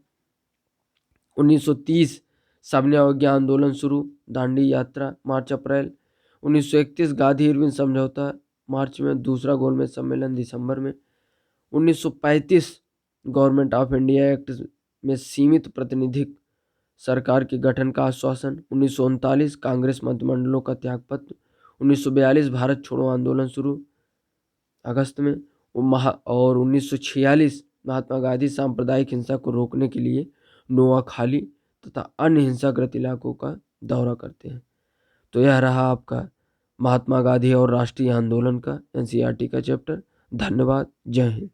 1930 सबने अवज्ञा आंदोलन शुरू, दांडी यात्रा मार्च अप्रैल। 1931 गांधी इरविन समझौता मार्च में, दूसरा गोलमेज सम्मेलन दिसंबर में। 1935 गवर्नमेंट ऑफ इंडिया एक्ट में सीमित प्रतिनिधिक सरकार के गठन का आश्वासन। 1939 कांग्रेस मंत्रिमंडलों का त्यागपत्र। 1942 भारत छोड़ो आंदोलन शुरू अगस्त में। और 1946 महात्मा गांधी सांप्रदायिक हिंसा को रोकने के लिए नोआखाली तथा अन्य हिंसाग्रस्त इलाकों का दौरा करते हैं। तो यह रहा आपका महात्मा गांधी और राष्ट्रीय आंदोलन का एनसीईआरटी का चैप्टर। धन्यवाद। जय हिंद।